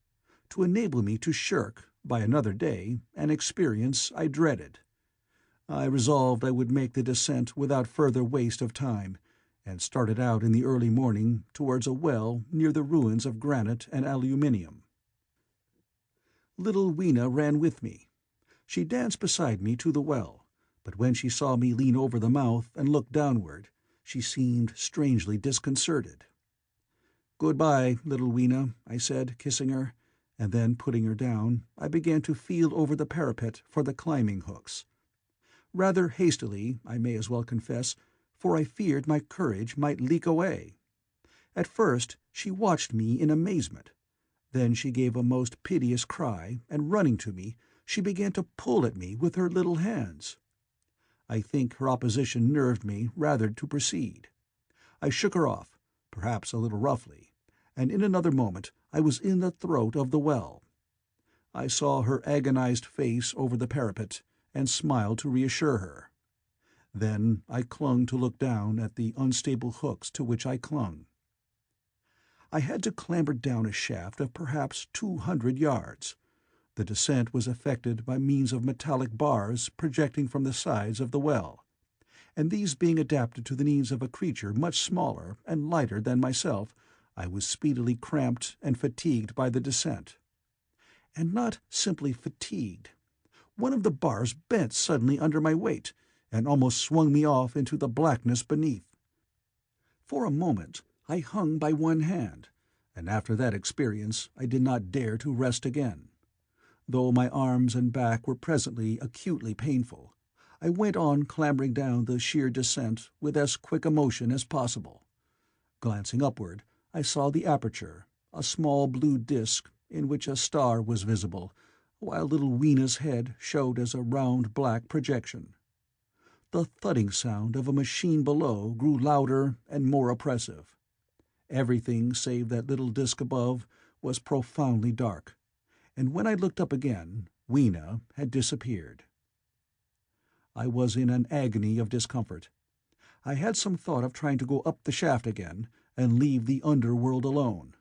to enable me to shirk, by another day, an experience I dreaded. I resolved I would make the descent without further waste of time, and started out in the early morning towards a well near the ruins of granite and aluminium. Little Weena ran with me. She danced beside me to the well, but when she saw me lean over the mouth and look downward, she seemed strangely disconcerted. "Good-bye, little Weena," I said, kissing her, and then, putting her down, I began to feel over the parapet for the climbing hooks. Rather hastily, I may as well confess, for I feared my courage might leak away. At first she watched me in amazement. Then she gave a most piteous cry, and running to me, she began to pull at me with her little hands. I think her opposition nerved me rather to proceed. I shook her off, perhaps a little roughly, and in another moment I was in the throat of the well. I saw her agonized face over the parapet, and smiled to reassure her. Then I clung to look down at the unstable hooks to which I clung. I had to clamber down a shaft of perhaps 200 yards. The descent was effected by means of metallic bars projecting from the sides of the well, and these being adapted to the needs of a creature much smaller and lighter than myself, I was speedily cramped and fatigued by the descent. And not simply fatigued. One of the bars bent suddenly under my weight, and almost swung me off into the blackness beneath. For a moment I hung by one hand, and after that experience I did not dare to rest again. Though my arms and back were presently acutely painful, I went on clambering down the sheer descent with as quick a motion as possible. Glancing upward, I saw the aperture, a small blue disk in which a star was visible, while little Weena's head showed as a round black projection. The thudding sound of a machine below grew louder and more oppressive. Everything save that little disk above was profoundly dark, and when I looked up again, Weena had disappeared. I was in an agony of discomfort. I had some thought of trying to go up the shaft again and leave the underworld alone.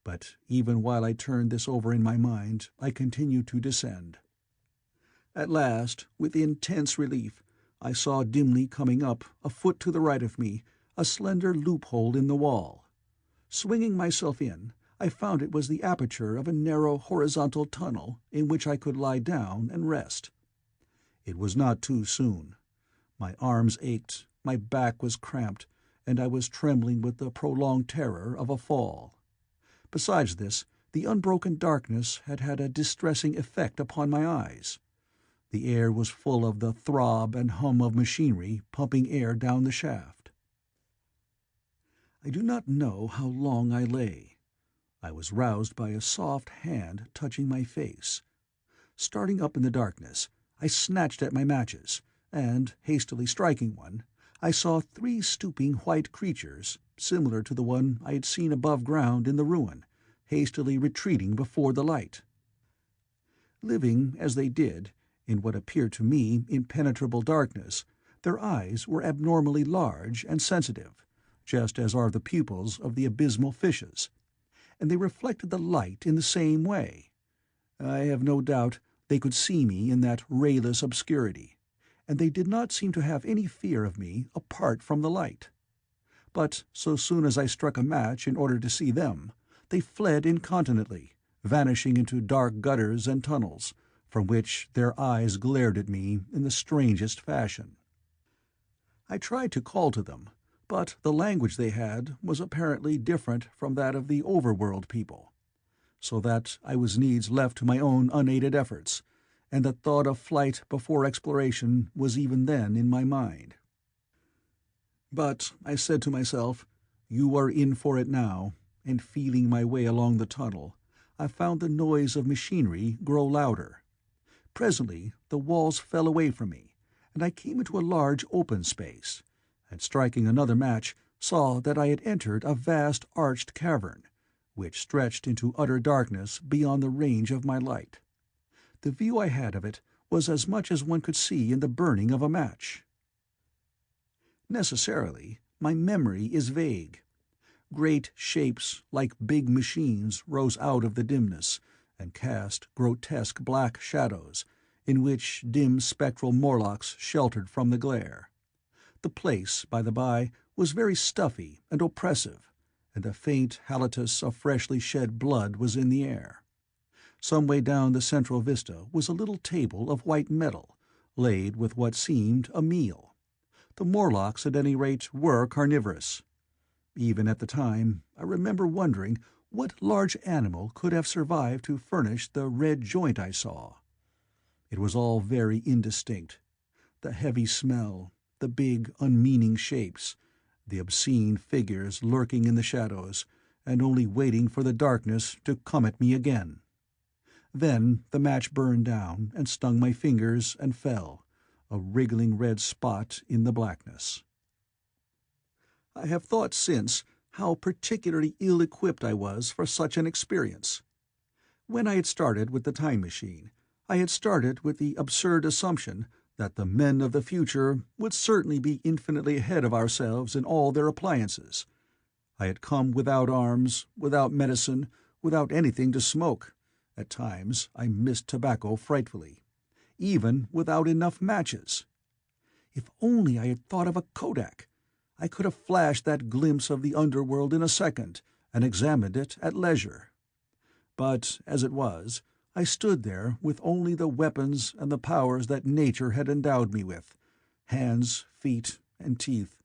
But even while I turned this over in my mind, I continued to descend. At last, with intense relief, I saw dimly coming up, a foot to the right of me, a slender loophole in the wall. Swinging myself in, I found it was the aperture of a narrow horizontal tunnel in which I could lie down and rest. It was not too soon. My arms ached, my back was cramped, and I was trembling with the prolonged terror of a fall. Besides this, the unbroken darkness had had a distressing effect upon my eyes. The air was full of the throb and hum of machinery pumping air down the shaft. I do not know how long I lay. I was roused by a soft hand touching my face. Starting up in the darkness, I snatched at my matches, and, hastily striking one, I saw 3 stooping white creatures, similar to the one I had seen above ground in the ruin, hastily retreating before the light. Living, as they did, in what appeared to me impenetrable darkness, their eyes were abnormally large and sensitive, just as are the pupils of the abysmal fishes, and they reflected the light in the same way. I have no doubt they could see me in that rayless obscurity, and they did not seem to have any fear of me apart from the light. But so soon as I struck a match in order to see them, they fled incontinently, vanishing into dark gutters and tunnels, from which their eyes glared at me in the strangest fashion. I tried to call to them, but the language they had was apparently different from that of the overworld people, so that I was needs left to my own unaided efforts, and the thought of flight before exploration was even then in my mind. But I said to myself, "You are in for it now," and feeling my way along the tunnel, I found the noise of machinery grow louder. Presently the walls fell away from me, and I came into a large open space, and striking another match, saw that I had entered a vast arched cavern, which stretched into utter darkness beyond the range of my light. The view I had of it was as much as one could see in the burning of a match. Necessarily, my memory is vague. Great shapes, like big machines, rose out of the dimness, and cast grotesque black shadows, in which dim spectral Morlocks sheltered from the glare. The place, by the by, was very stuffy and oppressive, and a faint halitus of freshly shed blood was in the air. Some way down the central vista was a little table of white metal, laid with what seemed a meal. The Morlocks, at any rate, were carnivorous. Even at the time, I remember wondering what large animal could have survived to furnish the red joint I saw. It was all very indistinct. The heavy smell, the big, unmeaning shapes, the obscene figures lurking in the shadows, and only waiting for the darkness to come at me again. Then the match burned down and stung my fingers and fell, a wriggling red spot in the blackness. I have thought since how particularly ill-equipped I was for such an experience. When I had started with the time machine, I had started with the absurd assumption that the men of the future would certainly be infinitely ahead of ourselves in all their appliances. I had come without arms, without medicine, without anything to smoke. At times I missed tobacco frightfully. Even without enough matches. If only I had thought of a kodak! I could have flashed that glimpse of the underworld in a second, and examined it at leisure. But, as it was, I stood there with only the weapons and the powers that nature had endowed me with, hands, feet, and teeth,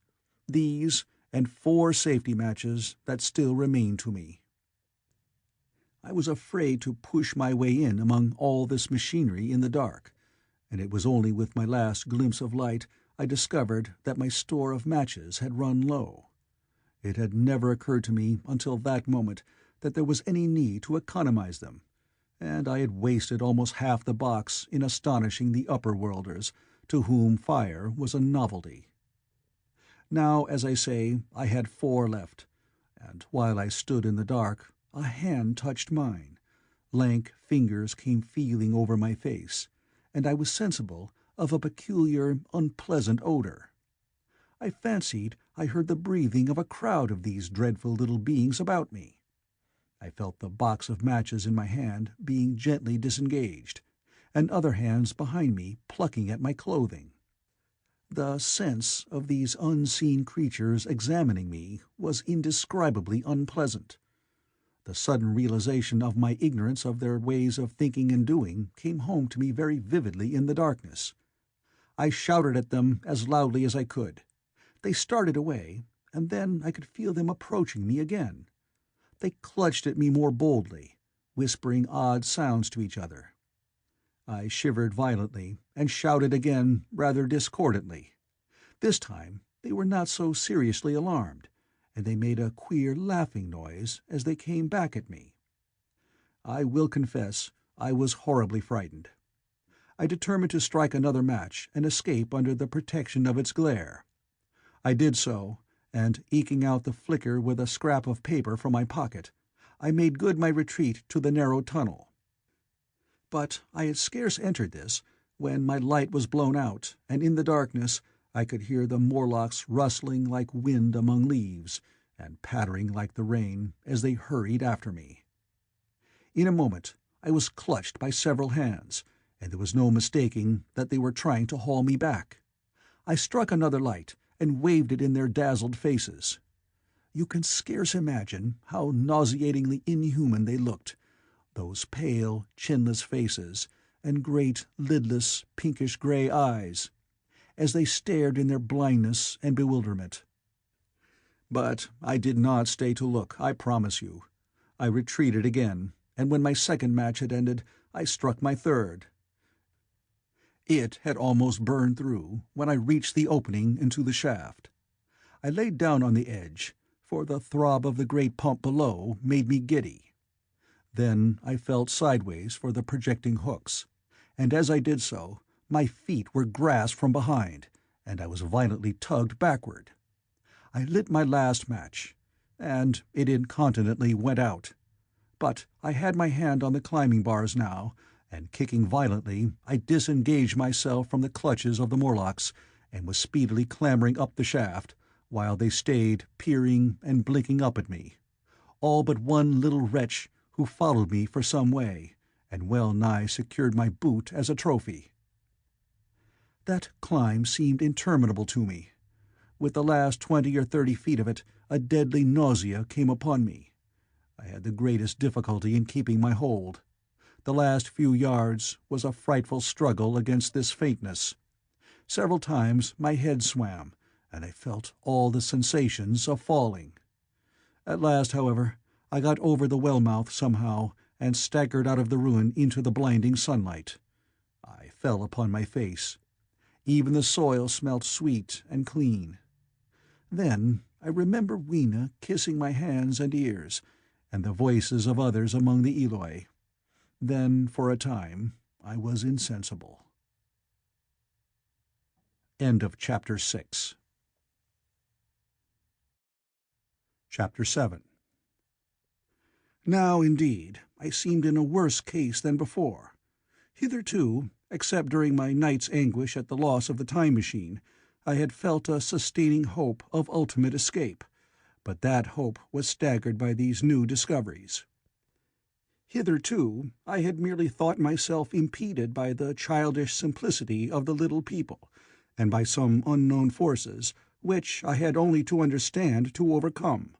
these, and 4 safety matches that still remained to me. I was afraid to push my way in among all this machinery in the dark, and it was only with my last glimpse of light I discovered that my store of matches had run low. It had never occurred to me until that moment that there was any need to economize them, and I had wasted almost half the box in astonishing the upper-worlders, to whom fire was a novelty. Now, as I say, I had 4 left, and while I stood in the dark, a hand touched mine, lank fingers came feeling over my face, and I was sensible of a peculiar, unpleasant odor. I fancied I heard the breathing of a crowd of these dreadful little beings about me. I felt the box of matches in my hand being gently disengaged, and other hands behind me plucking at my clothing. The sense of these unseen creatures examining me was indescribably unpleasant. The sudden realization of my ignorance of their ways of thinking and doing came home to me very vividly in the darkness. I shouted at them as loudly as I could. They started away, and then I could feel them approaching me again. They clutched at me more boldly, whispering odd sounds to each other. I shivered violently, and shouted again rather discordantly. This time they were not so seriously alarmed, and they made a queer laughing noise as they came back at me. I will confess I was horribly frightened. I determined to strike another match and escape under the protection of its glare. I did so, and, eking out the flicker with a scrap of paper from my pocket, I made good my retreat to the narrow tunnel. But I had scarce entered this when my light was blown out, and in the darkness I could hear the Morlocks rustling like wind among leaves, and pattering like the rain as they hurried after me. In a moment I was clutched by several hands, and there was no mistaking that they were trying to haul me back. I struck another light, and waved it in their dazzled faces. You can scarce imagine how nauseatingly inhuman they looked, those pale, chinless faces, and great, lidless, pinkish-grey eyes, as they stared in their blindness and bewilderment. But I did not stay to look, I promise you. I retreated again, and when my second match had ended, I struck my third. It had almost burned through when I reached the opening into the shaft. I laid down on the edge, for the throb of the great pump below made me giddy. Then I felt sideways for the projecting hooks, and as I did so, my feet were grasped from behind, and I was violently tugged backward. I lit my last match, and it incontinently went out. But I had my hand on the climbing bars now, and kicking violently, I disengaged myself from the clutches of the Morlocks, and was speedily clambering up the shaft, while they stayed peering and blinking up at me, all but one little wretch who followed me for some way, and well nigh secured my boot as a trophy. That climb seemed interminable to me. With the last 20 or 30 feet of it, a deadly nausea came upon me. I had the greatest difficulty in keeping my hold. The last few yards was a frightful struggle against this faintness. Several times my head swam, and I felt all the sensations of falling. At last, however, I got over the well-mouth somehow, and staggered out of the ruin into the blinding sunlight. I fell upon my face. Even the soil smelt sweet and clean. Then I remember Weena kissing my hands and ears, and the voices of others among the Eloi. Then, for a time, I was insensible. End of Chapter 6. Chapter 7. Now, indeed, I seemed in a worse case than before. Hitherto, except during my night's anguish at the loss of the time-machine, I had felt a sustaining hope of ultimate escape, but that hope was staggered by these new discoveries. Hitherto, I had merely thought myself impeded by the childish simplicity of the little people, and by some unknown forces, which I had only to understand to overcome.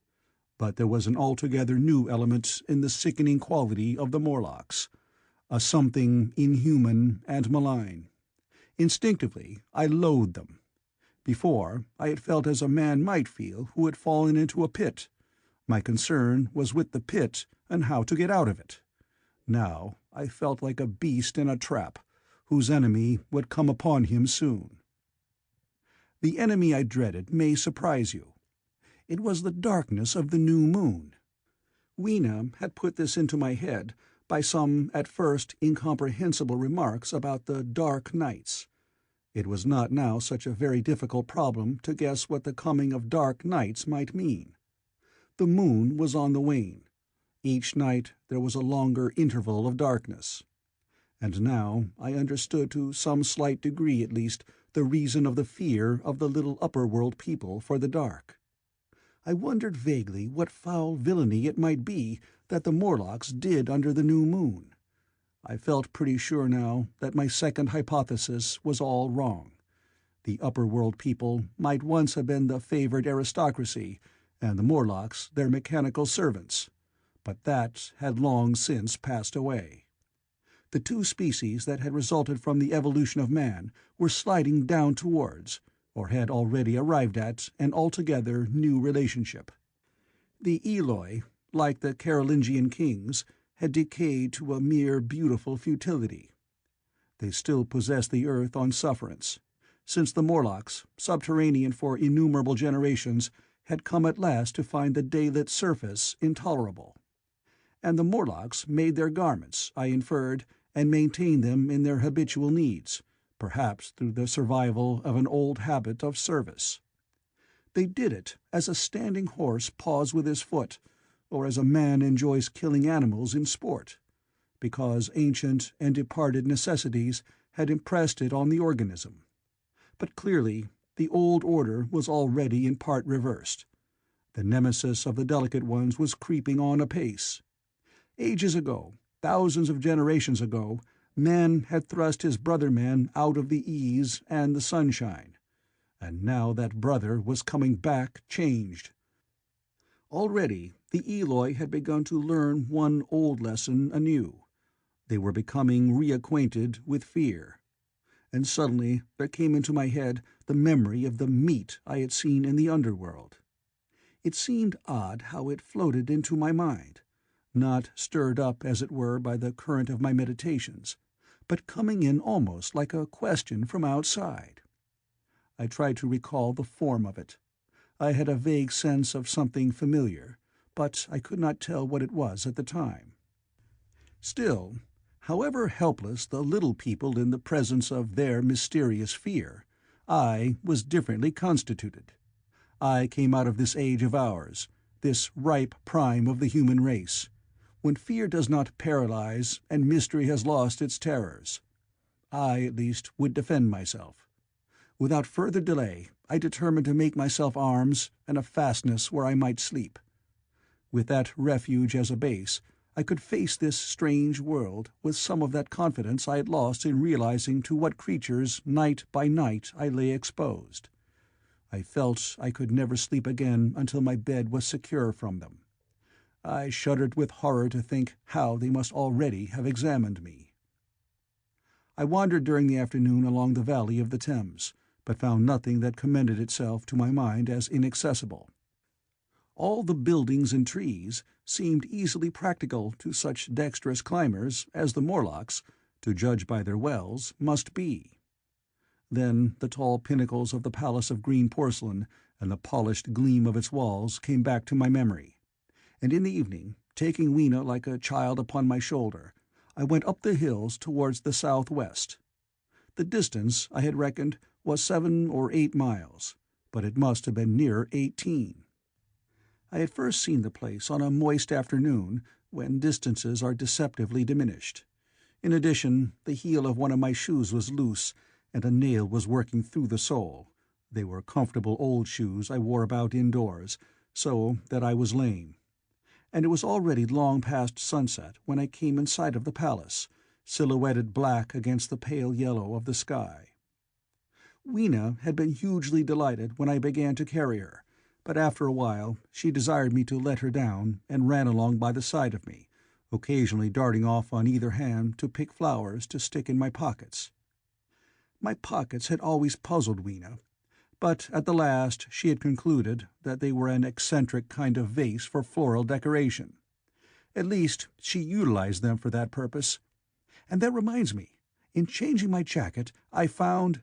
But there was an altogether new element in the sickening quality of the Morlocks, a something inhuman and malign. Instinctively, I loathed them. Before, I had felt as a man might feel who had fallen into a pit. My concern was with the pit and how to get out of it. Now I felt like a beast in a trap, whose enemy would come upon him soon. The enemy I dreaded may surprise you. It was the darkness of the new moon. Weena had put this into my head by some at first incomprehensible remarks about the dark nights. It was not now such a very difficult problem to guess what the coming of dark nights might mean. The moon was on the wane. Each night there was a longer interval of darkness. And now I understood to some slight degree at least the reason of the fear of the little upper-world people for the dark. I wondered vaguely what foul villainy it might be that the Morlocks did under the new moon. I felt pretty sure now that my second hypothesis was all wrong. The upper-world people might once have been the favored aristocracy, and the Morlocks their mechanical servants. But that had long since passed away. The two species that had resulted from the evolution of man were sliding down towards, or had already arrived at, an altogether new relationship. The Eloi, like the Carolingian kings, had decayed to a mere beautiful futility. They still possessed the earth on sufferance, since the Morlocks, subterranean for innumerable generations, had come at last to find the daylit surface intolerable. And the Morlocks made their garments, I inferred, and maintained them in their habitual needs, perhaps through the survival of an old habit of service. They did it as a standing horse paws with his foot, or as a man enjoys killing animals in sport, because ancient and departed necessities had impressed it on the organism. But clearly the old order was already in part reversed. The nemesis of the delicate ones was creeping on apace. Ages ago, thousands of generations ago, man had thrust his brother man out of the ease and the sunshine, and now that brother was coming back changed. Already the Eloi had begun to learn one old lesson anew. They were becoming reacquainted with fear. And suddenly there came into my head the memory of the meat I had seen in the underworld. It seemed odd how it floated into my mind, not stirred up, as it were, by the current of my meditations, but coming in almost like a question from outside. I tried to recall the form of it. I had a vague sense of something familiar, but I could not tell what it was at the time. Still, however helpless the little people in the presence of their mysterious fear, I was differently constituted. I came out of this age of ours, this ripe prime of the human race, when fear does not paralyze and mystery has lost its terrors. I, at least, would defend myself. Without further delay, I determined to make myself arms and a fastness where I might sleep. With that refuge as a base, I could face this strange world with some of that confidence I had lost in realizing to what creatures night by night I lay exposed. I felt I could never sleep again until my bed was secure from them. I shuddered with horror to think how they must already have examined me. I wandered during the afternoon along the valley of the Thames, but found nothing that commended itself to my mind as inaccessible. All the buildings and trees seemed easily practical to such dexterous climbers as the Morlocks, to judge by their wells, must be. Then the tall pinnacles of the Palace of Green Porcelain and the polished gleam of its walls came back to my memory, and in the evening, taking Weena like a child upon my shoulder, I went up the hills towards the southwest. The distance, I had reckoned, was 7 or 8 miles, but it must have been nearer 18. I had first seen the place on a moist afternoon, when distances are deceptively diminished. In addition, the heel of one of my shoes was loose, and a nail was working through the sole. They were comfortable old shoes I wore about indoors, so that I was lame. And it was already long past sunset when I came in sight of the palace, silhouetted black against the pale yellow of the sky. Weena had been hugely delighted when I began to carry her, but after a while she desired me to let her down and ran along by the side of me, occasionally darting off on either hand to pick flowers to stick in my pockets. My pockets had always puzzled Weena, but at the last she had concluded that they were an eccentric kind of vase for floral decoration. At least she utilized them for that purpose. And that reminds me, in changing my jacket I found—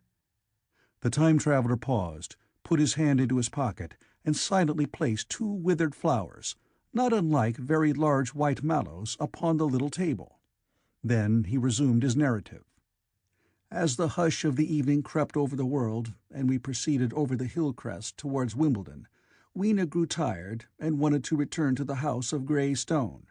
The time-traveler paused, put his hand into his pocket, and silently placed 2 withered flowers, not unlike very large white mallows, upon the little table. Then he resumed his narrative. As the hush of the evening crept over the world, and we proceeded over the hill crest towards Wimbledon, Weena grew tired and wanted to return to the house of grey stone.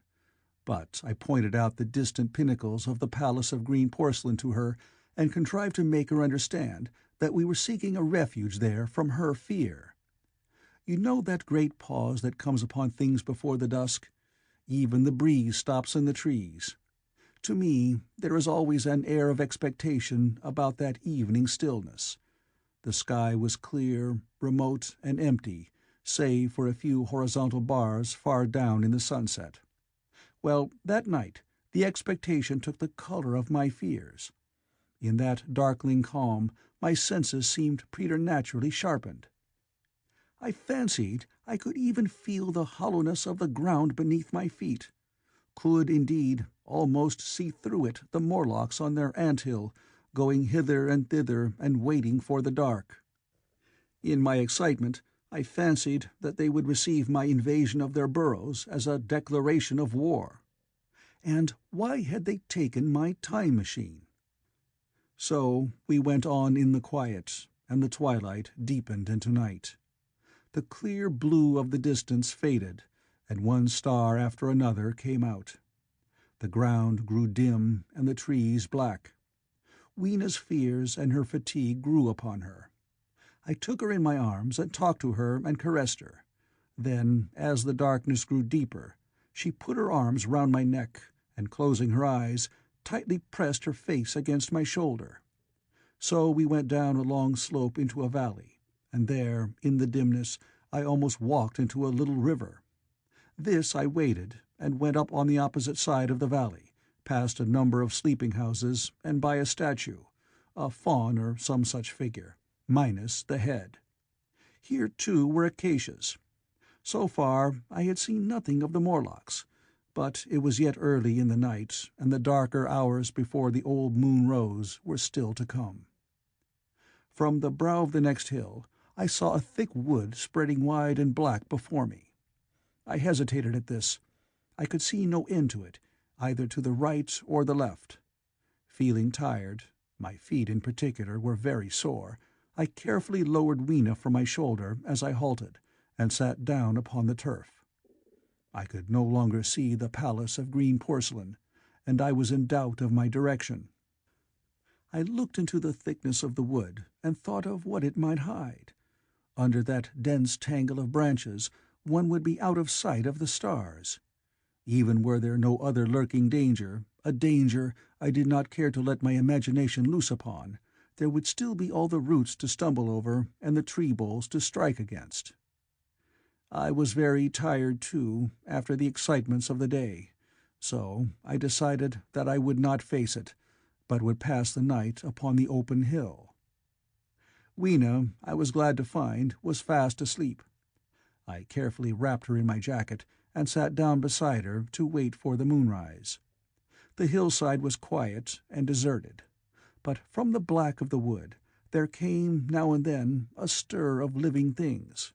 But I pointed out the distant pinnacles of the Palace of Green Porcelain to her, and contrived to make her understand that we were seeking a refuge there from her fear. You know that great pause that comes upon things before the dusk? Even the breeze stops in the trees. To me, there is always an air of expectation about that evening stillness. The sky was clear, remote, and empty, save for a few horizontal bars far down in the sunset. Well, that night the expectation took the color of my fears. In that darkling calm my senses seemed preternaturally sharpened. I fancied I could even feel the hollowness of the ground beneath my feet, could, indeed, almost see through it the Morlocks on their ant-hill, going hither and thither and waiting for the dark. In my excitement I fancied that they would receive my invasion of their burrows as a declaration of war. And why had they taken my time machine? So we went on in the quiet, and the twilight deepened into night. The clear blue of the distance faded, and one star after another came out. The ground grew dim and the trees black. Weena's fears and her fatigue grew upon her. I took her in my arms and talked to her and caressed her. Then, as the darkness grew deeper, she put her arms round my neck, and closing her eyes, tightly pressed her face against my shoulder. So we went down a long slope into a valley, and there, in the dimness, I almost walked into a little river. This I waded, and went up on the opposite side of the valley, past a number of sleeping-houses, and by a statue, a faun or some such figure, minus the head. Here, too, were acacias. So far I had seen nothing of the Morlocks, but it was yet early in the night, and the darker hours before the old moon rose were still to come. From the brow of the next hill I saw a thick wood spreading wide and black before me. I hesitated at this. I could see no end to it, either to the right or the left. Feeling tired, my feet in particular were very sore, I carefully lowered Weena from my shoulder as I halted, and sat down upon the turf. I could no longer see the palace of green porcelain, and I was in doubt of my direction. I looked into the thickness of the wood and thought of what it might hide. Under that dense tangle of branches one would be out of sight of the stars. Even were there no other lurking danger, a danger I did not care to let my imagination loose upon, there would still be all the roots to stumble over and the tree boles to strike against. I was very tired, too, after the excitements of the day, so I decided that I would not face it, but would pass the night upon the open hill. Weena, I was glad to find, was fast asleep. I carefully wrapped her in my jacket and sat down beside her to wait for the moonrise. The hillside was quiet and deserted, but from the black of the wood there came now and then a stir of living things.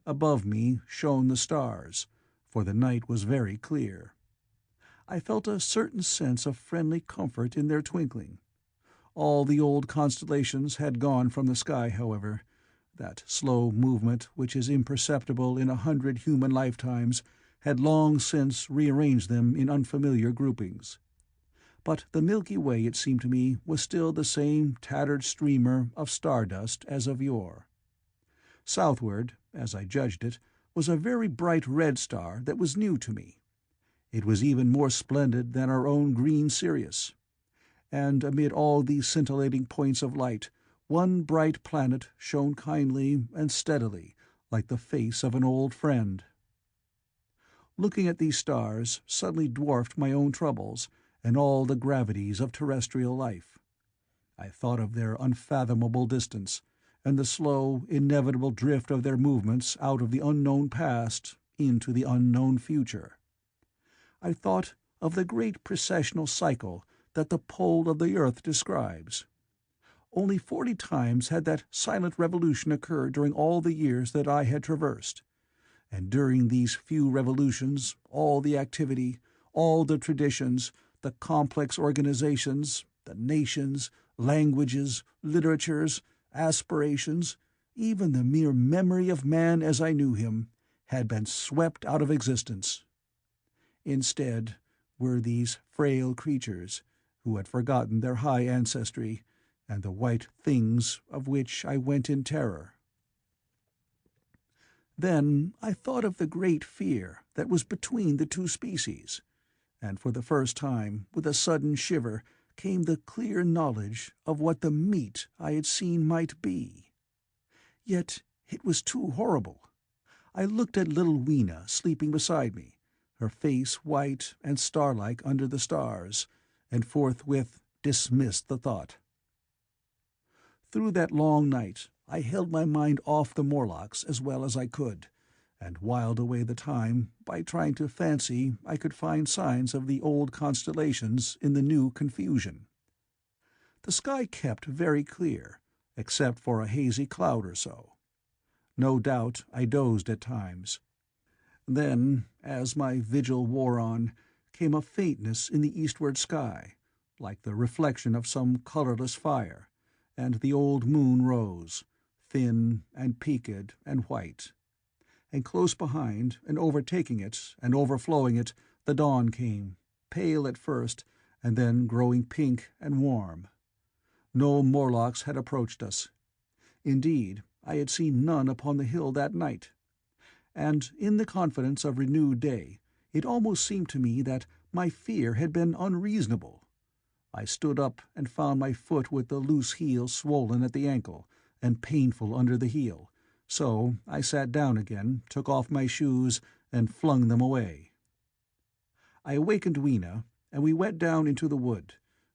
Above me shone the stars, for the night was very clear. I felt a certain sense of friendly comfort in their twinkling. All the old constellations had gone from the sky, however. That slow movement which is imperceptible in 100 human lifetimes had long since rearranged them in unfamiliar groupings. But the Milky Way, it seemed to me, was still the same tattered streamer of stardust as of yore. Southward, as I judged it, was a very bright red star that was new to me. It was even more splendid than our own green Sirius. And amid all these scintillating points of light, one bright planet shone kindly and steadily, like the face of an old friend. Looking at these stars suddenly dwarfed my own troubles and all the gravities of terrestrial life. I thought of their unfathomable distance, and the slow, inevitable drift of their movements out of the unknown past into the unknown future. I thought of the great precessional cycle that the pole of the earth describes. Only 40 times had that silent revolution occurred during all the years that I had traversed, and during these few revolutions all the activity, all the traditions, the complex organizations, the nations, languages, literatures, aspirations, even the mere memory of man as I knew him, had been swept out of existence. Instead were these frail creatures, who had forgotten their high ancestry, and the white things of which I went in terror. Then I thought of the great fear that was between the two species, and for the first time, with a sudden shiver, came the clear knowledge of what the meat I had seen might be. Yet it was too horrible. I looked at little Weena sleeping beside me, her face white and star-like under the stars, and forthwith dismissed the thought. Through that long night I held my mind off the Morlocks as well as I could, and whiled away the time by trying to fancy I could find signs of the old constellations in the new confusion. The sky kept very clear, except for a hazy cloud or so. No doubt I dozed at times. Then, as my vigil wore on, came a faintness in the eastward sky, like the reflection of some colourless fire, and the old moon rose, thin and peaked and white. And close behind, and overtaking it, and overflowing it, the dawn came, pale at first, and then growing pink and warm. No Morlocks had approached us. Indeed, I had seen none upon the hill that night. And in the confidence of renewed day, it almost seemed to me that my fear had been unreasonable. I stood up and found my foot with the loose heel swollen at the ankle, and painful under the heel, so I sat down again, took off my shoes, and flung them away. I awakened Weena, and we went down into the wood,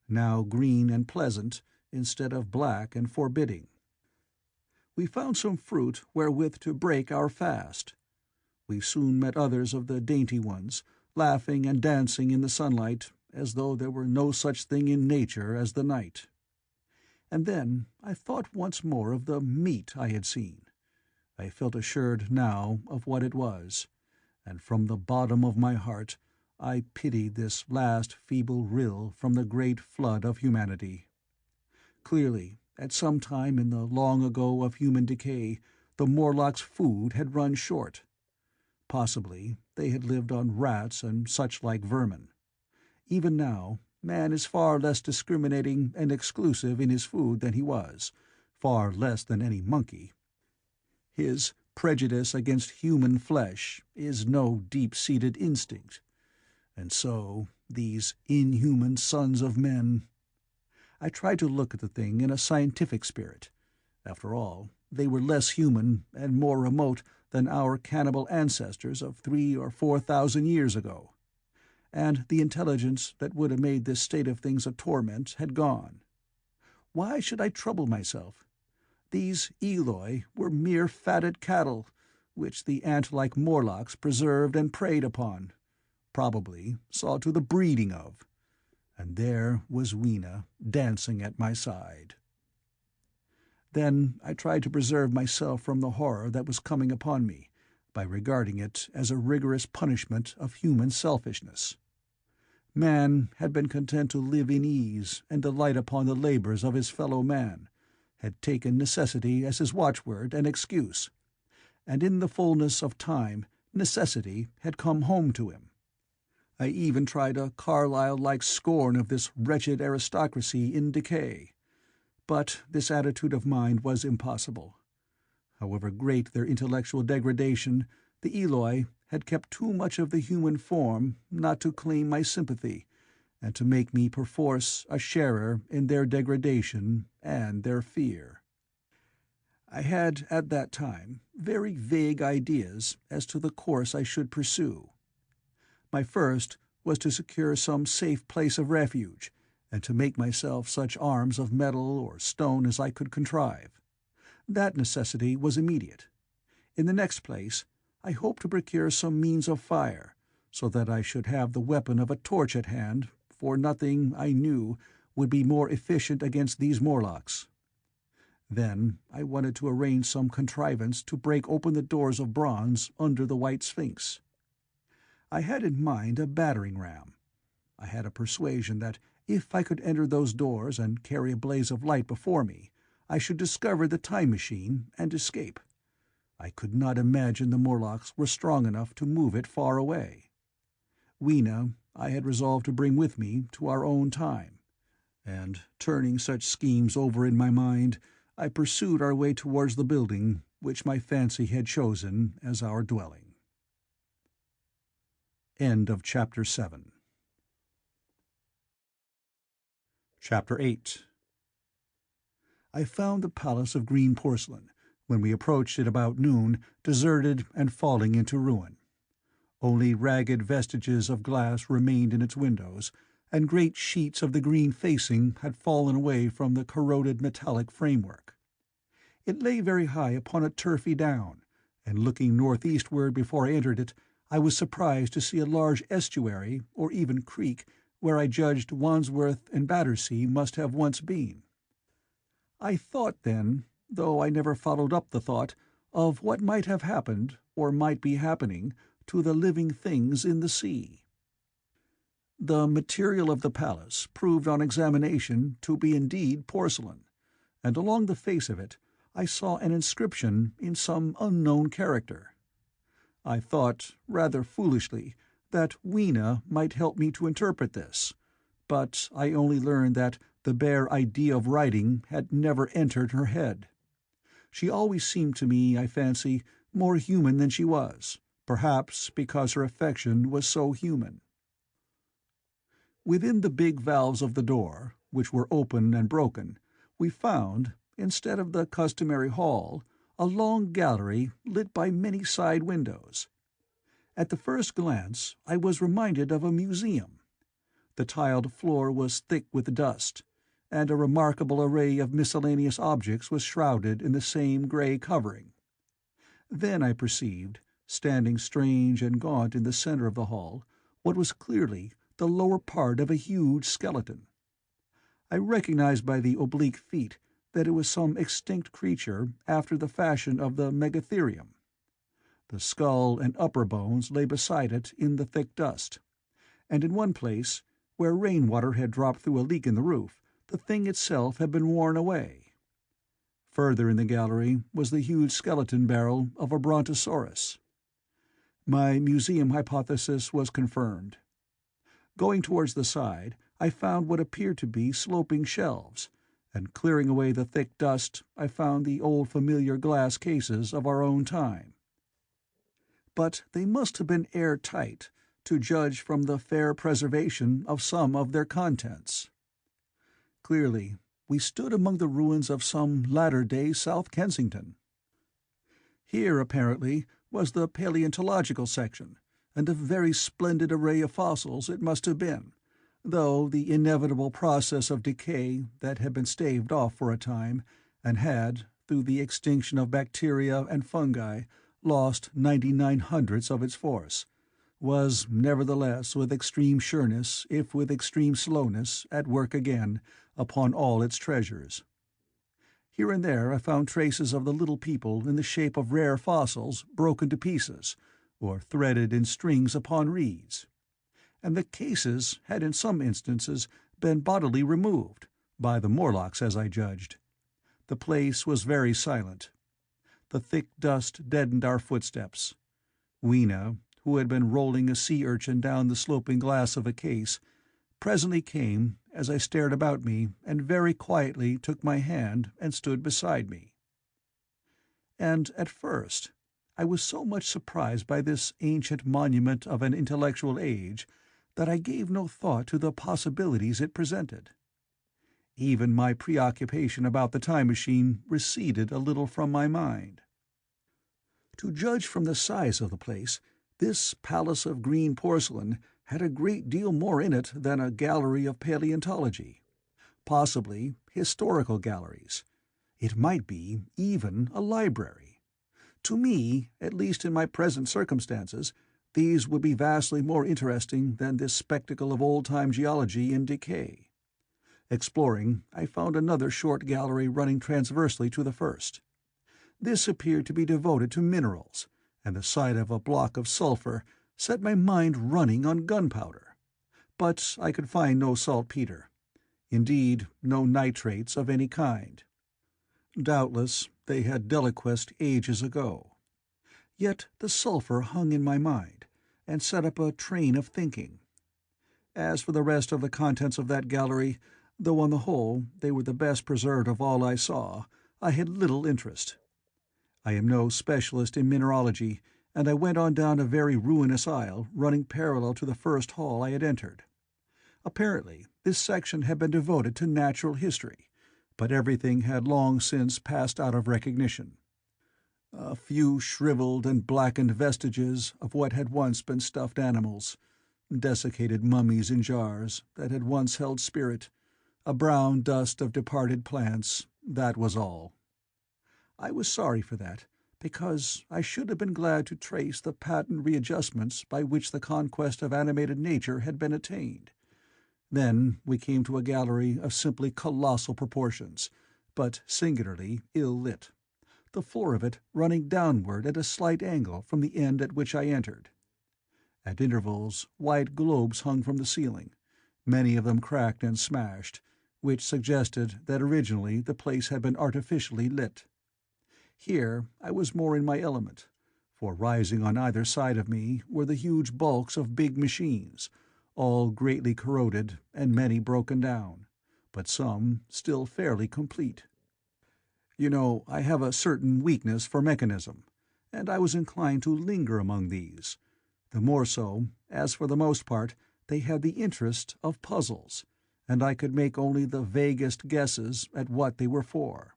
now green and pleasant, instead of black and forbidding. We found some fruit wherewith to break our fast. We soon met others of the dainty ones, laughing and dancing in the sunlight, as though there were no such thing in nature as the night. And then I thought once more of the meat I had seen. I felt assured now of what it was, and from the bottom of my heart I pitied this last feeble rill from the great flood of humanity. Clearly, at some time in the long ago of human decay, the Morlocks' food had run short. Possibly they had lived on rats and such like vermin. Even now, man is far less discriminating and exclusive in his food than he was, far less than any monkey. His prejudice against human flesh is no deep-seated instinct. And so, these inhuman sons of men— I tried to look at the thing in a scientific spirit. After all, they were less human and more remote than our cannibal ancestors of 3,000 or 4,000 years ago. And the intelligence that would have made this state of things a torment had gone. Why should I trouble myself? These Eloi were mere fatted cattle, which the ant-like Morlocks preserved and preyed upon, probably saw to the breeding of. And there was Weena dancing at my side. Then I tried to preserve myself from the horror that was coming upon me, by regarding it as a rigorous punishment of human selfishness. Man had been content to live in ease and delight upon the labors of his fellow man, had taken necessity as his watchword and excuse, and in the fullness of time necessity had come home to him. I even tried a Carlyle-like scorn of this wretched aristocracy in decay, but this attitude of mind was impossible. However great their intellectual degradation, the Eloi had kept too much of the human form not to claim my sympathy, and to make me perforce a sharer in their degradation and their fear. I had at that time very vague ideas as to the course I should pursue. My first was to secure some safe place of refuge, and to make myself such arms of metal or stone as I could contrive. That necessity was immediate. In the next place, I hoped to procure some means of fire, so that I should have the weapon of a torch at hand, for nothing, I knew, would be more efficient against these Morlocks. Then I wanted to arrange some contrivance to break open the doors of bronze under the White Sphinx. I had in mind a battering ram. I had a persuasion that if I could enter those doors and carry a blaze of light before me, I should discover the time machine and escape. I could not imagine the Morlocks were strong enough to move it far away. Weena I had resolved to bring with me to our own time, and, turning such schemes over in my mind, I pursued our way towards the building which my fancy had chosen as our dwelling. End of Chapter 7. Chapter 8. I found the palace of green porcelain, when we approached it about noon, deserted and falling into ruin. Only ragged vestiges of glass remained in its windows, and great sheets of the green facing had fallen away from the corroded metallic framework. It lay very high upon a turfy down, and looking northeastward before I entered it, I was surprised to see a large estuary, or even creek, where I judged Wandsworth and Battersea must have once been. I thought then, though I never followed up the thought, of what might have happened, or might be happening, to the living things in the sea. The material of the palace proved on examination to be indeed porcelain, and along the face of it I saw an inscription in some unknown character. I thought, rather foolishly, that Weena might help me to interpret this, but I only learned that the bare idea of writing had never entered her head. She always seemed to me, I fancy, more human than she was, perhaps because her affection was so human. Within the big valves of the door, which were open and broken, we found, instead of the customary hall, a long gallery lit by many side windows. At the first glance I was reminded of a museum. The tiled floor was thick with dust, and a remarkable array of miscellaneous objects was shrouded in the same grey covering. Then I perceived, standing strange and gaunt in the center of the hall, what was clearly the lower part of a huge skeleton. I recognized by the oblique feet that it was some extinct creature after the fashion of the megatherium. The skull and upper bones lay beside it in the thick dust, and in one place, where rainwater had dropped through a leak in the roof, the thing itself had been worn away. Further in the gallery was the huge skeleton barrel of a brontosaurus. My museum hypothesis was confirmed. Going towards the side, I found what appeared to be sloping shelves, and clearing away the thick dust, I found the old familiar glass cases of our own time. But they must have been air-tight, to judge from the fair preservation of some of their contents. Clearly, we stood among the ruins of some latter-day South Kensington. Here, apparently, was the paleontological section, and a very splendid array of fossils it must have been, though the inevitable process of decay that had been staved off for a time, and had, through the extinction of bacteria and fungi, lost 99/100ths of its force, was nevertheless with extreme sureness, if with extreme slowness, at work again upon all its treasures. Here and there I found traces of the little people in the shape of rare fossils broken to pieces, or threaded in strings upon reeds. And the cases had in some instances been bodily removed, by the Morlocks as I judged. The place was very silent. The thick dust deadened our footsteps. Weena, who had been rolling a sea urchin down the sloping glass of a case, presently came as I stared about me and very quietly took my hand and stood beside me. And at first I was so much surprised by this ancient monument of an intellectual age that I gave no thought to the possibilities it presented. Even my preoccupation about the time machine receded a little from my mind. To judge from the size of the place, this palace of green porcelain had a great deal more in it than a gallery of paleontology, possibly historical galleries. It might be even a library. To me, at least in my present circumstances, these would be vastly more interesting than this spectacle of old-time geology in decay. Exploring, I found another short gallery running transversely to the first. This appeared to be devoted to minerals, and the sight of a block of sulphur set my mind running on gunpowder. But I could find no saltpeter. Indeed, no nitrates of any kind. Doubtless they had deliquesced ages ago. Yet the sulphur hung in my mind, and set up a train of thinking. As for the rest of the contents of that gallery, though on the whole they were the best preserved of all I saw, I had little interest. I am no specialist in mineralogy, and I went on down a very ruinous aisle running parallel to the first hall I had entered. Apparently this section had been devoted to natural history, but everything had long since passed out of recognition. A few shriveled and blackened vestiges of what had once been stuffed animals, desiccated mummies in jars that had once held spirit, a brown dust of departed plants, that was all. I was sorry for that, because I should have been glad to trace the patent readjustments by which the conquest of animated nature had been attained. Then we came to a gallery of simply colossal proportions, but singularly ill-lit, the floor of it running downward at a slight angle from the end at which I entered. At intervals white globes hung from the ceiling, many of them cracked and smashed, which suggested that originally the place had been artificially lit. Here I was more in my element, for rising on either side of me were the huge bulks of big machines, all greatly corroded and many broken down, but some still fairly complete. You know, I have a certain weakness for mechanism, and I was inclined to linger among these, the more so as for the most part they had the interest of puzzles, and I could make only the vaguest guesses at what they were for.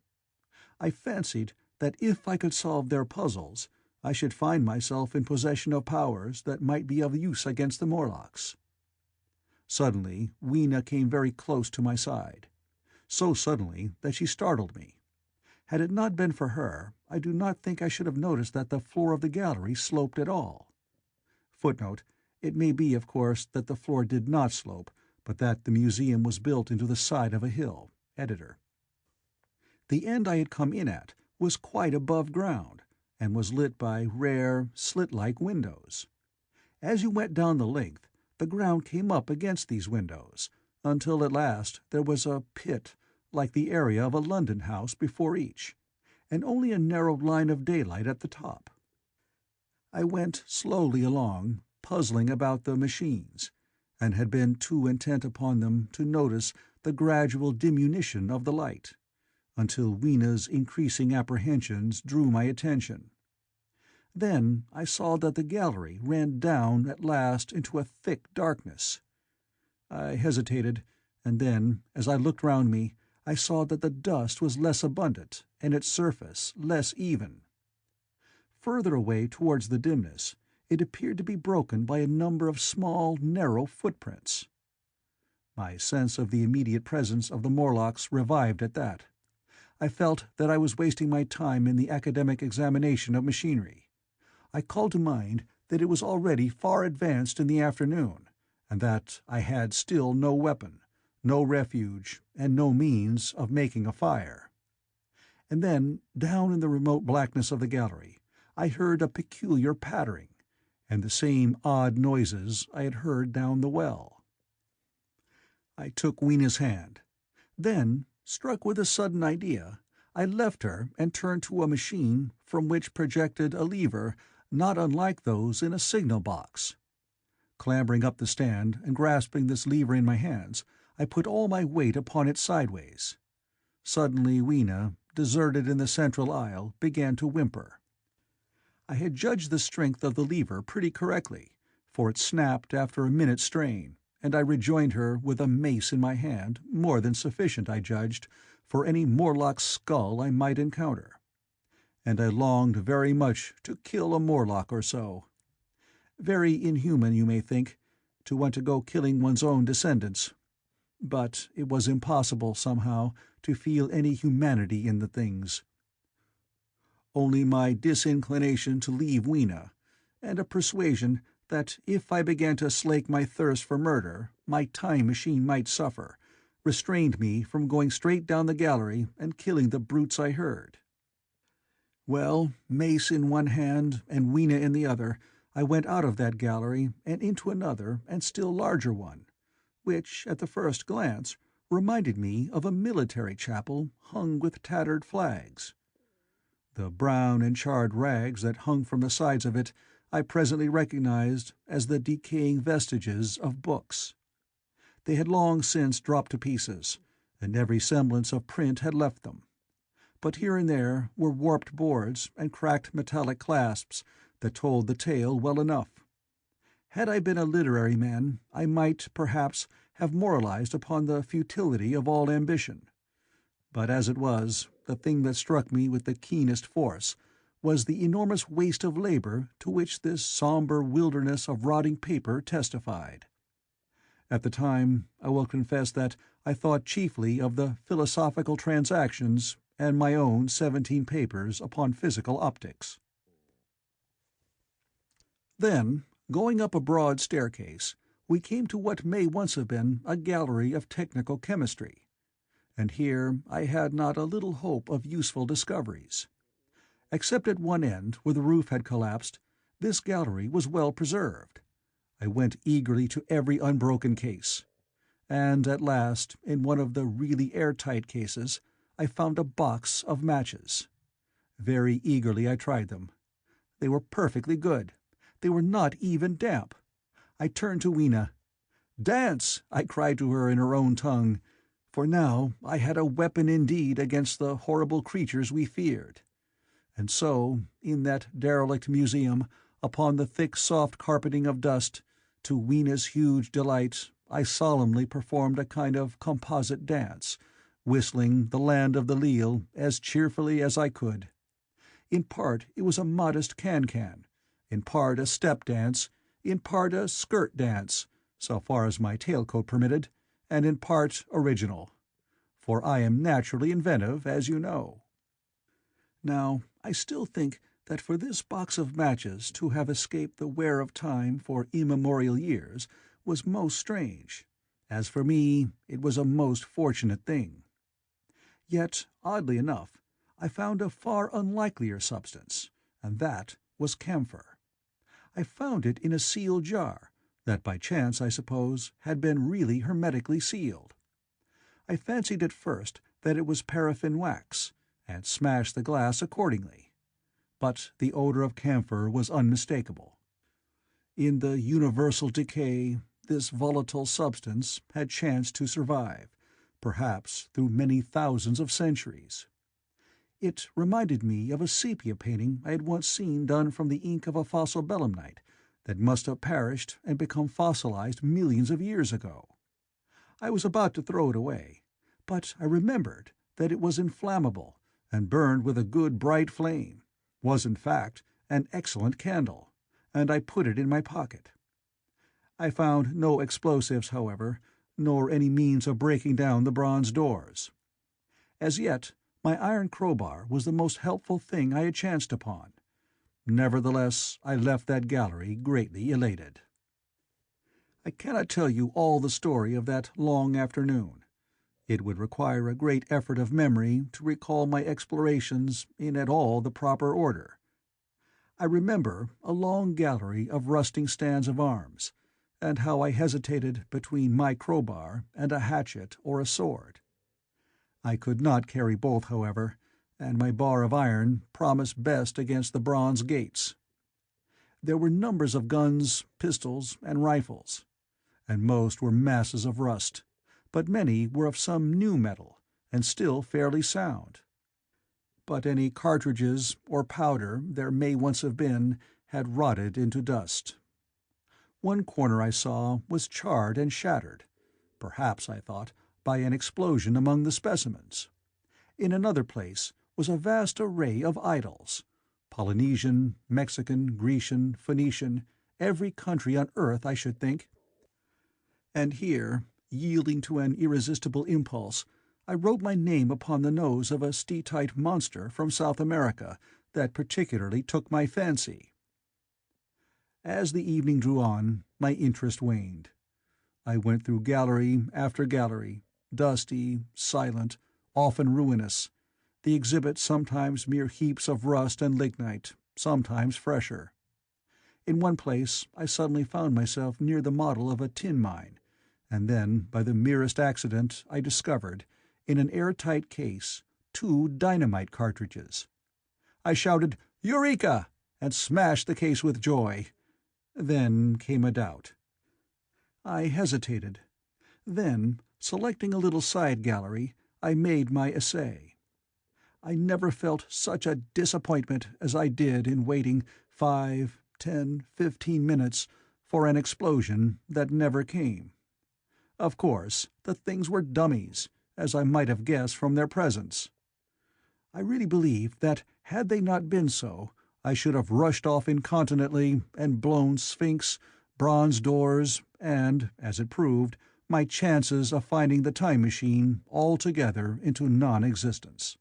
I fancied that if I could solve their puzzles, I should find myself in possession of powers that might be of use against the Morlocks. Suddenly Weena came very close to my side, so suddenly that she startled me. Had it not been for her, I do not think I should have noticed that the floor of the gallery sloped at all. Footnote: It may be, of course, that the floor did not slope, but that the museum was built into the side of a hill. Editor. The end I had come in at was quite above ground, and was lit by rare, slit-like windows. As you went down the length, the ground came up against these windows, until at last there was a pit, like the area of a London house, before each, and only a narrow line of daylight at the top. I went slowly along, puzzling about the machines, and had been too intent upon them to notice the gradual diminution of the light, until Weena's increasing apprehensions drew my attention. Then I saw that the gallery ran down at last into a thick darkness. I hesitated, and then, as I looked round me, I saw that the dust was less abundant and its surface less even. Further away towards the dimness, it appeared to be broken by a number of small, narrow footprints. My sense of the immediate presence of the Morlocks revived at that. I felt that I was wasting my time in the academic examination of machinery. I called to mind that it was already far advanced in the afternoon, and that I had still no weapon, no refuge, and no means of making a fire. And then, down in the remote blackness of the gallery, I heard a peculiar pattering, and the same odd noises I had heard down the well. I took Weena's hand. Then, struck with a sudden idea, I left her and turned to a machine from which projected a lever not unlike those in a signal box. Clambering up the stand and grasping this lever in my hands, I put all my weight upon it sideways. Suddenly Weena, deserted in the central aisle, began to whimper. I had judged the strength of the lever pretty correctly, for it snapped after a minute's strain, and I rejoined her with a mace in my hand, more than sufficient, I judged, for any Morlock skull I might encounter. And I longed very much to kill a Morlock or so. Very inhuman, you may think, to want to go killing one's own descendants. But it was impossible, somehow, to feel any humanity in the things. Only my disinclination to leave Weena, and a persuasion that if I began to slake my thirst for murder, my time machine might suffer, restrained me from going straight down the gallery and killing the brutes I heard. Well, mace in one hand and Weena in the other, I went out of that gallery and into another and still larger one, which, at the first glance, reminded me of a military chapel hung with tattered flags. The brown and charred rags that hung from the sides of it I presently recognized as the decaying vestiges of books. They had long since dropped to pieces, and every semblance of print had left them. But here and there were warped boards and cracked metallic clasps that told the tale well enough. Had I been a literary man, I might, perhaps, have moralized upon the futility of all ambition. But as it was, the thing that struck me with the keenest force was the enormous waste of labor to which this sombre wilderness of rotting paper testified. At the time, I will confess that I thought chiefly of the Philosophical Transactions and my own 17 papers upon physical optics. Then, going up a broad staircase, we came to what may once have been a gallery of technical chemistry, and here I had not a little hope of useful discoveries. Except at one end, where the roof had collapsed, this gallery was well preserved. I went eagerly to every unbroken case, and at last, in one of the really airtight cases, I found a box of matches. Very eagerly I tried them. They were perfectly good. They were not even damp. I turned to Weena. "Dance!" I cried to her in her own tongue, for now I had a weapon indeed against the horrible creatures we feared. And so, in that derelict museum, upon the thick soft carpeting of dust, to Weena's huge delight, I solemnly performed a kind of composite dance, whistling "The Land of the Leal" as cheerfully as I could. In part it was a modest can-can, in part a step dance, in part a skirt dance, so far as my tailcoat permitted, and in part original. For I am naturally inventive, as you know. Now, I still think that for this box of matches to have escaped the wear of time for immemorial years was most strange. As for me, it was a most fortunate thing. Yet, oddly enough, I found a far unlikelier substance, and that was camphor. I found it in a sealed jar, that by chance, I suppose, had been really hermetically sealed. I fancied at first that it was paraffin wax, and smashed the glass accordingly. But the odor of camphor was unmistakable. In the universal decay, this volatile substance had chanced to survive, perhaps through many thousands of centuries. It reminded me of a sepia painting I had once seen done from the ink of a fossil belemnite that must have perished and become fossilized millions of years ago. I was about to throw it away, but I remembered that it was inflammable and burned with a good bright flame, was in fact an excellent candle, and I put it in my pocket. I found no explosives, however, nor any means of breaking down the bronze doors. As yet, my iron crowbar was the most helpful thing I had chanced upon. Nevertheless, I left that gallery greatly elated. I cannot tell you all the story of that long afternoon. It would require a great effort of memory to recall my explorations in at all the proper order. I remember a long gallery of rusting stands of arms, and how I hesitated between my crowbar and a hatchet or a sword. I could not carry both, however, and my bar of iron promised best against the bronze gates. There were numbers of guns, pistols, and rifles, and most were masses of rust, but many were of some new metal, and still fairly sound. But any cartridges or powder there may once have been had rotted into dust. One corner I saw was charred and shattered, perhaps, I thought, by an explosion among the specimens. In another place was a vast array of idols, Polynesian, Mexican, Grecian, Phoenician, every country on earth, I should think. And here, yielding to an irresistible impulse, I wrote my name upon the nose of a steatite monster from South America that particularly took my fancy. As the evening drew on, my interest waned. I went through gallery after gallery, dusty, silent, often ruinous, the exhibits sometimes mere heaps of rust and lignite, sometimes fresher. In one place I suddenly found myself near the model of a tin mine, and then, by the merest accident, I discovered, in an airtight case, 2 dynamite cartridges. I shouted, "Eureka!" and smashed the case with joy. Then came a doubt. I hesitated. Then, selecting a little side gallery, I made my essay. I never felt such a disappointment as I did in waiting 5, 10, 15 minutes for an explosion that never came. Of course, the things were dummies, as I might have guessed from their presence. I really believe that, had they not been so, I should have rushed off incontinently and blown Sphinx, bronze doors, and, as it proved, my chances of finding the time machine altogether into non-existence.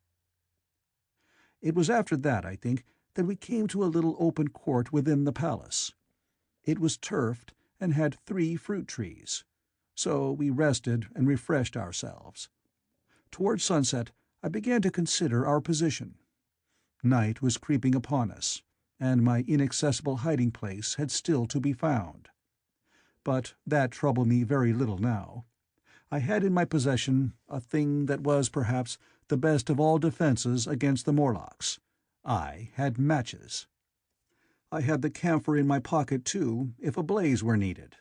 It was after that, I think, that we came to a little open court within the palace. It was turfed and had 3 fruit trees, so we rested and refreshed ourselves. Toward sunset I began to consider our position. Night was creeping upon us, and my inaccessible hiding-place had still to be found. But that troubled me very little now. I had in my possession a thing that was, perhaps, the best of all defenses against the Morlocks. I had matches. I had the camphor in my pocket, too, if a blaze were needed.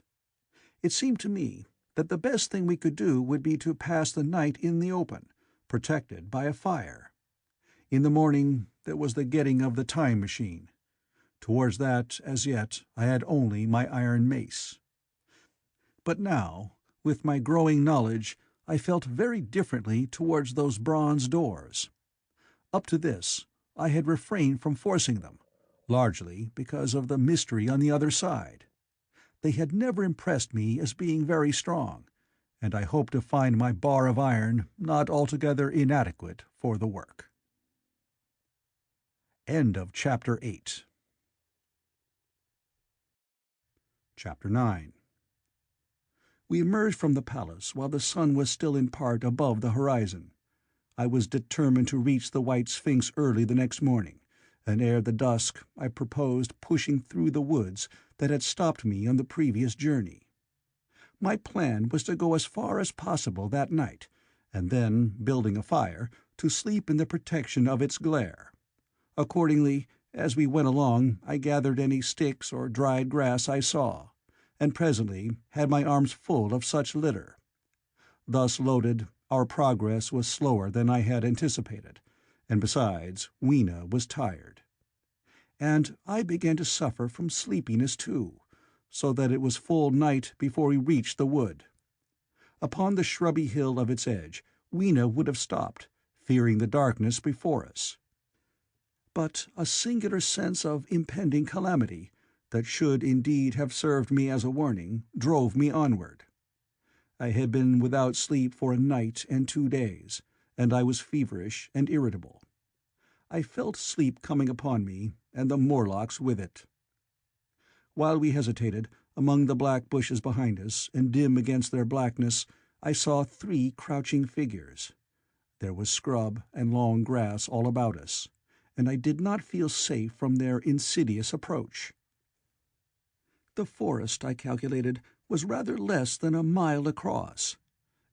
It seemed to me that the best thing we could do would be to pass the night in the open, protected by a fire. In the morning there was the getting of the time machine. Towards that, as yet, I had only my iron mace. But now, with my growing knowledge, I felt very differently towards those bronze doors. Up to this, I had refrained from forcing them, largely because of the mystery on the other side. They had never impressed me as being very strong, and I hoped to find my bar of iron not altogether inadequate for the work. End of Chapter 8. Chapter 9. We emerged from the palace while the sun was still in part above the horizon. I was determined to reach the White Sphinx early the next morning, and ere the dusk I proposed pushing through the woods that had stopped me on the previous journey. My plan was to go as far as possible that night, and then, building a fire, to sleep in the protection of its glare. Accordingly, as we went along, I gathered any sticks or dried grass I saw, and presently had my arms full of such litter. Thus loaded, our progress was slower than I had anticipated, and besides, Weena was tired. And I began to suffer from sleepiness too, so that it was full night before we reached the wood. Upon the shrubby hill of its edge, Weena would have stopped, fearing the darkness before us. But a singular sense of impending calamity, that should indeed have served me as a warning, drove me onward. I had been without sleep for a night and 2 days, and I was feverish and irritable. I felt sleep coming upon me, and the Morlocks with it. While we hesitated, among the black bushes behind us, and dim against their blackness, I saw 3 crouching figures. There was scrub and long grass all about us, and I did not feel safe from their insidious approach. The forest, I calculated, was rather less than a mile across.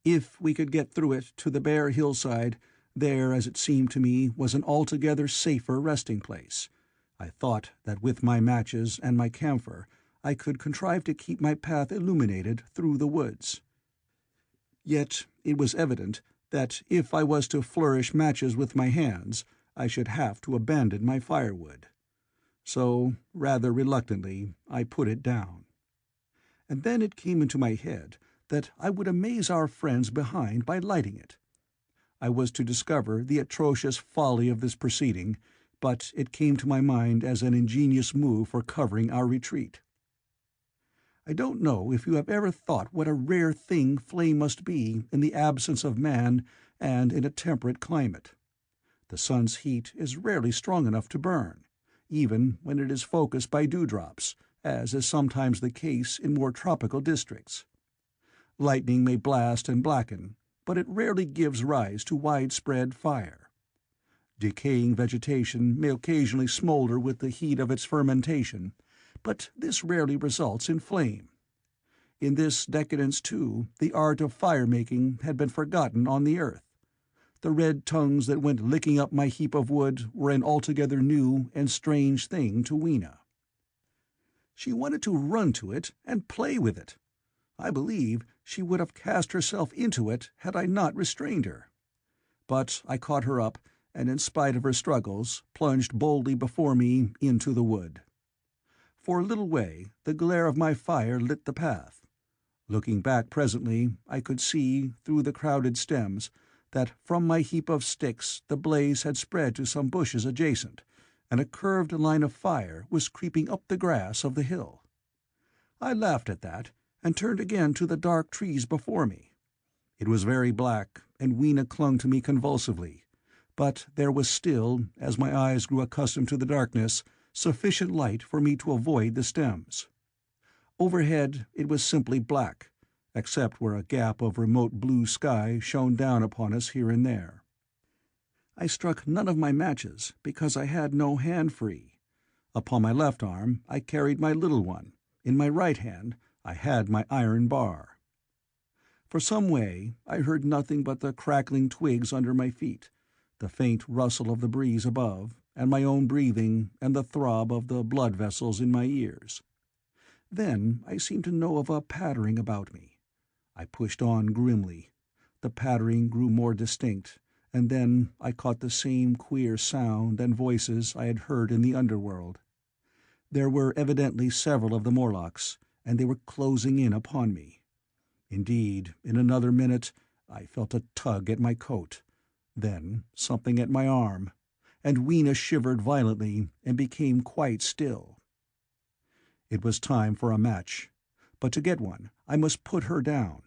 If we could get through it to the bare hillside, there, as it seemed to me, was an altogether safer resting place. I thought that with my matches and my camphor I could contrive to keep my path illuminated through the woods. Yet it was evident that if I was to flourish matches with my hands, I should have to abandon my firewood. So, rather reluctantly, I put it down. And then it came into my head that I would amaze our friends behind by lighting it. I was to discover the atrocious folly of this proceeding, but it came to my mind as an ingenious move for covering our retreat. I don't know if you have ever thought what a rare thing flame must be in the absence of man and in a temperate climate. The sun's heat is rarely strong enough to burn, even when it is focused by dewdrops, as is sometimes the case in more tropical districts. Lightning may blast and blacken, but it rarely gives rise to widespread fire. Decaying vegetation may occasionally smolder with the heat of its fermentation, but this rarely results in flame. In this decadence, too, the art of fire-making had been forgotten on the earth. The red tongues that went licking up my heap of wood were an altogether new and strange thing to Weena. She wanted to run to it and play with it. I believe she would have cast herself into it had I not restrained her. But I caught her up, and in spite of her struggles, plunged boldly before me into the wood. For a little way the glare of my fire lit the path. Looking back presently, I could see, through the crowded stems, that from my heap of sticks the blaze had spread to some bushes adjacent, and a curved line of fire was creeping up the grass of the hill. I laughed at that, and turned again to the dark trees before me. It was very black, and Weena clung to me convulsively, but there was still, as my eyes grew accustomed to the darkness, sufficient light for me to avoid the stems. Overhead it was simply black, except where a gap of remote blue sky shone down upon us here and there. I struck none of my matches, because I had no hand free. Upon my left arm I carried my little one, in my right hand I had my iron bar. For some way I heard nothing but the crackling twigs under my feet, the faint rustle of the breeze above, and my own breathing and the throb of the blood vessels in my ears. Then I seemed to know of a pattering about me. I pushed on grimly. The pattering grew more distinct, and then I caught the same queer sound and voices I had heard in the underworld. There were evidently several of the Morlocks, and they were closing in upon me. Indeed, in another minute I felt a tug at my coat, then something at my arm, and Weena shivered violently and became quite still. It was time for a match, but to get one I must put her down.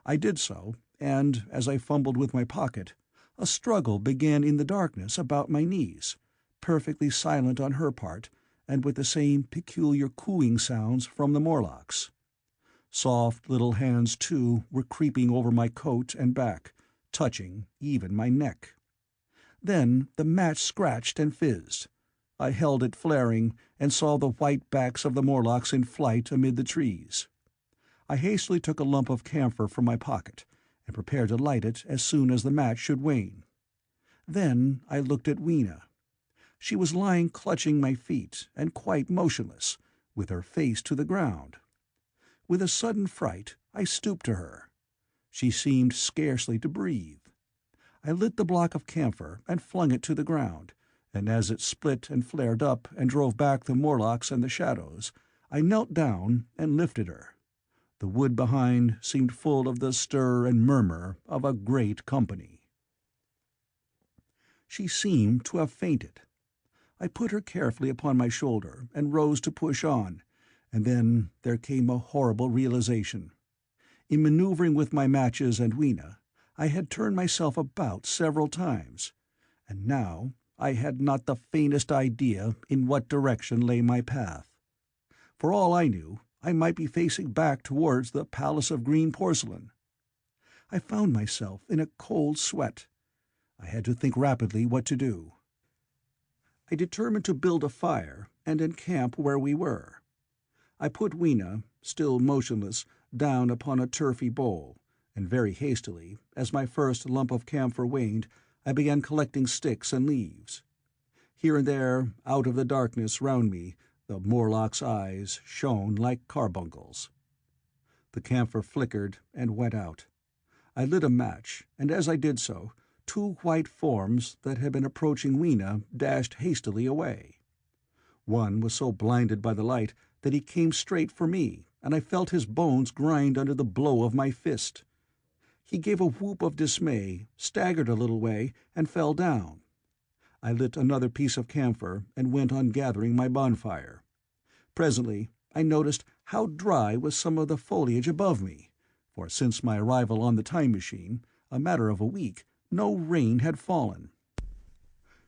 I did so, and as I fumbled with my pocket, a struggle began in the darkness about my knees, perfectly silent on her part, and with the same peculiar cooing sounds from the Morlocks. Soft little hands, too, were creeping over my coat and back, touching even my neck. Then the match scratched and fizzed. I held it flaring, and saw the white backs of the Morlocks in flight amid the trees. I hastily took a lump of camphor from my pocket, and prepared to light it as soon as the match should wane. Then I looked at Weena. She was lying clutching my feet, and quite motionless, with her face to the ground. With a sudden fright, I stooped to her. She seemed scarcely to breathe. I lit the block of camphor and flung it to the ground, and as it split and flared up and drove back the Morlocks and the shadows, I knelt down and lifted her. The wood behind seemed full of the stir and murmur of a great company. She seemed to have fainted. I put her carefully upon my shoulder and rose to push on, and then there came a horrible realization. In manoeuvring with my matches and Weena, I had turned myself about several times, and now I had not the faintest idea in what direction lay my path. For all I knew, I might be facing back towards the Palace of Green Porcelain. I found myself in a cold sweat. I had to think rapidly what to do. I determined to build a fire and encamp where we were. I put Weena, still motionless, down upon a turfy bowl, and very hastily, as my first lump of camphor waned, I began collecting sticks and leaves. Here and there, out of the darkness round me, the Morlock's eyes shone like carbuncles. The camphor flickered and went out. I lit a match, and as I did so, two white forms that had been approaching Weena dashed hastily away. One was so blinded by the light that he came straight for me, and I felt his bones grind under the blow of my fist. He gave a whoop of dismay, staggered a little way, and fell down. I lit another piece of camphor and went on gathering my bonfire. Presently I noticed how dry was some of the foliage above me, for since my arrival on the time machine, a matter of a week, no rain had fallen.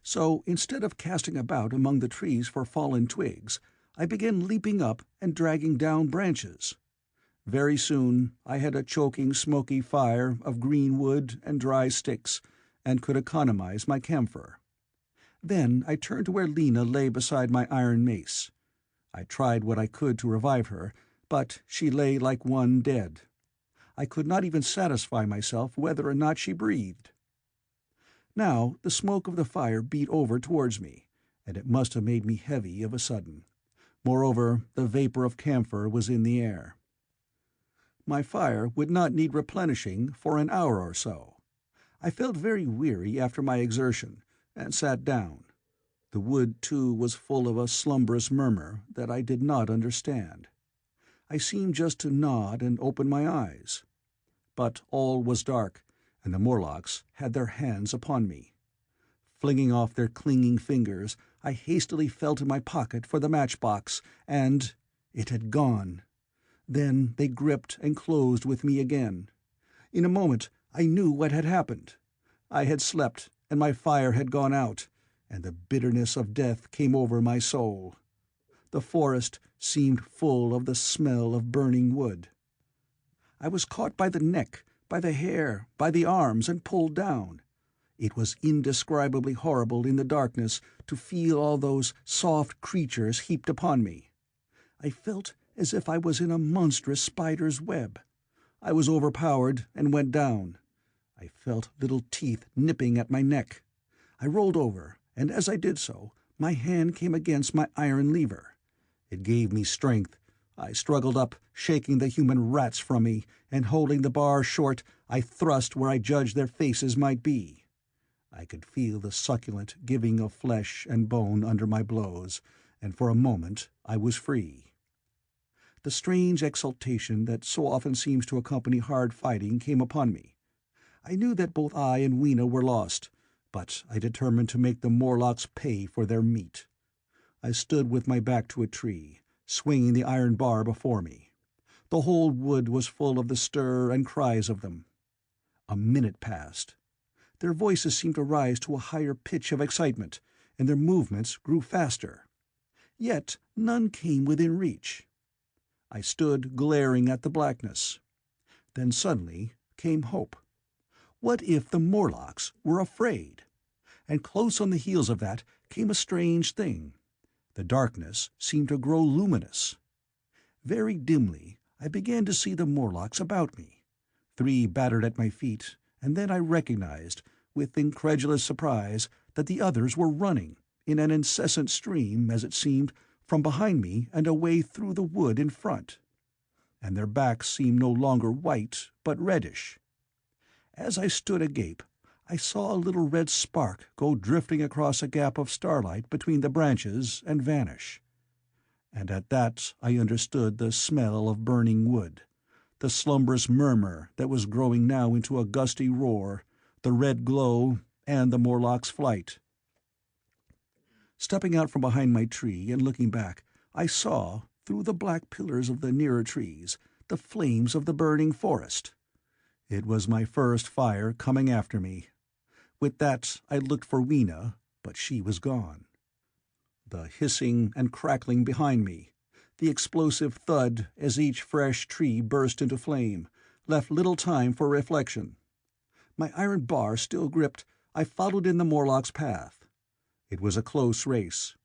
So instead of casting about among the trees for fallen twigs, I began leaping up and dragging down branches. Very soon I had a choking, smoky fire of green wood and dry sticks, and could economize my camphor. Then I turned to where Lena lay beside my iron mace. I tried what I could to revive her, but she lay like one dead. I could not even satisfy myself whether or not she breathed. Now the smoke of the fire beat over towards me, and it must have made me heavy of a sudden. Moreover, the vapor of camphor was in the air. My fire would not need replenishing for an hour or so. I felt very weary after my exertion, and sat down. The wood, too, was full of a slumberous murmur that I did not understand. I seemed just to nod and open my eyes. But all was dark, and the Morlocks had their hands upon me. Flinging off their clinging fingers, I hastily felt in my pocket for the matchbox, and it had gone. Then they gripped and closed with me again. In a moment I knew what had happened. I had slept, and my fire had gone out, and the bitterness of death came over my soul. The forest seemed full of the smell of burning wood. I was caught by the neck, by the hair, by the arms, and pulled down. It was indescribably horrible in the darkness to feel all those soft creatures heaped upon me. I felt as if I was in a monstrous spider's web. I was overpowered and went down. I felt little teeth nipping at my neck. I rolled over, and as I did so, my hand came against my iron lever. It gave me strength. I struggled up, shaking the human rats from me, and holding the bar short, I thrust where I judged their faces might be. I could feel the succulent giving of flesh and bone under my blows, and for a moment I was free. The strange exultation that so often seems to accompany hard fighting came upon me. I knew that both I and Weena were lost, but I determined to make the Morlocks pay for their meat. I stood with my back to a tree, swinging the iron bar before me. The whole wood was full of the stir and cries of them. A minute passed. Their voices seemed to rise to a higher pitch of excitement, and their movements grew faster. Yet none came within reach. I stood glaring at the blackness. Then suddenly came hope. What if the Morlocks were afraid? And close on the heels of that came a strange thing. The darkness seemed to grow luminous. Very dimly I began to see the Morlocks about me. 3 battered at my feet, and then I recognized, with incredulous surprise, that the others were running, in an incessant stream, as it seemed, from behind me and away through the wood in front. And their backs seemed no longer white, but reddish. As I stood agape, I saw a little red spark go drifting across a gap of starlight between the branches and vanish. And at that I understood the smell of burning wood, the slumberous murmur that was growing now into a gusty roar, the red glow, and the Morlock's flight. Stepping out from behind my tree and looking back, I saw, through the black pillars of the nearer trees, the flames of the burning forest. It was my first fire coming after me. With that I looked for Weena, but she was gone. The hissing and crackling behind me, the explosive thud as each fresh tree burst into flame, left little time for reflection. My iron bar still gripped, I followed in the Morlock's path. It was a close race.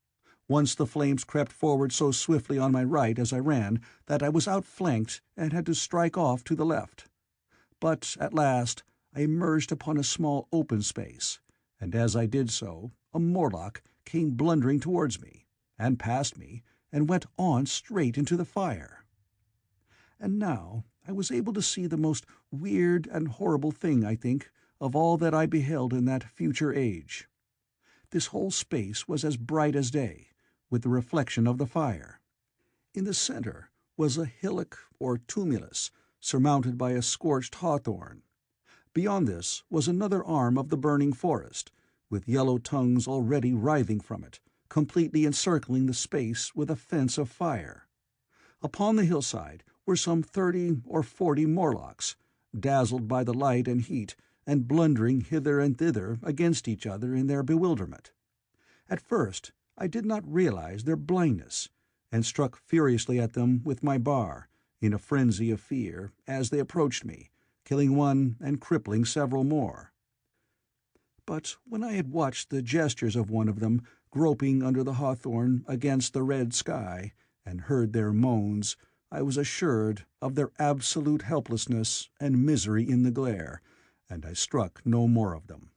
Once the flames crept forward so swiftly on my right as I ran that I was outflanked and had to strike off to the left. But at last I emerged upon a small open space, and as I did so, a Morlock came blundering towards me, and past me, and went on straight into the fire. And now I was able to see the most weird and horrible thing, I think, of all that I beheld in that future age. This whole space was as bright as day, with the reflection of the fire. In the center was a hillock or tumulus, surmounted by a scorched hawthorn. Beyond this was another arm of the burning forest, with yellow tongues already writhing from it, completely encircling the space with a fence of fire. Upon the hillside were some 30 or 40 Morlocks, dazzled by the light and heat, and blundering hither and thither against each other in their bewilderment. At first I did not realize their blindness, and struck furiously at them with my bar, in a frenzy of fear, as they approached me, killing one and crippling several more. But when I had watched the gestures of one of them groping under the hawthorn against the red sky, and heard their moans, I was assured of their absolute helplessness and misery in the glare, and I struck no more of them.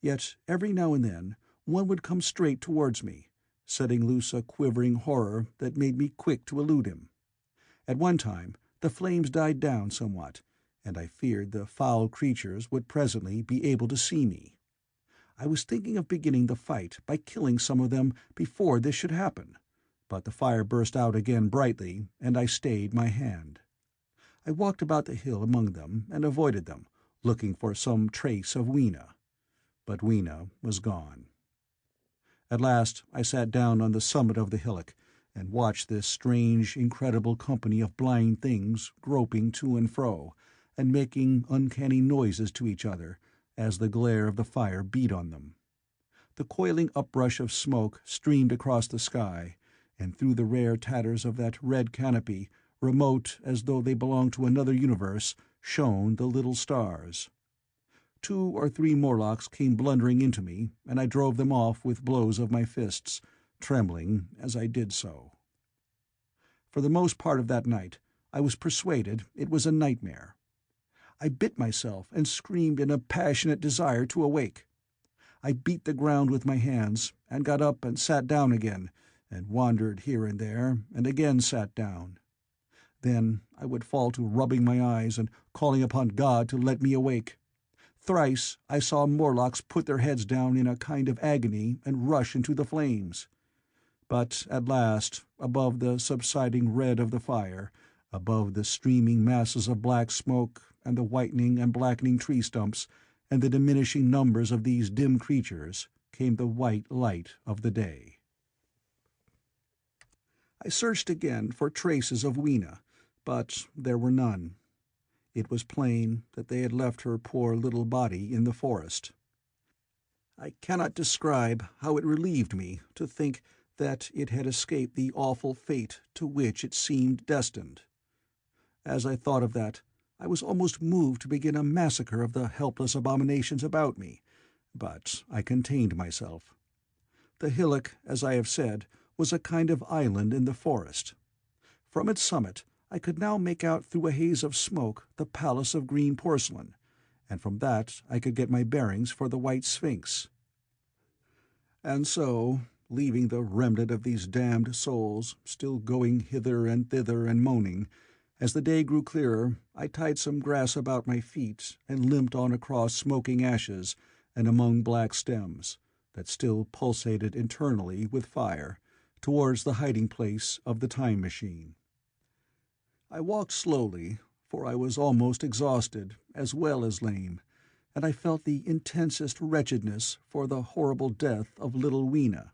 Yet every now and then one would come straight towards me, setting loose a quivering horror that made me quick to elude him. At one time the flames died down somewhat, and I feared the foul creatures would presently be able to see me. I was thinking of beginning the fight by killing some of them before this should happen, but the fire burst out again brightly, and I stayed my hand. I walked about the hill among them and avoided them, looking for some trace of Weena. But Weena was gone. At last I sat down on the summit of the hillock and watched this strange, incredible company of blind things groping to and fro, and making uncanny noises to each other as the glare of the fire beat on them. The coiling uprush of smoke streamed across the sky, and through the rare tatters of that red canopy, remote as though they belonged to another universe, shone the little stars. 2 or 3 Morlocks came blundering into me, and I drove them off with blows of my fists, trembling as I did so. For the most part of that night I was persuaded it was a nightmare. I bit myself and screamed in a passionate desire to awake. I beat the ground with my hands, and got up and sat down again, and wandered here and there, and again sat down. Then I would fall to rubbing my eyes and calling upon God to let me awake. Thrice I saw Morlocks put their heads down in a kind of agony and rush into the flames. But at last, above the subsiding red of the fire, above the streaming masses of black smoke and the whitening and blackening tree stumps, and the diminishing numbers of these dim creatures, came the white light of the day. I searched again for traces of Weena, but there were none. It was plain that they had left her poor little body in the forest. I cannot describe how it relieved me to think that it had escaped the awful fate to which it seemed destined. As I thought of that, I was almost moved to begin a massacre of the helpless abominations about me, but I contained myself. The hillock, as I have said, was a kind of island in the forest. From its summit I could now make out through a haze of smoke the palace of green porcelain, and from that I could get my bearings for the White Sphinx. And so, leaving the remnant of these damned souls still going hither and thither and moaning, as the day grew clearer, I tied some grass about my feet and limped on across smoking ashes and among black stems that still pulsated internally with fire, towards the hiding-place of the time machine. I walked slowly, for I was almost exhausted as well as lame, and I felt the intensest wretchedness for the horrible death of little Weena.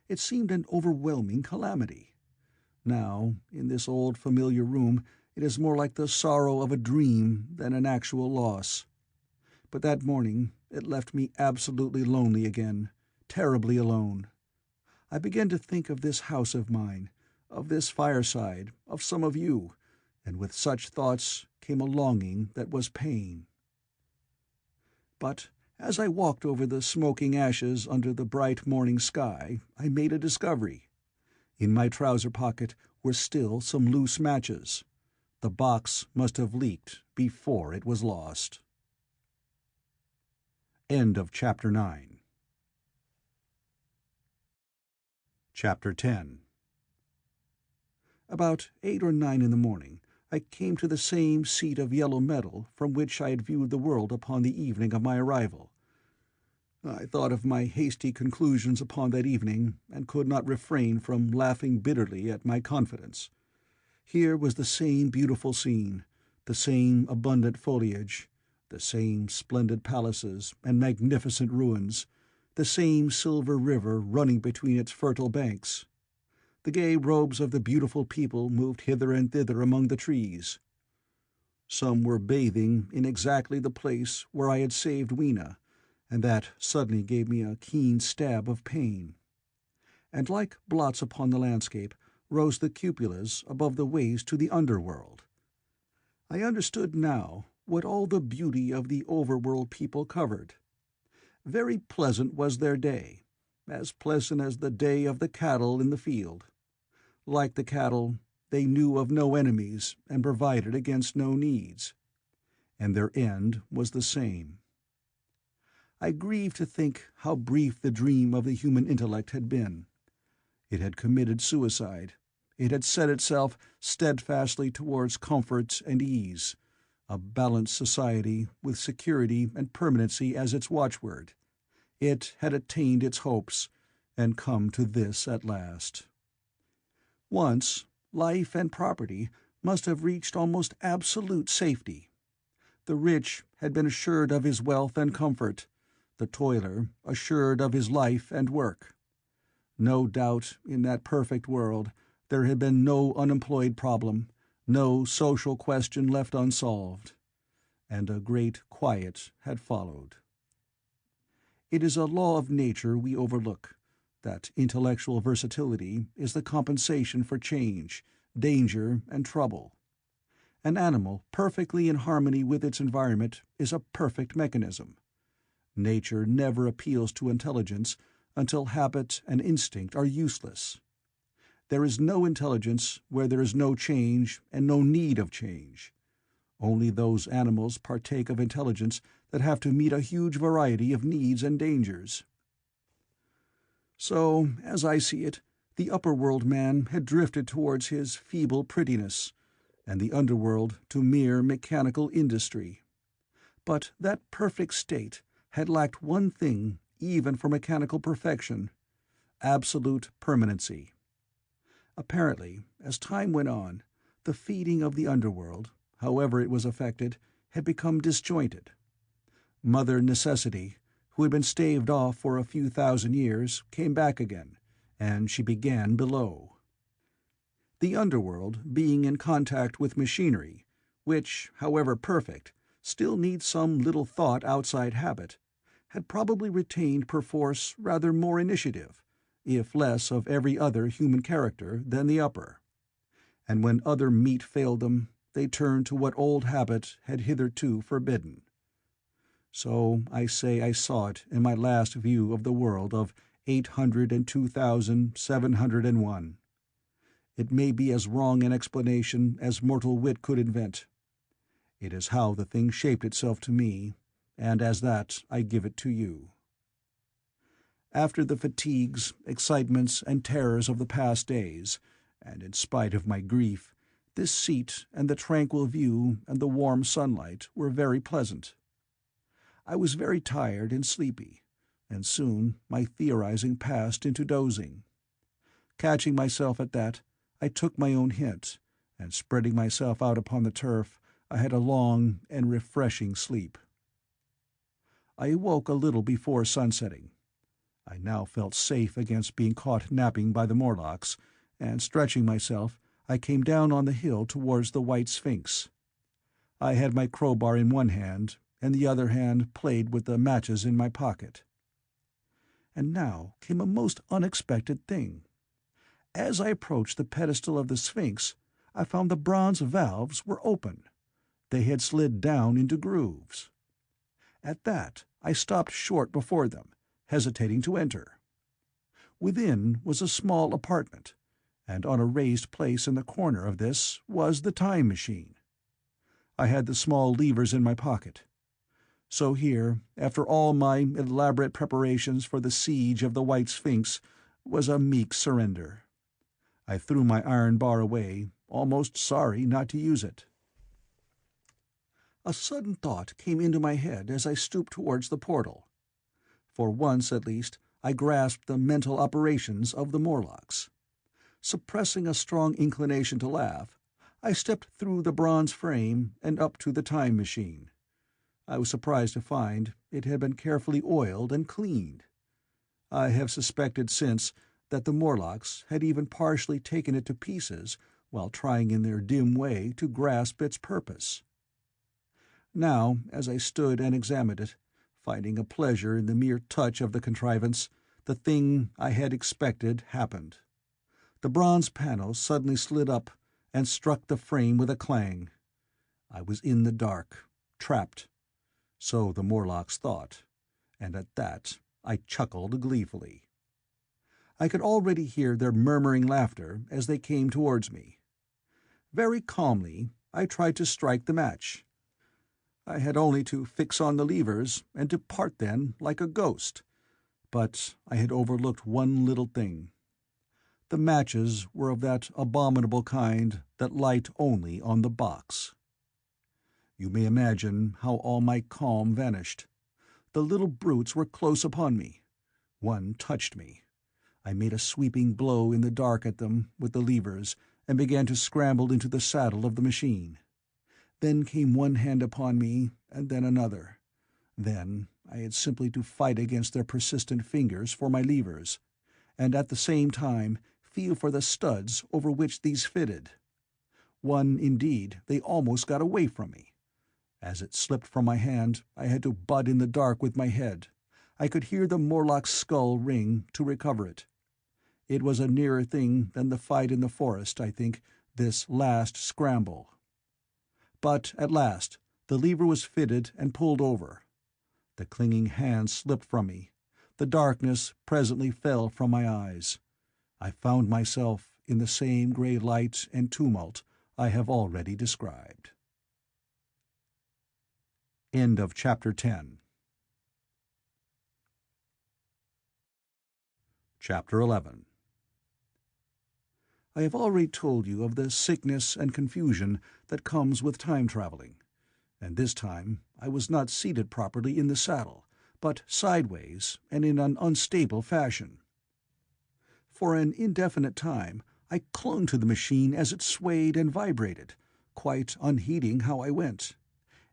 It seemed an overwhelming calamity. Now, in this old familiar room, it is more like the sorrow of a dream than an actual loss. But that morning it left me absolutely lonely again, terribly alone. I began to think of this house of mine, of this fireside, of some of you, and with such thoughts came a longing that was pain. But as I walked over the smoking ashes under the bright morning sky, I made a discovery. In my trouser pocket were still some loose matches. The box must have leaked before it was lost. End of Chapter 9. Chapter 10. About 8 or 9 in the morning, I came to the same seat of yellow metal from which I had viewed the world upon the evening of my arrival. I thought of my hasty conclusions upon that evening, and could not refrain from laughing bitterly at my confidence. Here was the same beautiful scene, the same abundant foliage, the same splendid palaces and magnificent ruins, the same silver river running between its fertile banks. The gay robes of the beautiful people moved hither and thither among the trees. Some were bathing in exactly the place where I had saved Weena, and that suddenly gave me a keen stab of pain. And like blots upon the landscape rose the cupolas above the ways to the underworld. I understood now what all the beauty of the overworld people covered. Very pleasant was their day, as pleasant as the day of the cattle in the field. Like the cattle, they knew of no enemies and provided against no needs. And their end was the same. I grieved to think how brief the dream of the human intellect had been. It had committed suicide. It had set itself steadfastly towards comfort and ease, a balanced society with security and permanency as its watchword. It had attained its hopes, and come to this at last. Once, life and property must have reached almost absolute safety. The rich had been assured of his wealth and comfort, the toiler assured of his life and work. No doubt in that perfect world there had been no unemployed problem, no social question left unsolved, and a great quiet had followed. It is a law of nature we overlook, that intellectual versatility is the compensation for change, danger, and trouble. An animal perfectly in harmony with its environment is a perfect mechanism. Nature never appeals to intelligence until habit and instinct are useless. There is no intelligence where there is no change and no need of change. Only those animals partake of intelligence that have to meet a huge variety of needs and dangers. So, as I see it, the upper-world man had drifted towards his feeble prettiness, and the underworld to mere mechanical industry. But that perfect state had lacked one thing even for mechanical perfection: absolute permanency. Apparently, as time went on, the feeding of the underworld, however it was affected, had become disjointed. Mother Necessity, who had been staved off for a few thousand years, came back again, and she began below. The underworld, being in contact with machinery, which, however perfect, still needs some little thought outside habit, had probably retained perforce rather more initiative, if less of every other human character, than the upper. And when other meat failed them, they turned to what old habit had hitherto forbidden. So I say I saw it in my last view of the world of 802,701. It may be as wrong an explanation as mortal wit could invent. It is how the thing shaped itself to me, and as that I give it to you. After the fatigues, excitements, and terrors of the past days, and in spite of my grief, this seat and the tranquil view and the warm sunlight were very pleasant. I was very tired and sleepy, and soon my theorizing passed into dozing. Catching myself at that, I took my own hint, and spreading myself out upon the turf, I had a long and refreshing sleep. I awoke a little before sunsetting. I now felt safe against being caught napping by the Morlocks, and stretching myself, I came down on the hill towards the White Sphinx. I had my crowbar in one hand, and the other hand played with the matches in my pocket. And now came a most unexpected thing. As I approached the pedestal of the Sphinx, I found the bronze valves were open. They had slid down into grooves. At that, I stopped short before them, hesitating to enter. Within was a small apartment, and on a raised place in the corner of this was the time machine. I had the small levers in my pocket. So here, after all my elaborate preparations for the siege of the White Sphinx, was a meek surrender. I threw my iron bar away, almost sorry not to use it. A sudden thought came into my head as I stooped towards the portal. For once, at least, I grasped the mental operations of the Morlocks. Suppressing a strong inclination to laugh, I stepped through the bronze frame and up to the time machine. I was surprised to find it had been carefully oiled and cleaned. I have suspected since that the Morlocks had even partially taken it to pieces while trying in their dim way to grasp its purpose. Now, as I stood and examined it, finding a pleasure in the mere touch of the contrivance, the thing I had expected happened. The bronze panel suddenly slid up and struck the frame with a clang. I was in the dark, trapped. So the Morlocks thought, and at that I chuckled gleefully. I could already hear their murmuring laughter as they came towards me. Very calmly I tried to strike the match. I had only to fix on the levers and depart then like a ghost. But I had overlooked one little thing. The matches were of that abominable kind that light only on the box. You may imagine how all my calm vanished. The little brutes were close upon me. One touched me. I made a sweeping blow in the dark at them with the levers and began to scramble into the saddle of the machine. Then came one hand upon me, and then another. Then I had simply to fight against their persistent fingers for my levers, and at the same time feel for the studs over which these fitted. One, indeed, they almost got away from me. As it slipped from my hand, I had to butt in the dark with my head. I could hear the Morlock's skull ring to recover it. It was a nearer thing than the fight in the forest, I think, this last scramble. But at last the lever was fitted and pulled over. The clinging hand slipped from me. The darkness presently fell from my eyes. I found myself in the same grey light and tumult I have already described. End of Chapter 10. Chapter 11. I have already told you of the sickness and confusion that comes with time-traveling, and this time I was not seated properly in the saddle, but sideways and in an unstable fashion. For an indefinite time I clung to the machine as it swayed and vibrated, quite unheeding how I went,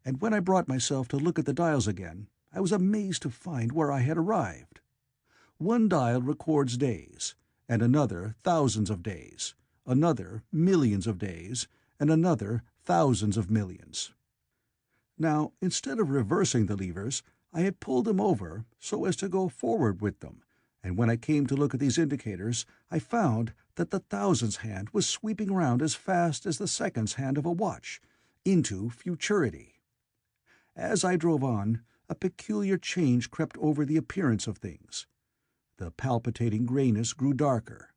and when I brought myself to look at the dials again, I was amazed to find where I had arrived. One dial records days, and another thousands of days, another millions of days, and another thousands of millions. Now, instead of reversing the levers, I had pulled them over so as to go forward with them, and when I came to look at these indicators, I found that the thousandths hand was sweeping round as fast as the seconds hand of a watch, into futurity. As I drove on, a peculiar change crept over the appearance of things. The palpitating grayness grew darker.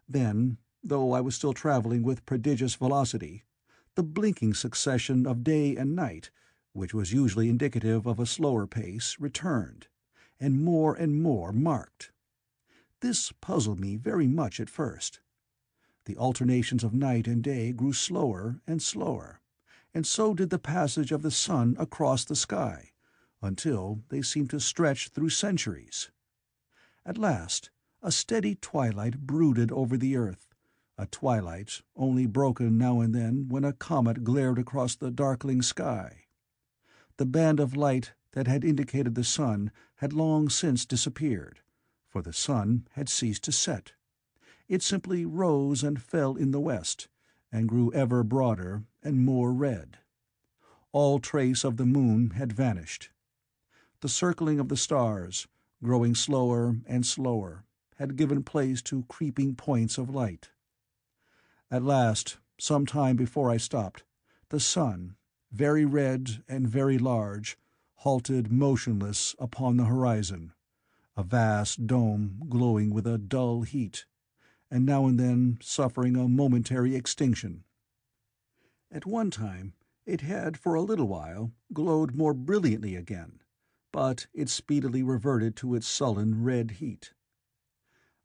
Then, though I was still travelling with prodigious velocity, the blinking succession of day and night, which was usually indicative of a slower pace, returned, and more marked. This puzzled me very much at first. The alternations of night and day grew slower and slower, and so did the passage of the sun across the sky, until they seemed to stretch through centuries. At last, a steady twilight brooded over the earth, a twilight only broken now and then when a comet glared across the darkling sky. The band of light that had indicated the sun had long since disappeared, for the sun had ceased to set. It simply rose and fell in the west, and grew ever broader and more red. All trace of the moon had vanished. The circling of the stars, growing slower and slower, had given place to creeping points of light. At last, some time before I stopped, the sun, very red and very large, halted motionless upon the horizon, a vast dome glowing with a dull heat, and now and then suffering a momentary extinction. At one time it had for a little while glowed more brilliantly again, but it speedily reverted to its sullen red heat.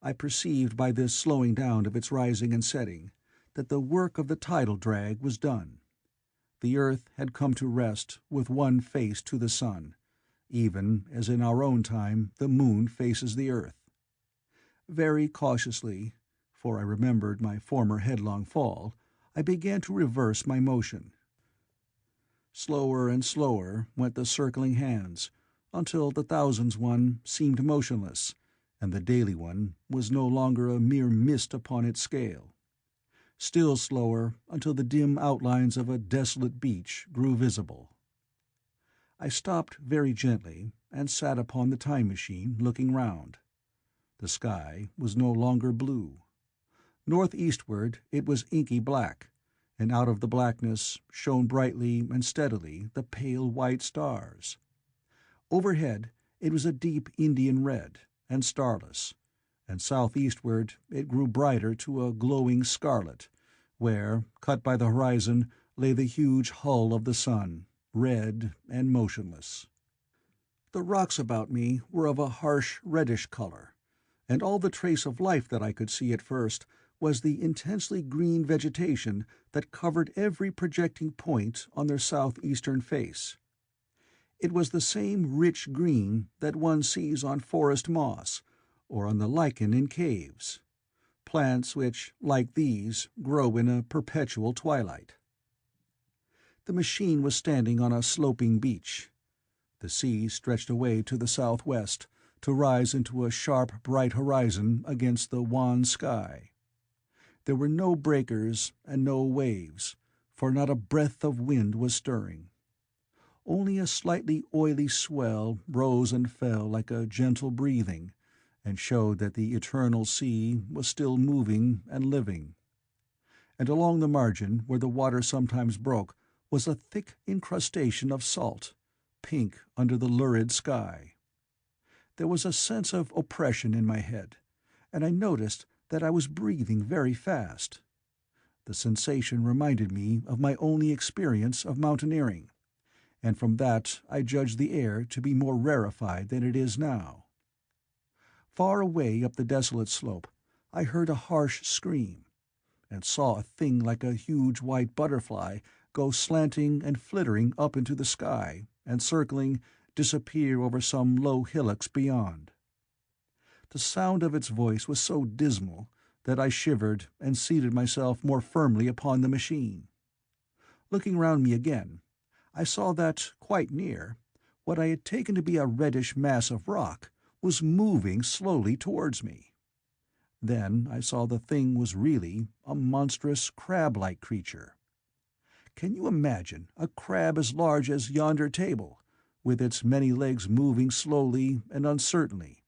I perceived by this slowing down of its rising and setting that the work of the tidal drag was done. The earth had come to rest with one face to the sun, even as in our own time the moon faces the earth. Very cautiously, for I remembered my former headlong fall, I began to reverse my motion. Slower and slower went the circling hands, until the thousandths one seemed motionless, and the daily one was no longer a mere mist upon its scale. Still slower until the dim outlines of a desolate beach grew visible. I stopped very gently and sat upon the time machine looking round. The sky was no longer blue. Northeastward it was inky black, and out of the blackness shone brightly and steadily the pale white stars. Overhead it was a deep Indian red, and starless, and southeastward it grew brighter to a glowing scarlet, where, cut by the horizon, lay the huge hull of the sun, red and motionless. The rocks about me were of a harsh reddish color, and all the trace of life that I could see at first was the intensely green vegetation that covered every projecting point on their southeastern face. It was the same rich green that one sees on forest moss, or on the lichen in caves, plants which, like these, grow in a perpetual twilight. The machine was standing on a sloping beach. The sea stretched away to the southwest, to rise into a sharp bright horizon against the wan sky. There were no breakers and no waves, for not a breath of wind was stirring. Only a slightly oily swell rose and fell like a gentle breathing, and showed that the eternal sea was still moving and living. And along the margin, where the water sometimes broke, was a thick incrustation of salt, pink under the lurid sky. There was a sense of oppression in my head, and I noticed that I was breathing very fast. The sensation reminded me of my only experience of mountaineering, and from that I judged the air to be more rarefied than it is now. Far away up the desolate slope I heard a harsh scream, and saw a thing like a huge white butterfly go slanting and flittering up into the sky, and circling, disappear over some low hillocks beyond. The sound of its voice was so dismal that I shivered and seated myself more firmly upon the machine. Looking round me again, I saw that, quite near, what I had taken to be a reddish mass of rock was moving slowly towards me. Then I saw the thing was really a monstrous crab-like creature. Can you imagine a crab as large as yonder table, with its many legs moving slowly and uncertainly,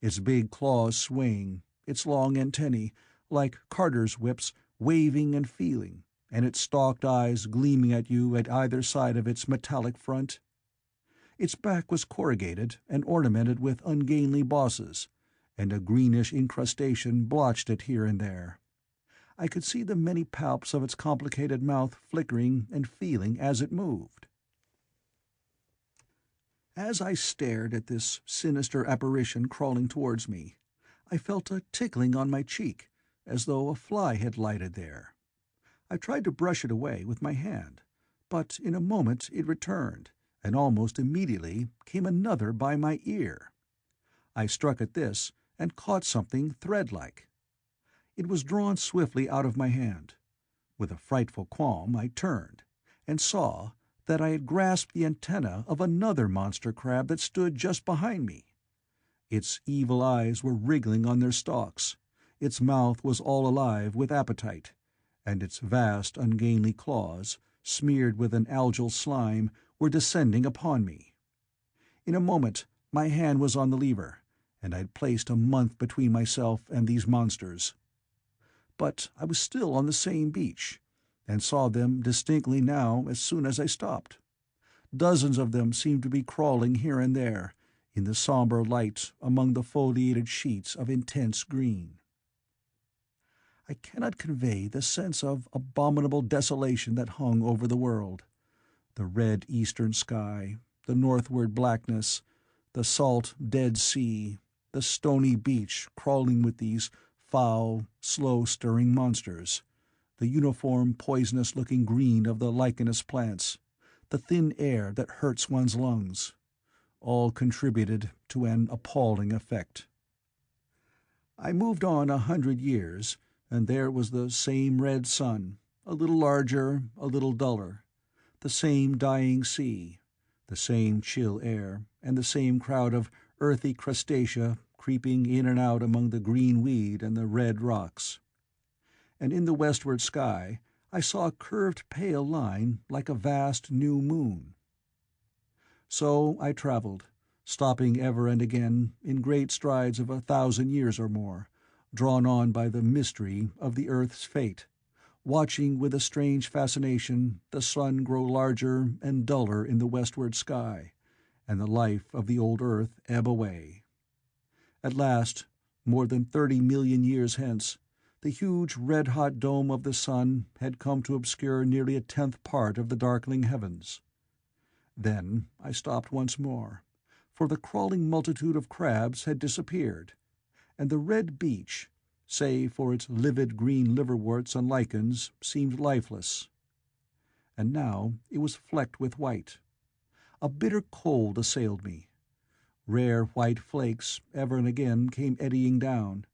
its big claws swaying, its long antennae, like carter's whips, waving and feeling, and its stalked eyes gleaming at you at either side of its metallic front. Its back was corrugated and ornamented with ungainly bosses, and a greenish incrustation blotched it here and there. I could see the many palps of its complicated mouth flickering and feeling as it moved. As I stared at this sinister apparition crawling towards me, I felt a tickling on my cheek, as though a fly had lighted there. I tried to brush it away with my hand, but in a moment it returned, and almost immediately came another by my ear. I struck at this, and caught something thread-like. It was drawn swiftly out of my hand. With a frightful qualm I turned, and saw that I had grasped the antenna of another monster crab that stood just behind me. Its evil eyes were wriggling on their stalks, its mouth was all alive with appetite, and its vast ungainly claws, smeared with an algal slime, were descending upon me. In a moment my hand was on the lever, and I had placed a month between myself and these monsters. But I was still on the same beach, and saw them distinctly now as soon as I stopped. Dozens of them seemed to be crawling here and there, in the sombre light among the foliated sheets of intense green. I cannot convey the sense of abominable desolation that hung over the world. The red eastern sky, the northward blackness, the salt dead sea, the stony beach crawling with these foul, slow-stirring monsters, the uniform poisonous-looking green of the lichenous plants, the thin air that hurts one's lungs, all contributed to an appalling effect. I moved on 100 years, and there was the same red sun, a little larger, a little duller, the same dying sea, the same chill air, and the same crowd of earthy crustacea creeping in and out among the green weed and the red rocks. And in the westward sky I saw a curved pale line like a vast new moon. So I travelled, stopping ever and again in great strides of 1,000 years or more, drawn on by the mystery of the earth's fate, watching with a strange fascination the sun grow larger and duller in the westward sky, and the life of the old earth ebb away. At last, more than 30 million years hence, the huge red-hot dome of the sun had come to obscure nearly a tenth part of the darkling heavens. Then I stopped once more, for the crawling multitude of crabs had disappeared, and the red beach, save for its livid green liverworts and lichens, seemed lifeless. And now it was flecked with white. A bitter cold assailed me. Rare white flakes ever and again came eddying down.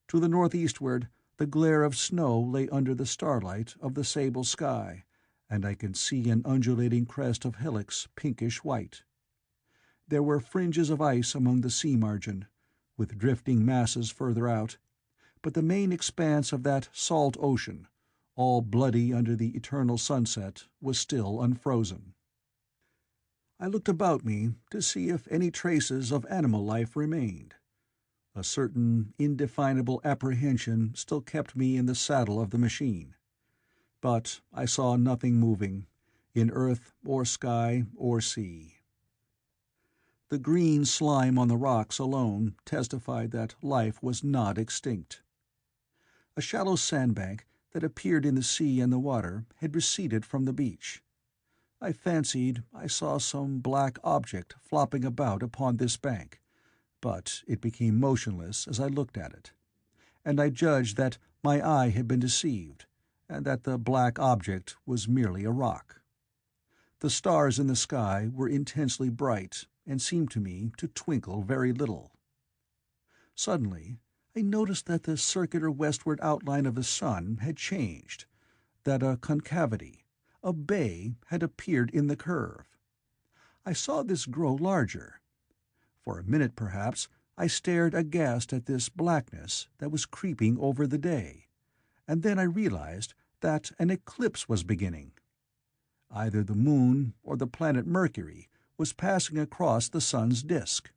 To the northeastward the glare of snow lay under the starlight of the sable sky, and I could see an undulating crest of hillocks pinkish white. There were fringes of ice among the sea margin, with drifting masses further out, but the main expanse of that salt ocean, all bloody under the eternal sunset, was still unfrozen. I looked about me to see if any traces of animal life remained. A certain indefinable apprehension still kept me in the saddle of the machine. But I saw nothing moving, in earth or sky or sea. The green slime on the rocks alone testified that life was not extinct. A shallow sandbank that appeared in the sea and the water had receded from the beach. I fancied I saw some black object flopping about upon this bank, but it became motionless as I looked at it, and I judged that my eye had been deceived, and that the black object was merely a rock. The stars in the sky were intensely bright, and seemed to me to twinkle very little. Suddenly I noticed that the circular westward outline of the sun had changed, that a concavity, a bay, had appeared in the curve. I saw this grow larger. For a minute, perhaps, I stared aghast at this blackness that was creeping over the day, and then I realized that an eclipse was beginning. Either the moon or the planet Mercury was passing across the sun's disk.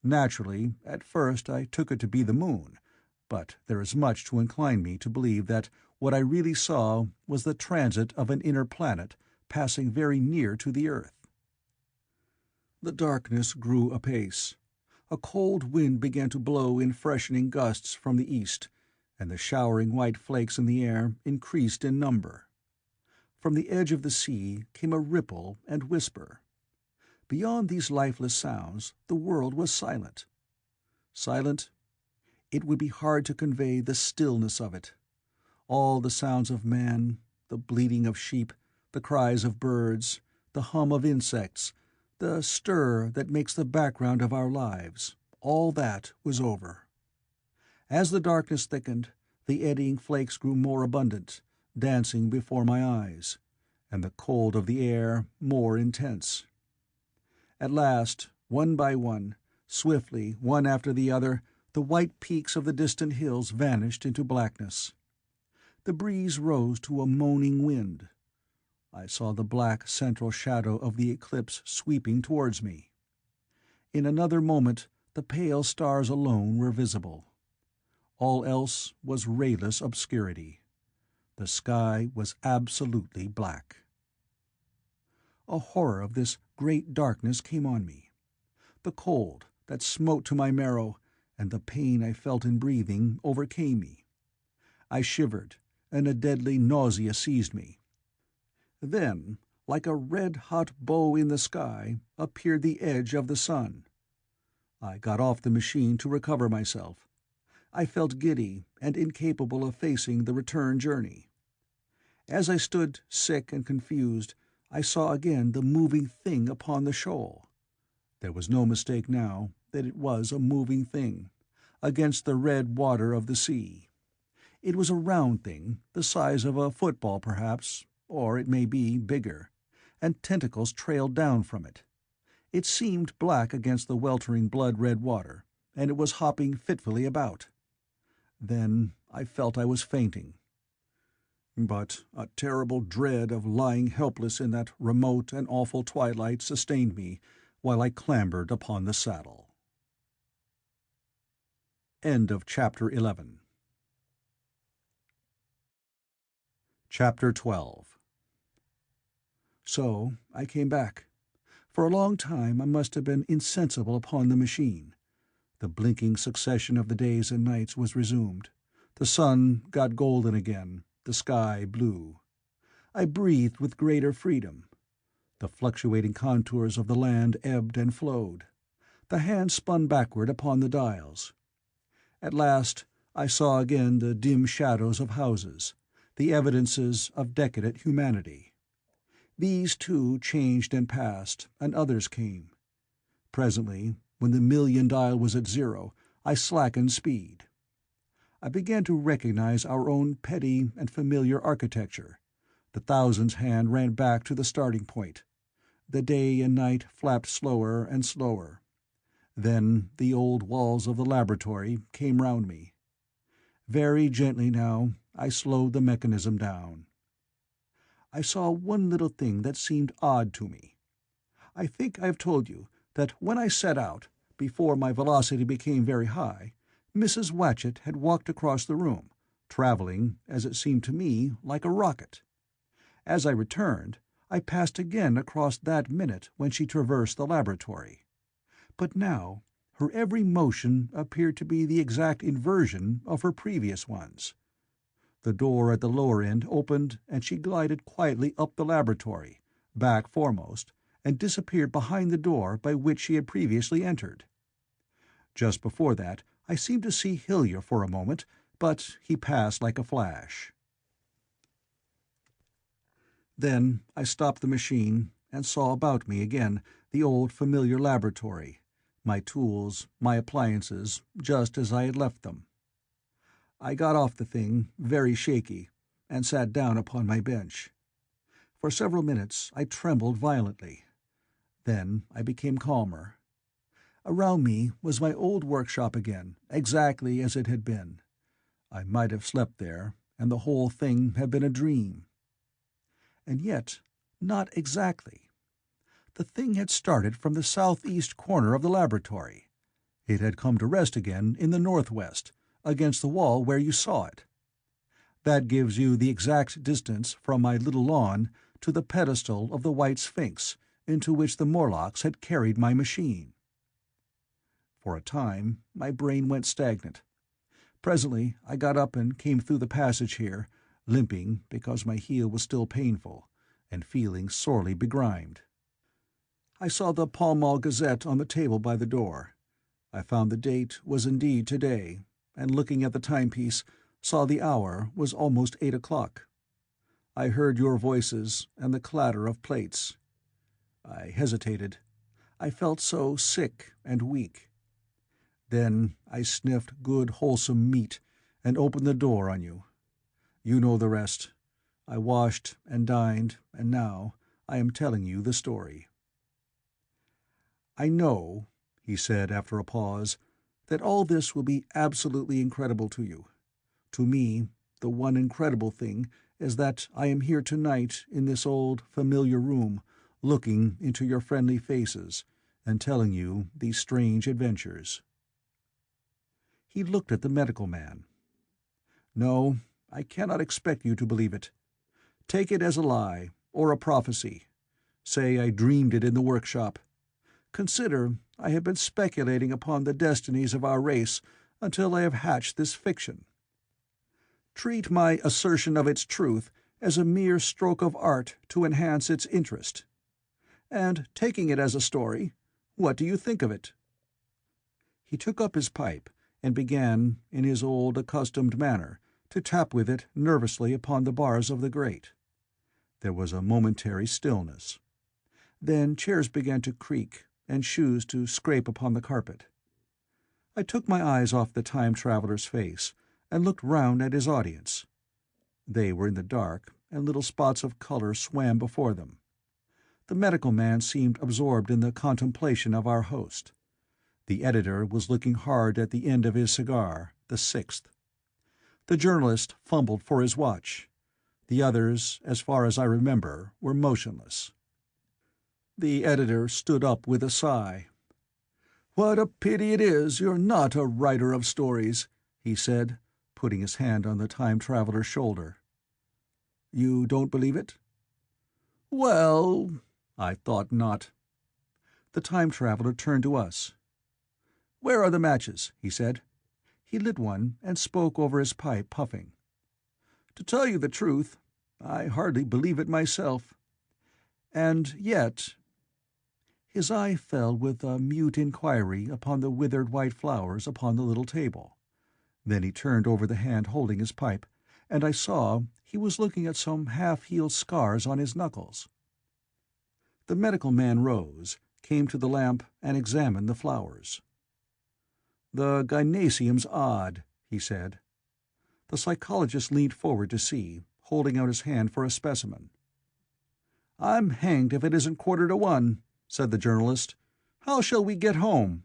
Naturally, at first I took it to be the moon, but there is much to incline me to believe that what I really saw was the transit of an inner planet passing very near to the earth. The darkness grew apace. A cold wind began to blow in freshening gusts from the east, and the showering white flakes in the air increased in number. From the edge of the sea came a ripple and whisper. Beyond these lifeless sounds, the world was silent. Silent? It would be hard to convey the stillness of it. All the sounds of man, the bleating of sheep, the cries of birds, the hum of insects, the stir that makes the background of our lives, all that was over. As the darkness thickened, the eddying flakes grew more abundant, dancing before my eyes, and the cold of the air more intense. At last, one by one, swiftly, one after the other, the white peaks of the distant hills vanished into blackness. The breeze rose to a moaning wind. I saw the black central shadow of the eclipse sweeping towards me. In another moment the pale stars alone were visible. All else was rayless obscurity. The sky was absolutely black. A horror of this great darkness came on me. The cold that smote to my marrow, and the pain I felt in breathing, overcame me. I shivered, and a deadly nausea seized me. Then, like a red-hot bow in the sky, appeared the edge of the sun. I got off the machine to recover myself. I felt giddy and incapable of facing the return journey. As I stood sick and confused, I saw again the moving thing upon the shoal. There was no mistake now that it was a moving thing, against the red water of the sea. It was a round thing, the size of a football perhaps, or it may be bigger, and tentacles trailed down from it. It seemed black against the weltering blood-red water, and it was hopping fitfully about. Then I felt I was fainting. But a terrible dread of lying helpless in that remote and awful twilight sustained me while I clambered upon the saddle. End of Chapter 11. Chapter 12. So I came back. For a long time I must have been insensible upon the machine. The blinking succession of the days and nights was resumed. The sun got golden again, the sky blue. I breathed with greater freedom. The fluctuating contours of the land ebbed and flowed. The hand spun backward upon the dials. At last I saw again the dim shadows of houses, the evidences of decadent humanity. These too changed and passed, and others came. Presently, when the million dial was at zero, I slackened speed. I began to recognize our own petty and familiar architecture. The thousands hand ran back to the starting point. The day and night flapped slower and slower. Then the old walls of the laboratory came round me. Very gently now I slowed the mechanism down. I saw one little thing that seemed odd to me. I think I have told you that when I set out, before my velocity became very high, Mrs. Watchett had walked across the room, travelling, as it seemed to me, like a rocket. As I returned, I passed again across that minute when she traversed the laboratory. But now her every motion appeared to be the exact inversion of her previous ones. The door at the lower end opened, and she glided quietly up the laboratory, back foremost, and disappeared behind the door by which she had previously entered. Just before that I seemed to see Hillier for a moment, but he passed like a flash. Then I stopped the machine and saw about me again the old familiar laboratory, my tools, my appliances, just as I had left them. I got off the thing, very shaky, and sat down upon my bench. For several minutes I trembled violently. Then I became calmer. Around me was my old workshop again, exactly as it had been. I might have slept there, and the whole thing had been a dream. And yet, not exactly. The thing had started from the southeast corner of the laboratory. It had come to rest again in the northwest, against the wall where you saw it. That gives you the exact distance from my little lawn to the pedestal of the White Sphinx, into which the Morlocks had carried my machine. For a time, my brain went stagnant. Presently, I got up and came through the passage here, limping because my heel was still painful, and feeling sorely begrimed. I saw the Pall Mall Gazette on the table by the door. I found the date was indeed today, and looking at the timepiece, saw the hour was almost 8 o'clock. I heard your voices and the clatter of plates. I hesitated. I felt so sick and weak. Then I sniffed good wholesome meat and opened the door on you. You know the rest. I washed and dined, and now I am telling you the story. I know, he said after a pause, that all this will be absolutely incredible to you. To me, the one incredible thing is that I am here tonight in this old, familiar room, looking into your friendly faces and telling you these strange adventures. He looked at the medical man. No, I cannot expect you to believe it. Take it as a lie, or a prophecy. Say I dreamed it in the workshop. Consider I have been speculating upon the destinies of our race until I have hatched this fiction. Treat my assertion of its truth as a mere stroke of art to enhance its interest. And, taking it as a story, what do you think of it?" He took up his pipe and began, in his old accustomed manner, to tap with it nervously upon the bars of the grate. There was a momentary stillness. Then chairs began to creak, and shoes to scrape upon the carpet. I took my eyes off the time-traveler's face and looked round at his audience. They were in the dark, and little spots of color swam before them. The medical man seemed absorbed in the contemplation of our host. The editor was looking hard at the end of his cigar, the sixth. The journalist fumbled for his watch. The others, as far as I remember, were motionless. The editor stood up with a sigh. "What a pity it is you're not a writer of stories," he said, putting his hand on the time-traveler's shoulder. "You don't believe it?" "Well, I thought not." The time-traveler turned to us. "Where are the matches?" he said. He lit one and spoke over his pipe, puffing. "To tell you the truth, I hardly believe it myself. And yet—" His eye fell with a mute inquiry upon the withered white flowers upon the little table. Then he turned over the hand holding his pipe, and I saw he was looking at some half-healed scars on his knuckles. The medical man rose, came to the lamp, and examined the flowers. "The gynecium's odd," he said. The psychologist leaned forward to see, holding out his hand for a specimen. "I'm hanged if it isn't 1:15, said the journalist. "How shall we get home?"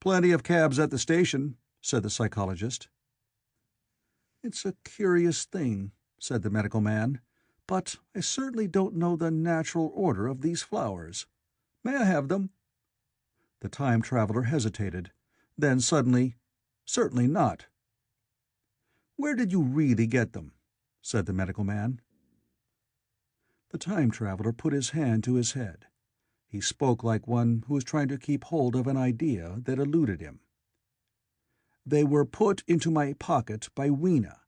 "Plenty of cabs at the station," said the psychologist. "It's a curious thing," said the medical man, "but I certainly don't know the natural order of these flowers. May I have them?" The time-traveler hesitated. Then suddenly, "Certainly not." "Where did you really get them?" said the medical man. The time-traveler put his hand to his head. He spoke like one who was trying to keep hold of an idea that eluded him. "They were put into my pocket by Weena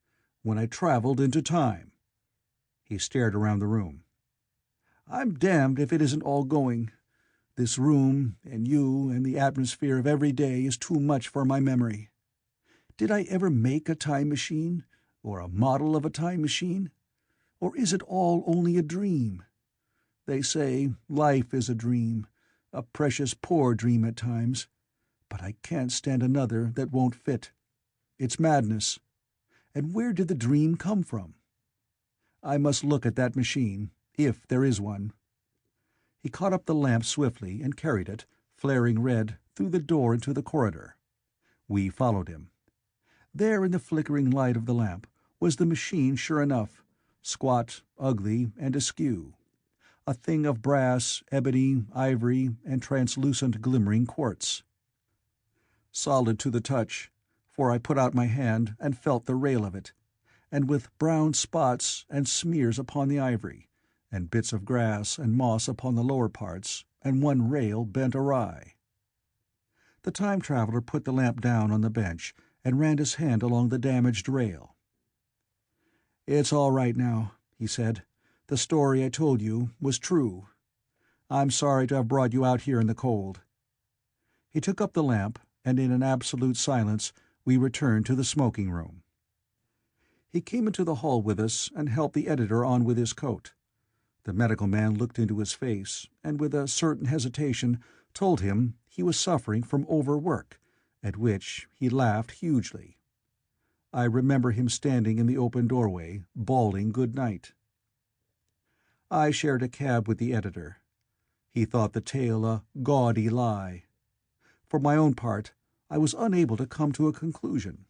when I traveled into time." He stared around the room. "I'm damned if it isn't all going. This room, and you, and the atmosphere of every day is too much for my memory. Did I ever make a time machine, or a model of a time machine? Or is it all only a dream? They say life is a dream, a precious poor dream at times, but I can't stand another that won't fit. It's madness. And where did the dream come from? I must look at that machine, if there is one." He caught up the lamp swiftly and carried it, flaring red, through the door into the corridor. We followed him. There in the flickering light of the lamp was the machine sure enough, squat, ugly, and askew. a thing of brass, ebony, ivory, and translucent glimmering quartz. Solid to the touch, for I put out my hand and felt the rail of it, and with brown spots and smears upon the ivory, and bits of grass and moss upon the lower parts, and one rail bent awry. The time-traveler put the lamp down on the bench and ran his hand along the damaged rail. "It's all right now," he said. "The story I told you was true. I'm sorry to have brought you out here in the cold." He took up the lamp, and in an absolute silence we returned to the smoking room. He came into the hall with us and helped the editor on with his coat. The medical man looked into his face, and with a certain hesitation told him he was suffering from overwork, at which he laughed hugely. I remember him standing in the open doorway, bawling good night. I shared a cab with the editor. He thought the tale a gaudy lie. For my own part, I was unable to come to a conclusion.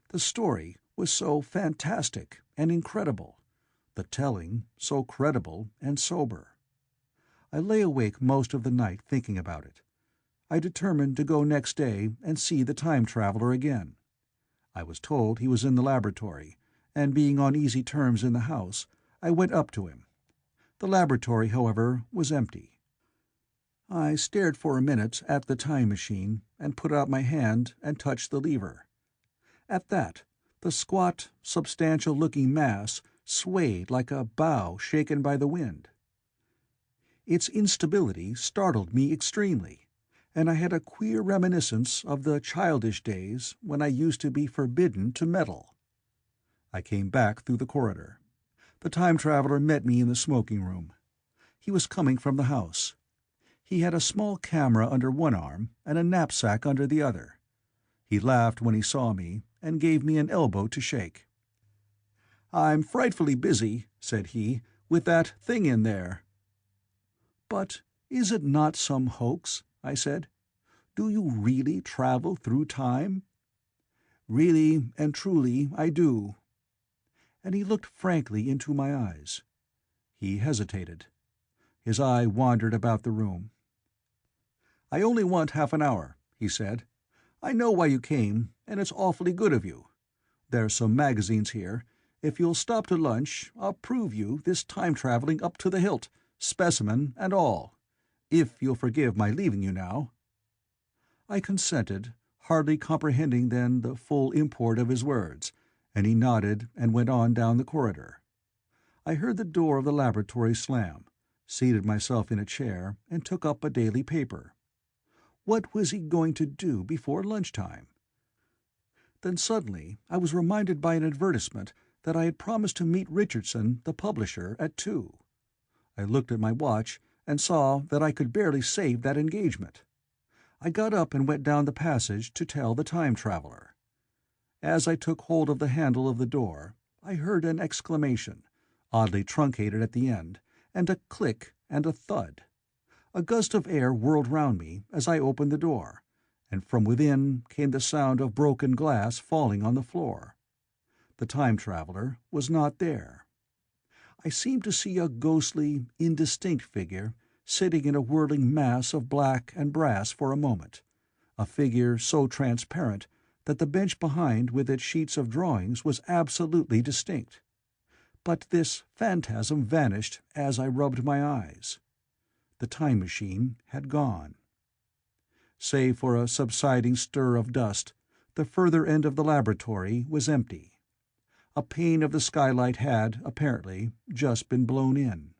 The story was so fantastic and incredible, the telling so credible and sober. I lay awake most of the night thinking about it. I determined to go next day and see the time-traveler again. I was told he was in the laboratory, and being on easy terms in the house, I went up to him. The laboratory, however, was empty. I stared for a minute at the time machine, and put out my hand and touched the lever. At that, the squat, substantial-looking mass swayed like a bough shaken by the wind. Its instability startled me extremely, and I had a queer reminiscence of the childish days when I used to be forbidden to meddle. I came back through the corridor. The time-traveler met me in the smoking room. He was coming from the house. He had a small camera under one arm and a knapsack under the other. He laughed when he saw me, and gave me an elbow to shake. "I'm frightfully busy," said he, "with that thing in there." "But is it not some hoax?" I said. "Do you really travel through time?" "Really and truly I do." And he looked frankly into my eyes. He hesitated. His eye wandered about the room. "I only want half an hour," he said. "I know why you came, and it's awfully good of you. There's some magazines here. If you'll stop to lunch, I'll prove you this time-traveling up to the hilt, specimen and all. If you'll forgive my leaving you now." I consented, hardly comprehending then the full import of his words, and he nodded and went on down the corridor. I heard the door of the laboratory slam, seated myself in a chair, and took up a daily paper. What was he going to do before lunchtime? Then suddenly I was reminded by an advertisement that I had promised to meet Richardson, the publisher, at 2. I looked at my watch and saw that I could barely save that engagement. I got up and went down the passage to tell the time-traveler. As I took hold of the handle of the door, I heard an exclamation, oddly truncated at the end, and a click and a thud. A gust of air whirled round me as I opened the door, and from within came the sound of broken glass falling on the floor. The time-traveler was not there. I seemed to see a ghostly, indistinct figure sitting in a whirling mass of black and brass for a moment, a figure so transparent that the bench behind with its sheets of drawings was absolutely distinct. But this phantasm vanished as I rubbed my eyes. The time machine had gone. Save for a subsiding stir of dust, the further end of the laboratory was empty. A pane of the skylight had, apparently, just been blown in.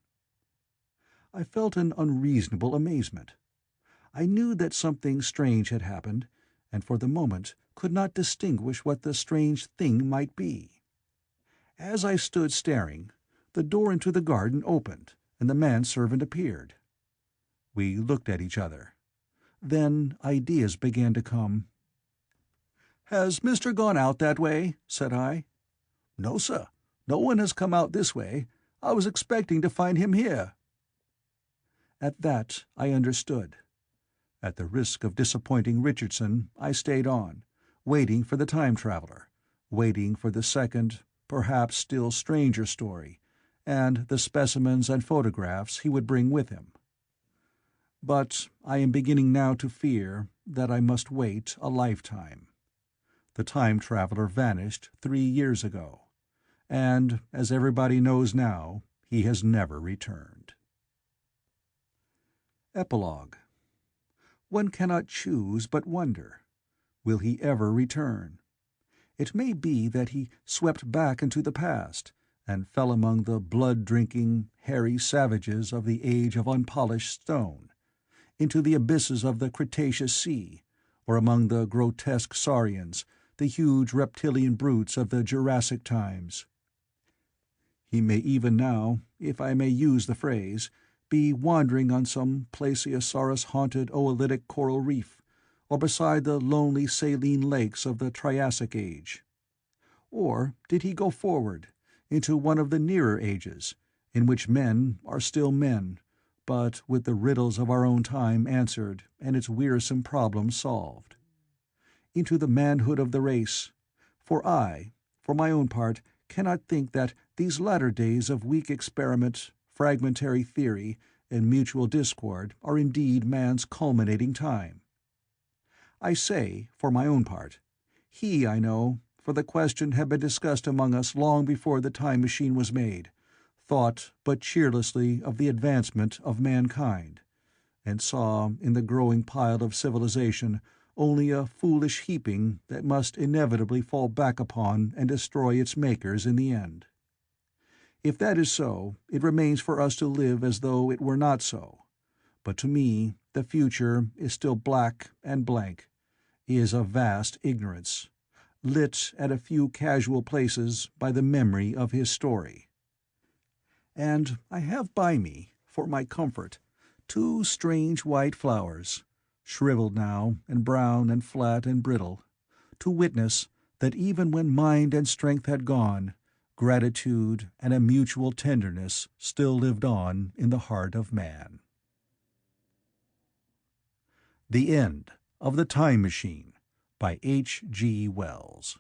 I felt an unreasonable amazement. I knew that something strange had happened, and for the moment could not distinguish what the strange thing might be. As I stood staring, the door into the garden opened, and the man-servant appeared. We looked at each other. Then ideas began to come. "Has Mr. gone out that way?" said I. "No, sir. No one has come out this way. I was expecting to find him here." At that I understood. At the risk of disappointing Richardson, I stayed on, waiting for the time-traveler, waiting for the second, perhaps still stranger story, and the specimens and photographs he would bring with him. But I am beginning now to fear that I must wait a lifetime. The time traveler vanished 3 years ago, and, as everybody knows now, he has never returned. Epilogue. One cannot choose but wonder. Will he ever return? It may be that he swept back into the past, and fell among the blood-drinking, hairy savages of the age of unpolished stone, into the abysses of the Cretaceous Sea, or among the grotesque saurians, the huge reptilian brutes of the Jurassic times. He may even now, if I may use the phrase, be wandering on some plesiosaurus-haunted oolitic coral reef, or beside the lonely saline lakes of the Triassic Age. Or did he go forward, into one of the nearer ages, in which men are still men, but with the riddles of our own time answered and its wearisome problems solved? Into the manhood of the race, for I, for my own part, cannot think that these latter days of weak experiment, fragmentary theory, and mutual discord are indeed man's culminating time. I say, for my own part, he, I know, for the question had been discussed among us long before the time machine was made, thought but cheerlessly of the advancement of mankind, and saw in the growing pile of civilization only a foolish heaping that must inevitably fall back upon and destroy its makers in the end. If that is so, it remains for us to live as though it were not so. But to me the future is still black and blank, is a vast ignorance, lit at a few casual places by the memory of his story. And I have by me, for my comfort, 2 strange white flowers, shriveled now and brown and flat and brittle, to witness that even when mind and strength had gone, gratitude and a mutual tenderness still lived on in the heart of man. The End of the Time Machine by H.G. Wells.